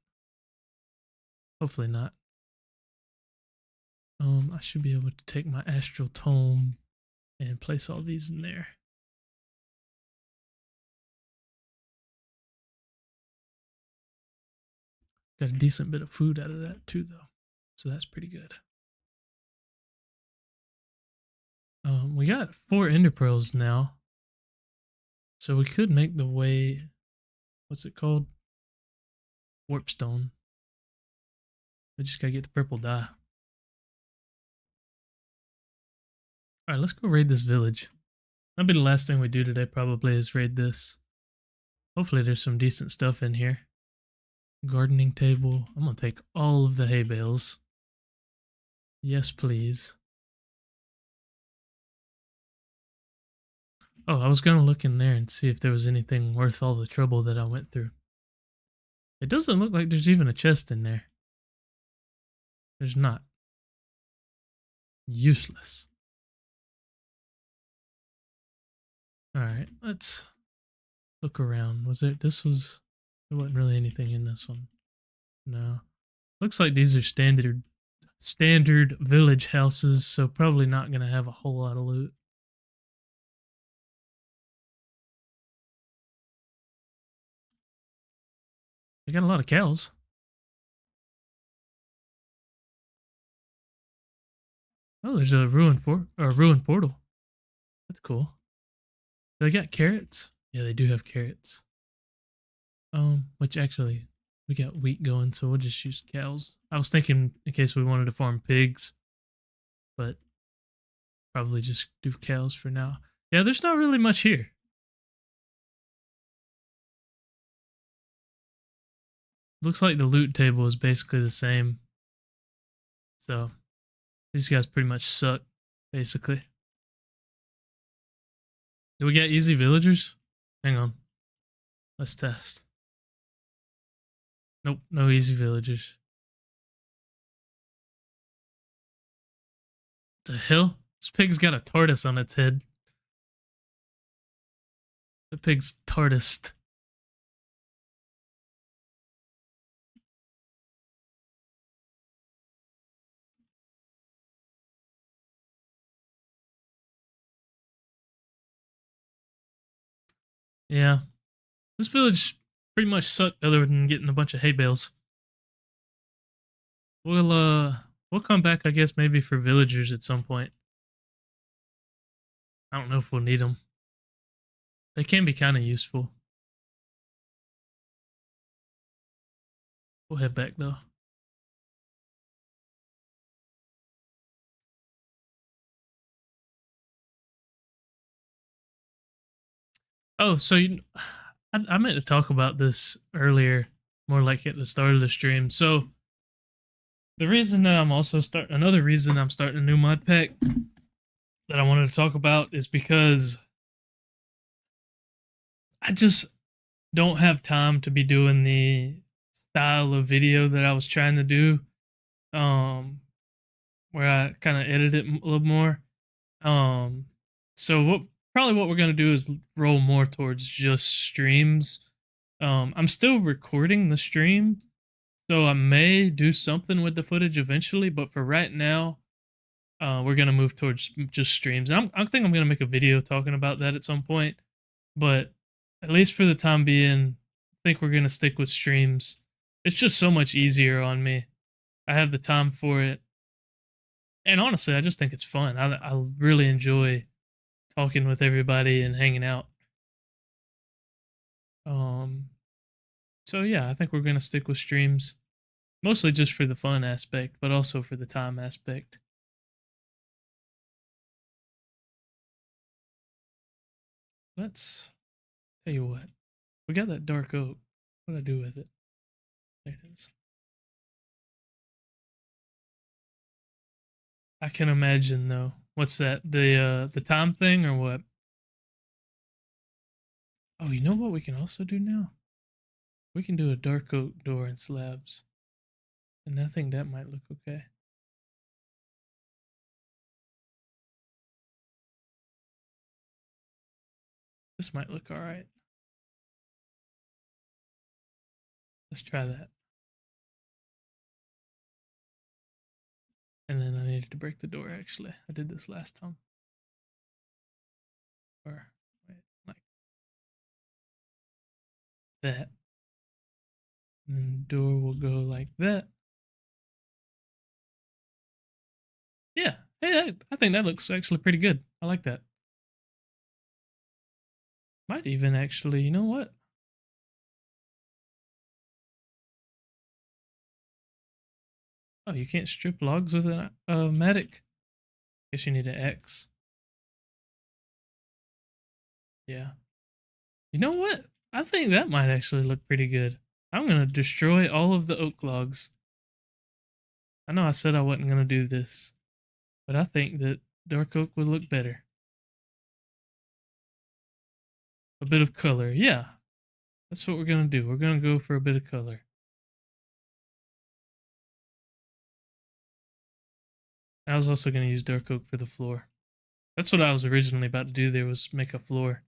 Hopefully not. I should be able to take my astral tome and place all these in there. Got a decent bit of food out of that too, though. So that's pretty good. We got 4 ender pearls now. So we could make the way, what's it called? Warpstone. We just gotta get the purple dye. Alright, let's go raid this village. That'll be the last thing we do today, probably, is raid this. Hopefully there's some decent stuff in here. Gardening table. I'm gonna take all of the hay bales. Yes, please. Oh, I was gonna look in there and see if there was anything worth all the trouble that I went through. It doesn't look like there's even a chest in there. There's not. Useless. Alright, let's look around. There wasn't really anything in this one. No. Looks like these are standard village houses, so probably not gonna have a whole lot of loot. They got a lot of cows. Oh, there's a ruined portal. That's cool. They got carrots? Yeah, they do have carrots. Which actually, we got wheat going, so we'll just use cows. I was thinking in case we wanted to farm pigs, but probably just do cows for now. Yeah, there's not really much here. Looks like the loot table is basically the same. So, these guys pretty much suck, basically. Do we get easy villagers? Hang on. Let's test. Nope, no easy villagers. The hell? This pig's got a tortoise on its head. The pig's tortoised. Yeah. This village pretty much sucked other than getting a bunch of hay bales. We'll come back, I guess, maybe for villagers at some point. I don't know if we'll need them. They can be kind of useful. We'll head back though. Oh, so I meant to talk about this earlier, more like at the start of the stream. So the reason that another reason I'm starting a new mod pack that I wanted to talk about is because I just don't have time to be doing the style of video that I was trying to do, where I kind of edit it a little more. So what we're gonna do is roll more towards just streams, I'm still recording the stream, so I may do something with the footage eventually, but for right now, we're gonna move towards just streams. And I think I'm gonna make a video talking about that at some point, but at least for the time being, I think we're gonna stick with streams. It's just so much easier on me. I have the time for it, and honestly, I just think it's fun. I really enjoy talking with everybody and hanging out. Um, so yeah, I think we're gonna stick with streams, mostly just for the fun aspect, but also for the time aspect. Let's tell you what. We got that dark oak. What do I do with it? There it is. I can imagine though. What's that? The time thing or what? Oh, you know what we can also do now? We can do a dark oak door and slabs. And I think that might look okay. This might look alright. Let's try that. And then I needed to break the door actually. I did this last time. Or wait, like that. And then the door will go like that. Yeah. Hey, I think that looks actually pretty good. I like that. Might even actually, you know what? Oh, you can't strip logs with a matic? Guess you need an X. Yeah. You know what? I think that might actually look pretty good. I'm gonna destroy all of the oak logs. I know I said I wasn't gonna do this, but I think that dark oak would look better. A bit of color, yeah. That's what we're gonna do. We're gonna go for a bit of color. I was also gonna use dark oak for the floor. That's what I was originally about to do there, was make a floor.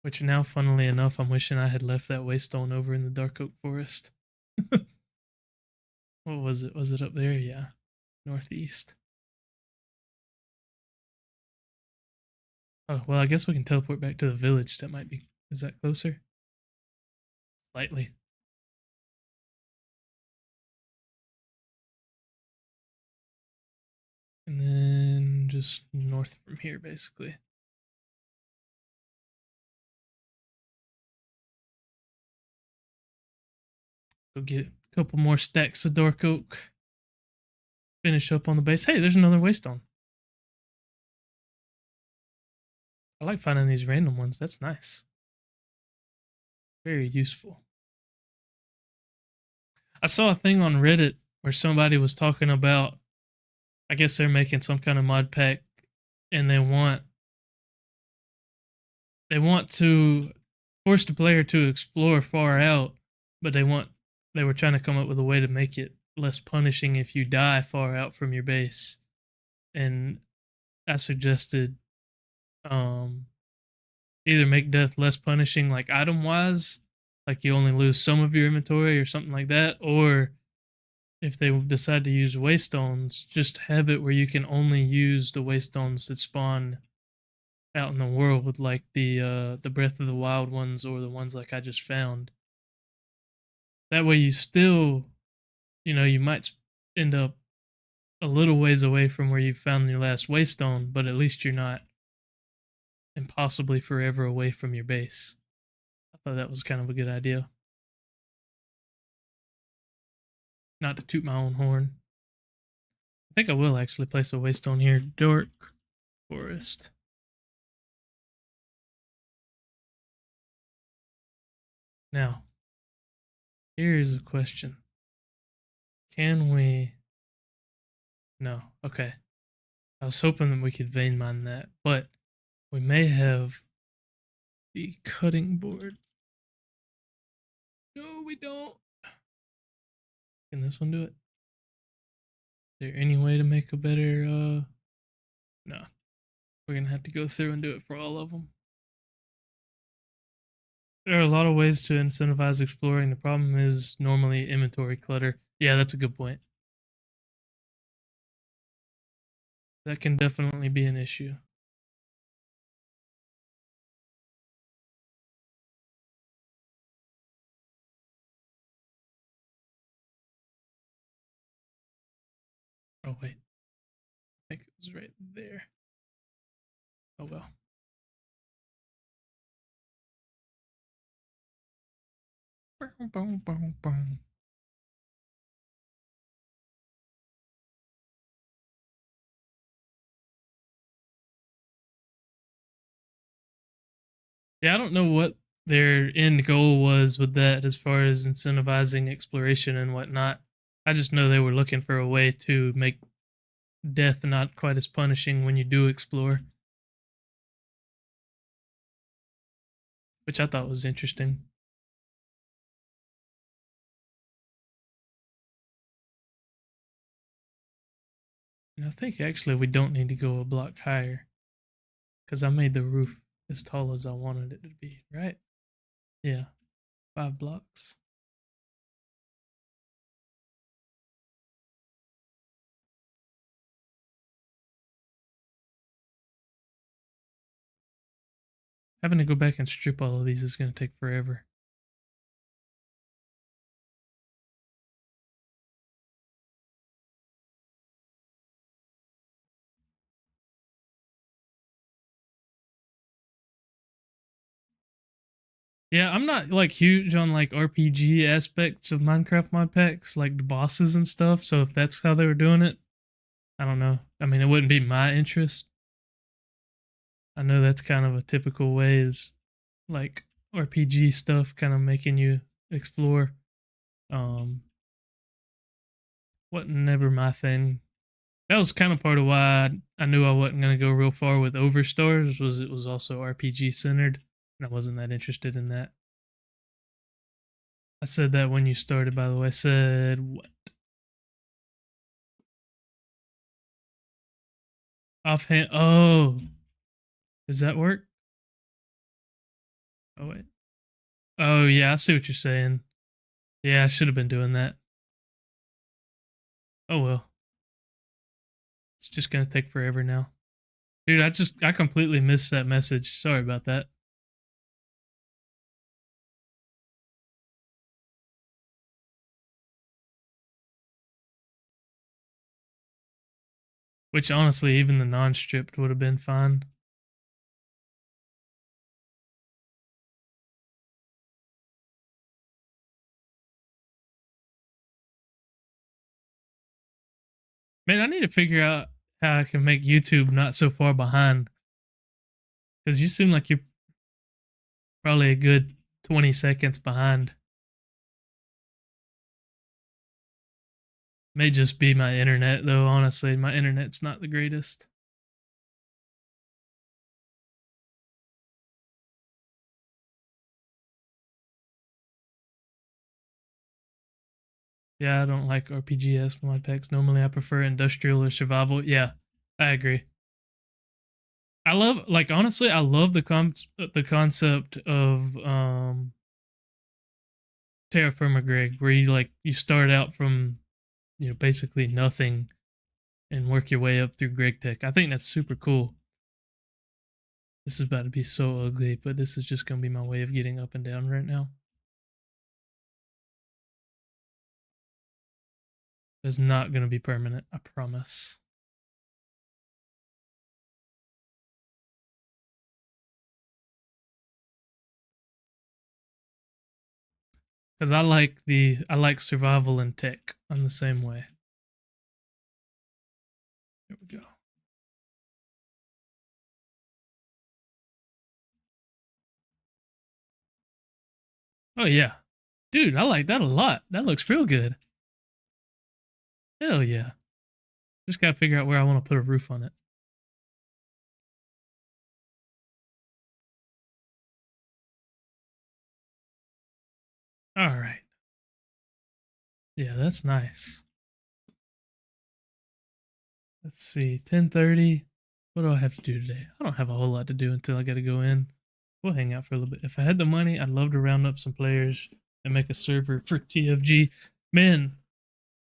Which now, funnily enough, I'm wishing I had left that waystone over in the dark oak forest. What was it? Was it up there? Yeah. Northeast. Oh, well, I guess we can teleport back to the village. That might be. Is that closer? Slightly. And then just north from here, basically. Go get a couple more stacks of dark oak. Finish up on the base. Hey, there's another waystone. I like finding these random ones. That's nice. Very useful. I saw a thing on Reddit where somebody was talking about, I guess they're making some kind of mod pack and they want to force the player to explore far out, but they were trying to come up with a way to make it less punishing if you die far out from your base. And I suggested either make death less punishing, like item wise, like you only lose some of your inventory or something like that, or if they decide to use waystones, just have it where you can only use the waystones that spawn out in the world, like the Breath of the Wild ones or the ones like I just found. That way, you still, you might end up a little ways away from where you found your last waystone, but at least you're not impossibly forever away from your base. I thought that was kind of a good idea. Not to toot my own horn. I think I will actually place a waystone here. Dark Forest. Now, here's a question. Can we... No. Okay. I was hoping that we could vein mine that, but we may have the cutting board. No, we don't. Can this one do it? Is there any way to make a better, no. We're gonna have to go through and do it for all of them. There are a lot of ways to incentivize exploring. The problem is normally inventory clutter. Yeah, that's a good point. That can definitely be an issue. Oh, wait. I think it was right there. Oh, well. Boom, boom, boom, boom. Yeah, I don't know what their end goal was with that as far as incentivizing exploration and whatnot. I just know they were looking for a way to make death not quite as punishing when you do explore, which I thought was interesting. And I think actually we don't need to go a block higher because I made the roof as tall as I wanted it to be, right? Yeah, 5 blocks. Having to go back and strip all of these is going to take forever. Yeah, I'm not like huge on like RPG aspects of Minecraft mod packs, like the bosses and stuff. So if that's how they were doing it, I don't know. I mean, it wouldn't be my interest. I know that's kind of a typical way is like RPG stuff kind of making you explore. Um Wasn't never my thing. That was kind of part of why I knew I wasn't going to go real far with Overstars was it was also RPG centered and I wasn't that interested in that. I said that when you started, by the way. I said what? Offhand. Oh, does that work? Oh, wait. Oh, yeah, I see what you're saying. Yeah, I should have been doing that. Oh, well. It's just going to take forever now. Dude, I completely missed that message. Sorry about that. Which, honestly, even the non stripped would have been fine. Man, I need to figure out how I can make YouTube not so far behind. Because you seem like you're probably a good 20 seconds behind. May just be my internet, though, honestly. My internet's not the greatest. Yeah, I don't like RPGs mod packs. Normally, I prefer industrial or survival. Yeah, I agree. I love, like, honestly, I love the concept of Terra Firma Greg, where you start out from basically nothing and work your way up through Greg Tech. I think that's super cool. This is about to be so ugly, but this is just gonna be my way of getting up and down right now. It's not gonna be permanent, I promise. Because I like survival and tech. I'm the same way. Here we go. Oh yeah. Dude, I like that a lot. That looks real good. Hell yeah. Just gotta figure out where I want to put a roof on it. Alright. Yeah, that's nice. Let's see. 10:30. What do I have to do today? I don't have a whole lot to do until I got to go in. We'll hang out for a little bit. If I had the money, I'd love to round up some players and make a server for TFG. Man,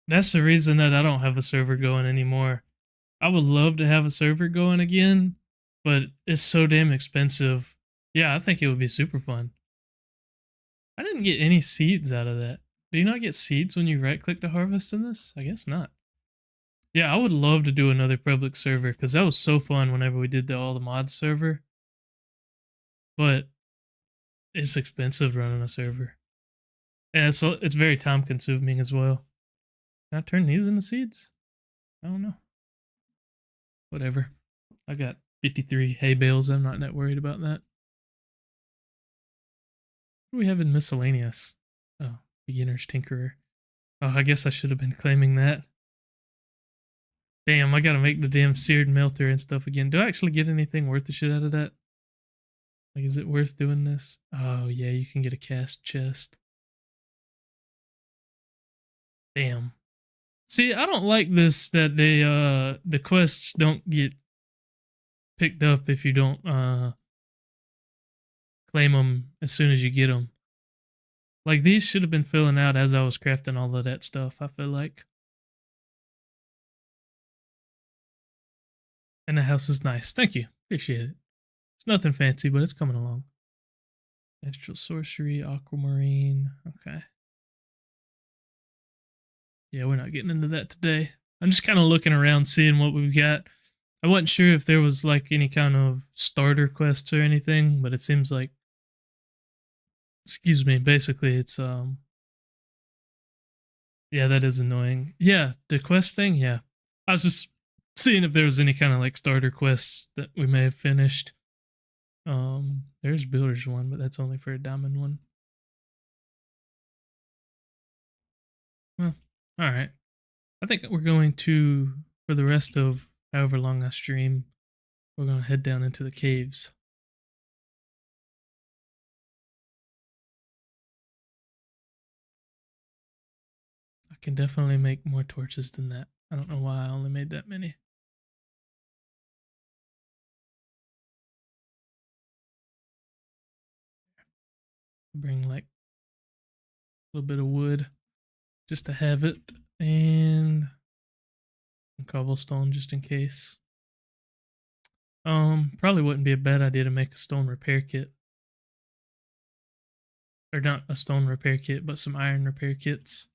that's the reason that I don't have a server going anymore. I would love to have a server going again, but it's so damn expensive. Yeah, I think it would be super fun. I didn't get any seeds out of that. Do you not get seeds when you right click to harvest in this? I guess not. Yeah, I would love to do another public server because that was so fun whenever we did all the mods server. But it's expensive running a server. And it's very time consuming as well. Can I turn these into seeds? I don't know. Whatever. I got 53 hay bales. I'm not that worried about that. What do we have in miscellaneous? Oh, beginner's tinkerer. Oh, I guess I should have been claiming that. Damn, I gotta make the damn seared melter and stuff again. Do I actually get anything worth the shit out of that? Like, is it worth doing this? Oh, yeah, you can get a cast chest. Damn. See, I don't like this that the quests don't get picked up if you don't claim them as soon as you get them. Like, these should have been filling out as I was crafting all of that stuff, I feel like. And the house is nice. Thank you. Appreciate it. It's nothing fancy, but it's coming along. Astral sorcery, aquamarine. Okay. Yeah, we're not getting into that today. I'm just kind of looking around, seeing what we've got. I wasn't sure if there was like any kind of starter quests or anything, but it seems like, excuse me, basically it's yeah, that is annoying. Yeah, the quest thing, yeah. I was just seeing if there was any kind of like starter quests that we may have finished. There's builder's one, but that's only for a diamond one. Well, all right. I think we're going to, for the rest of however long I stream, we're going to head down into the caves. I can definitely make more torches than that. I don't know why I only made that many. Bring like a little bit of wood just to have it, and cobblestone just in case. Probably wouldn't be a bad idea to make a stone repair kit. Or not a stone repair kit, but some iron repair kits.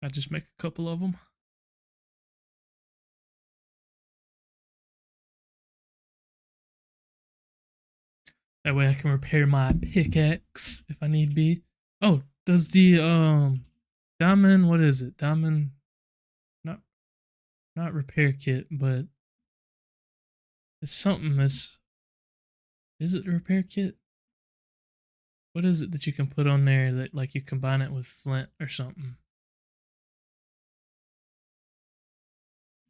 I just make a couple of them. That way I can repair my pickaxe if I need be. Oh, does the diamond, what is it? Diamond, not repair kit, but it's something. Is it the repair kit? What is it that you can put on there that like you combine it with flint or something?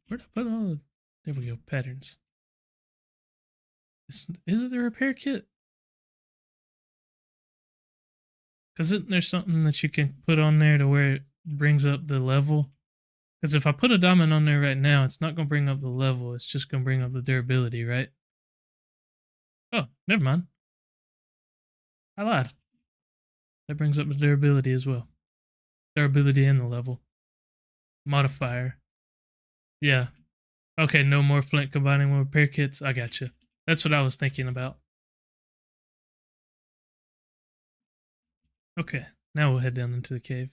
Where'd I put all the, there we go, patterns. Is it the repair kit? Because isn't there something that you can put on there to where it brings up the level? Because if I put a diamond on there right now, it's not going to bring up the level. It's just going to bring up the durability, right? Oh, never mind. I lied. That brings up the durability as well. Durability and the level. Modifier. Yeah. Okay, no more flint combining with repair kits. I got you. That's what I was thinking about. Okay, now we'll head down into the cave.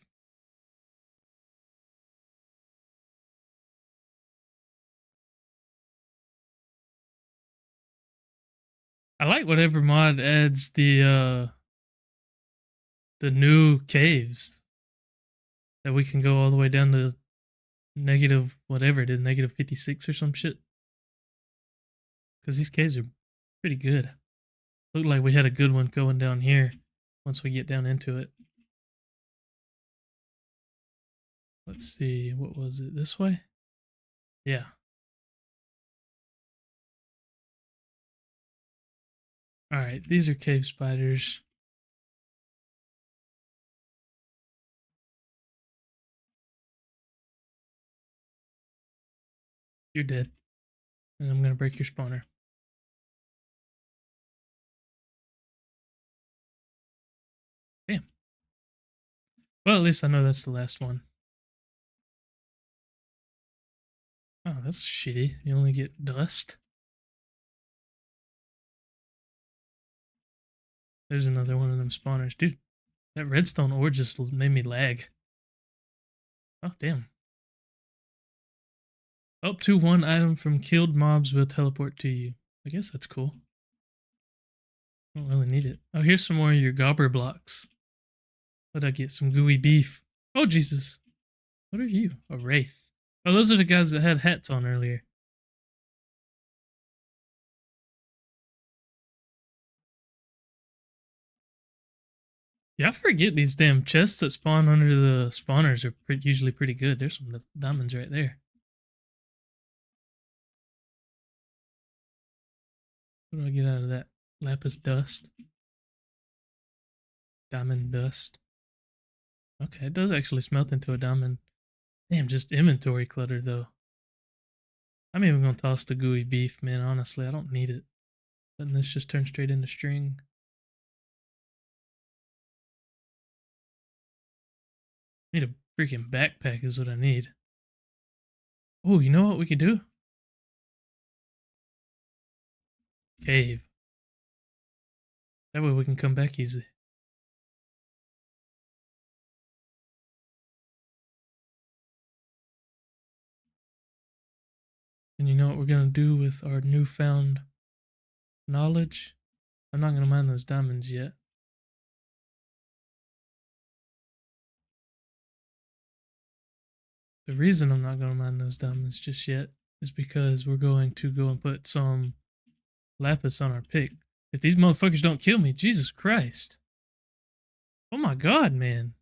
I like whatever mod adds the new caves that we can go all the way down to negative whatever it is, negative 56 or some shit. Because these caves are pretty good. Looked like we had a good one going down here once we get down into it. Let's see, what was it? This way? Yeah. Alright, these are cave spiders. You're dead. And I'm gonna break your spawner. Damn. Well, at least I know that's the last one. Oh, that's shitty. You only get dust. There's another one of them spawners. Dude, that redstone ore just made me lag. Oh, damn. Up to one item from killed mobs will teleport to you. I guess that's cool. I don't really need it. Oh, here's some more of your gobber blocks. What'd I get? Some gooey beef. Oh, Jesus. What are you? A wraith. Oh, those are the guys that had hats on earlier. Yeah, I forget these damn chests that spawn under the spawners are usually pretty good. There's some diamonds right there. What do I get out of that? Lapis dust. Diamond dust. Okay, it does actually smelt into a diamond. Damn, just inventory clutter though. I'm even gonna toss the gooey beef, man. Honestly, I don't need it. Letting this just turn straight into string. Need a freaking backpack is what I need. Oh, you know what we could do? Cave. That way we can come back easy. And you know what we're gonna do with our newfound knowledge? I'm not gonna mine those diamonds yet. The reason I'm not gonna mine those diamonds just yet is because we're going to go and put some lapis on our pick. If these motherfuckers don't kill me, Jesus Christ. Oh my god, man.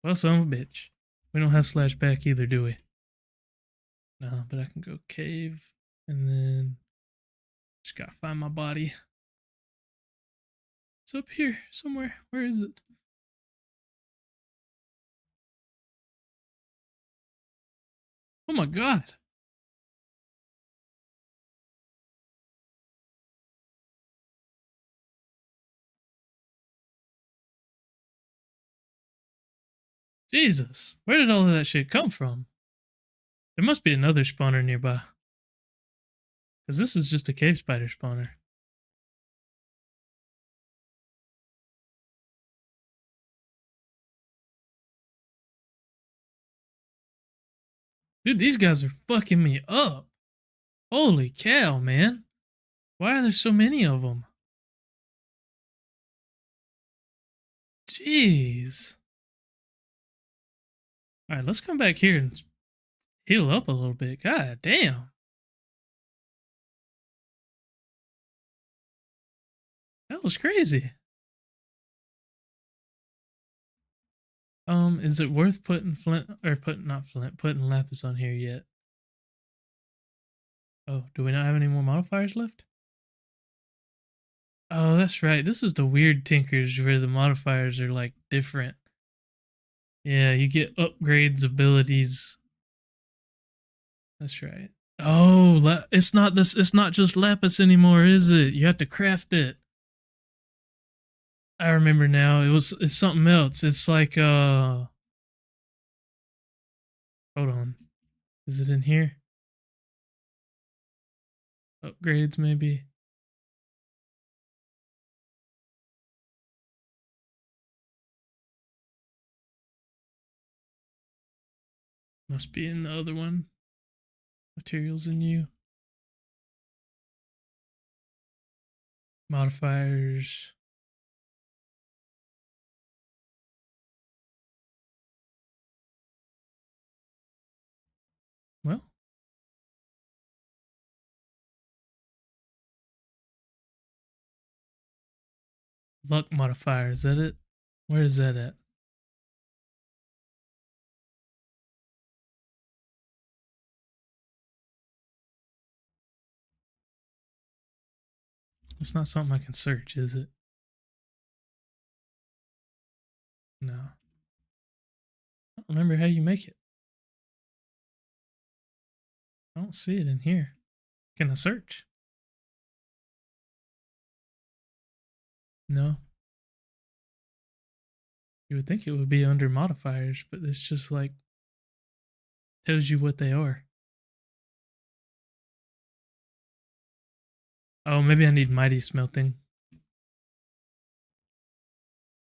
Well, son of a bitch. We don't have slash back either, do we? No, but I can go cave and then just gotta find my body. It's up here somewhere. Where is it? Oh my god. Jesus. Where did all of that shit come from? There must be another spawner nearby. Because this is just a cave spider spawner. Dude, these guys are fucking me up. Holy cow, man. Why are there so many of them? Jeez. Alright, let's come back here and heal up a little bit. God damn. That was crazy. Is it worth putting flint or putting lapis on here yet? Oh, do we not have any more modifiers left? Oh, that's right. This is the weird tinkers where the modifiers are like different. Yeah, you get upgrades, abilities. That's right. Oh, it's not this. It's not just lapis anymore, is it? You have to craft it. I remember now. It's something else. It's like hold on. Is it in here? Upgrades maybe. Must be in the other one. Materials in you. Modifiers. Well, luck modifier. Is that it? Where is that at? It's not something I can search, is it? No. I don't remember how you make it. don't see it in here. Can I search? No. You would think it would be under modifiers, but it's just like tells you what they are. Oh, maybe I need mighty smelting.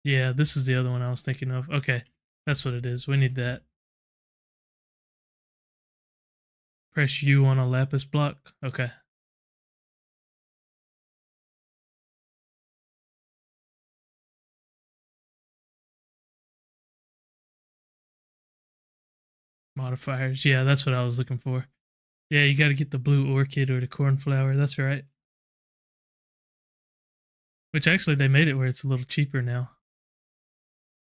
Yeah, this is the other one I was thinking of. Okay, that's what it is. We need that. Press U on a lapis block. Okay. Modifiers. Yeah, that's what I was looking for. Yeah, you got to get the blue orchid or the cornflower. That's right. Which actually they made it where it's a little cheaper now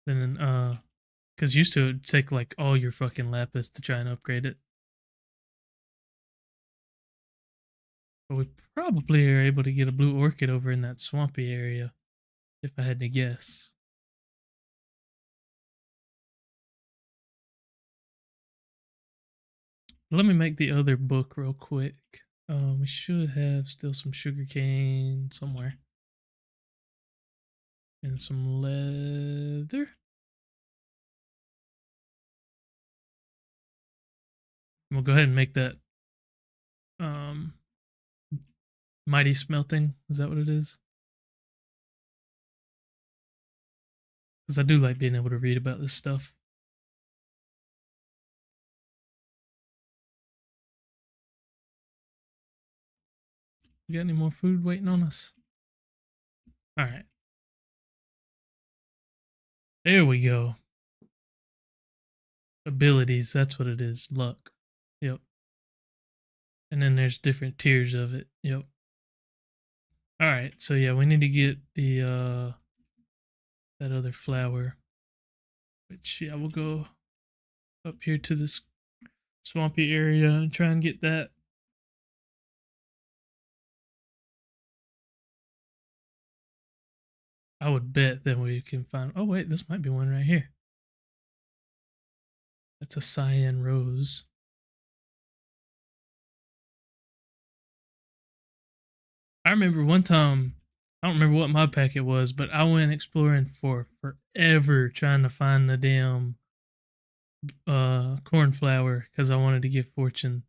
than because used to it'd take like all your fucking lapis to try and upgrade it. But we probably are able to get a blue orchid over in that swampy area, if I had to guess. Let me make the other book real quick. We should have still some sugarcane somewhere. And some leather. We'll go ahead and make that mighty smelting. Is that what it is? Because I do like being able to read about this stuff. You got any more food waiting on us? All right. There we go. Abilities, that's what it is. Luck. Yep. And then there's different tiers of it. Yep. All right. So yeah, we need to get the that other flower. Which yeah, we'll go up here to this swampy area and try and get that. I would bet that we can find. Oh wait, this might be one right here. That's a cyan rose. I remember one time, I don't remember what my packet was, but I went exploring for forever trying to find the damn cornflower because I wanted to get fortune.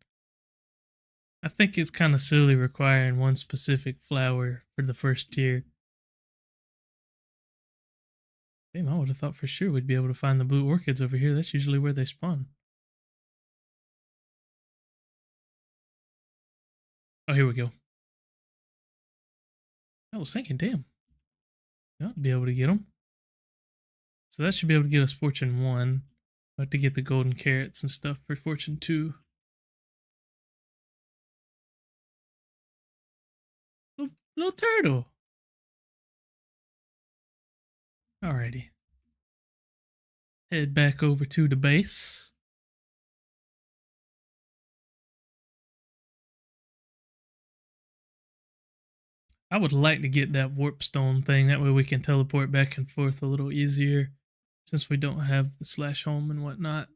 I think it's kind of silly requiring one specific flower for the first tier. Damn, I would have thought for sure we'd be able to find the blue orchids over here. That's usually where they spawn. Oh, here we go. I was thinking, damn, you ought to be able to get them. So that should be able to get us fortune 1. I have to get the golden carrots and stuff for fortune 2. Little turtle. Alrighty. Head back over to the base. I would like to get that warp stone thing. That way we can teleport back and forth a little easier since we don't have the slash home and whatnot.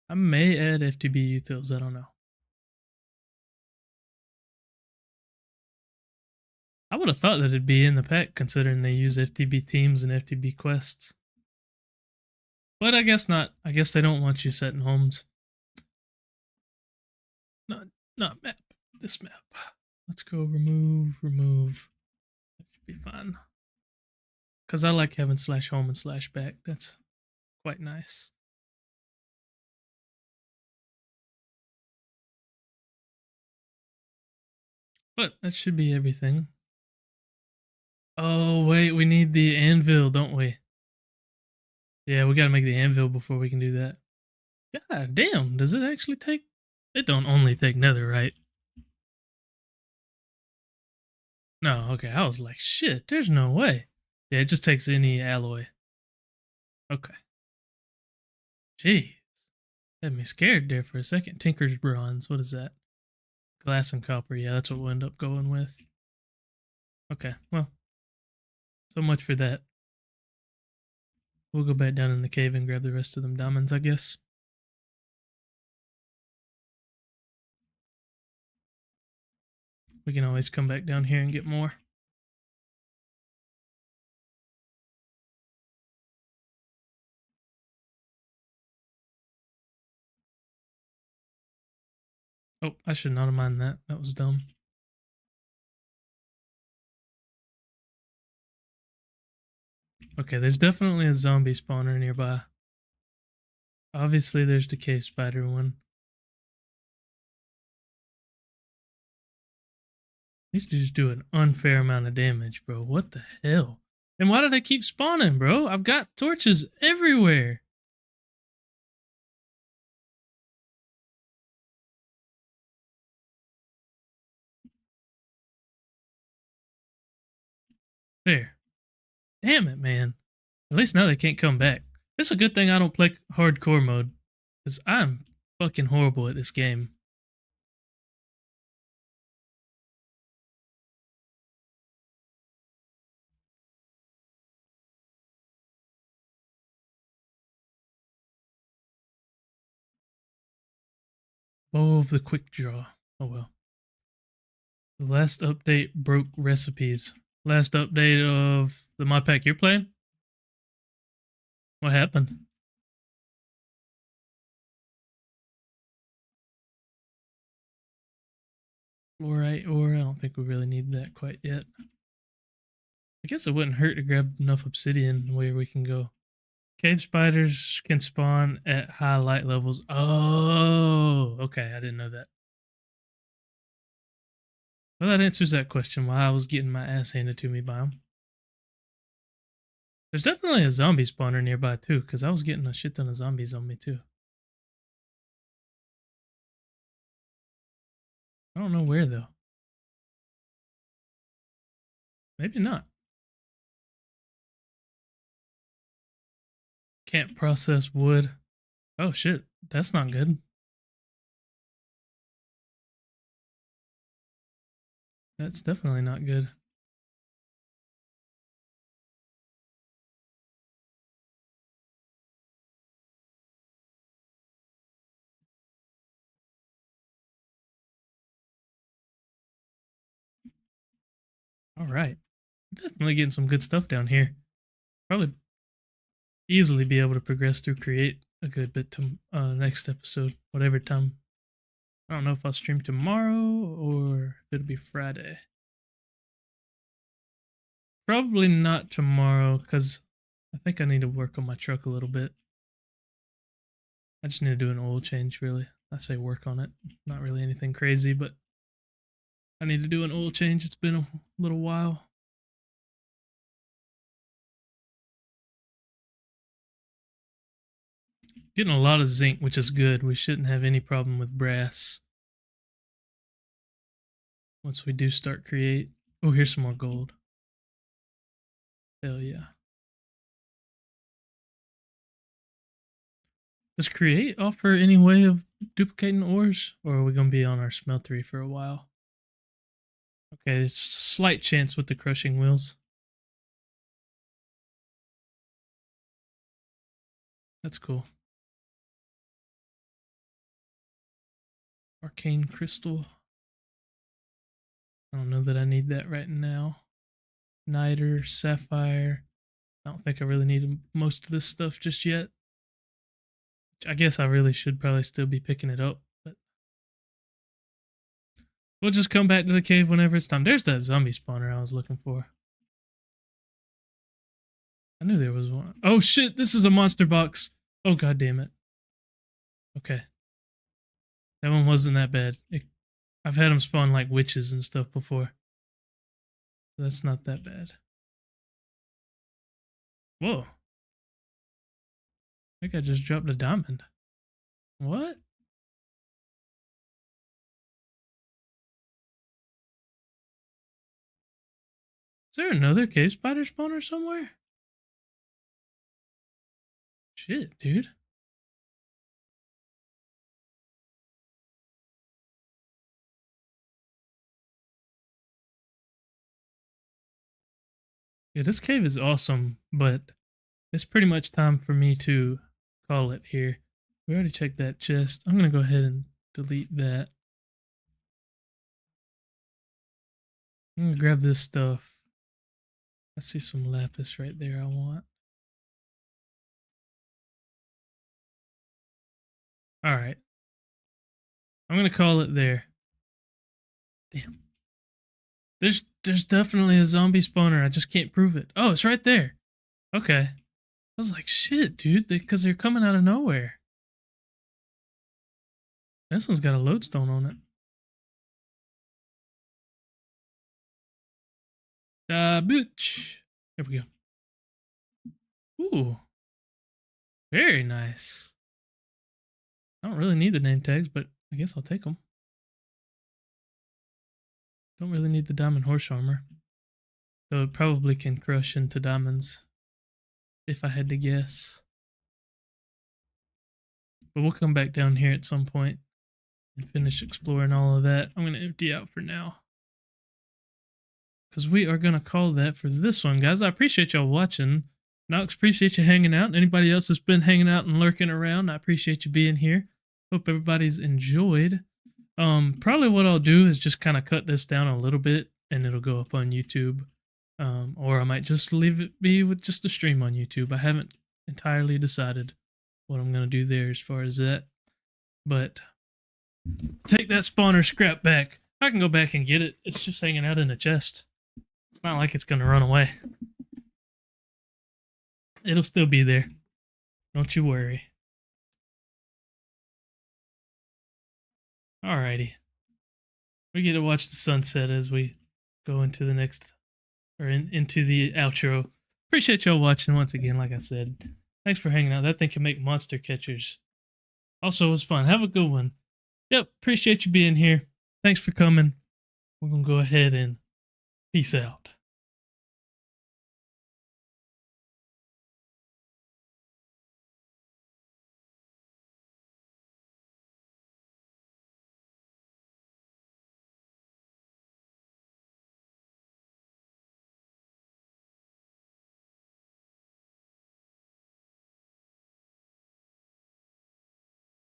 I may add FTB utils. I don't know. I would have thought that it'd be in the pack considering they use FTB teams and FTB quests. But I guess not. I guess they don't want you setting homes. Not map. This map. Let's go remove. That should be fine. Because I like having slash home and slash back. That's quite nice. But that should be everything. Oh, wait, we need the anvil, don't we? Yeah, we gotta make the anvil before we can do that. God damn, does it actually take... It don't only take netherite. No, okay, I was like, shit, there's no way. Yeah, it just takes any alloy. Okay. Jeez. Had me scared there for a second. Tinker's bronze, what is that? Glass and copper, yeah, that's what we'll end up going with. Okay, well, so much for that. We'll go back down in the cave and grab the rest of them diamonds, I guess. We can always come back down here and get more. Oh, I should not have minded that. That was dumb. Okay, there's definitely a zombie spawner nearby. Obviously, there's the cave spider one. These dudes do an unfair amount of damage, bro. What the hell? And why do they keep spawning, bro? I've got torches everywhere. There. Damn it, man. At least now they can't come back. It's a good thing I don't play hardcore mode, because I'm fucking horrible at this game. Bow of the quick draw. Oh well. The last update broke recipes. Last update of the mod pack you're playing? What happened? Fluorite ore. I don't think we really need that quite yet. I guess it wouldn't hurt to grab enough obsidian where we can go. Cave spiders can spawn at high light levels. Oh, okay. I didn't know that. Well, that answers that question while I was getting my ass handed to me by them. There's definitely a zombie spawner nearby too, because I was getting a shit ton of zombies on me too. I don't know where though. Maybe not. Can't process wood. Oh shit, that's not good. That's definitely not good. All right. Definitely getting some good stuff down here. Probably easily be able to progress through create a good bit to next episode, whatever time. I don't know if I'll stream tomorrow or if it'll be Friday. Probably not tomorrow because I think I need to work on my truck a little bit. I just need to do an oil change, really. I say work on it. Not really anything crazy, but I need to do an oil change. It's been a little while. Getting a lot of zinc, which is good. We shouldn't have any problem with brass. Once we do start create. Oh, here's some more gold. Hell yeah. Does create offer any way of duplicating ores? Or are we going to be on our smeltery for a while? Okay, it's a slight chance with the crushing wheels. That's cool. Arcane crystal. I don't know that I need that right now. Niter, sapphire. I don't think I really need most of this stuff just yet. I guess I really should probably still be picking it up, but we'll just come back to the cave whenever it's time. There's that zombie spawner I was looking for. I knew there was one. Oh shit, this is a monster box. Oh god damn it. Okay. That one wasn't that bad. I've had them spawn like witches and stuff before. That's not that bad. Whoa. I think I just dropped a diamond. What? Is there another cave spider spawner somewhere? Shit, dude. Yeah, this cave is awesome, but it's pretty much time for me to call it here. We already checked that chest. I'm going to go ahead and delete that. I'm gonna grab this stuff. I see some lapis right there I want. Alright. I'm gonna call it there. Damn. There's definitely a zombie spawner. I just can't prove it. Oh, it's right there. Okay. I was like, shit, dude, because they're coming out of nowhere. This one's got a lodestone on it. Bitch. There we go. Ooh. Very nice. I don't really need the name tags, but I guess I'll take them. Don't really need the diamond horse armor. Though it probably can crush into diamonds. If I had to guess. But we'll come back down here at some point and finish exploring all of that. I'm going to empty out for now. Because we are going to call that for this one, guys. I appreciate y'all watching. Nox, appreciate you hanging out. Anybody else that's been hanging out and lurking around, I appreciate you being here. Hope everybody's enjoyed. Probably what I'll do is just kind of cut this down a little bit and it'll go up on YouTube. Or I might just leave it be with just a stream on YouTube. I haven't entirely decided what I'm going to do there as far as that. But take that spawner scrap back. I can go back and get it. It's just hanging out in a chest. It's not like it's going to run away. It'll still be there. Don't you worry. Alrighty. We get to watch the sunset as we go into the next, or into the outro. Appreciate y'all watching once again, like I said. Thanks for hanging out. That thing can make monster catchers. Also, it was fun. Have a good one. Yep, appreciate you being here. Thanks for coming. We're going to go ahead and peace out.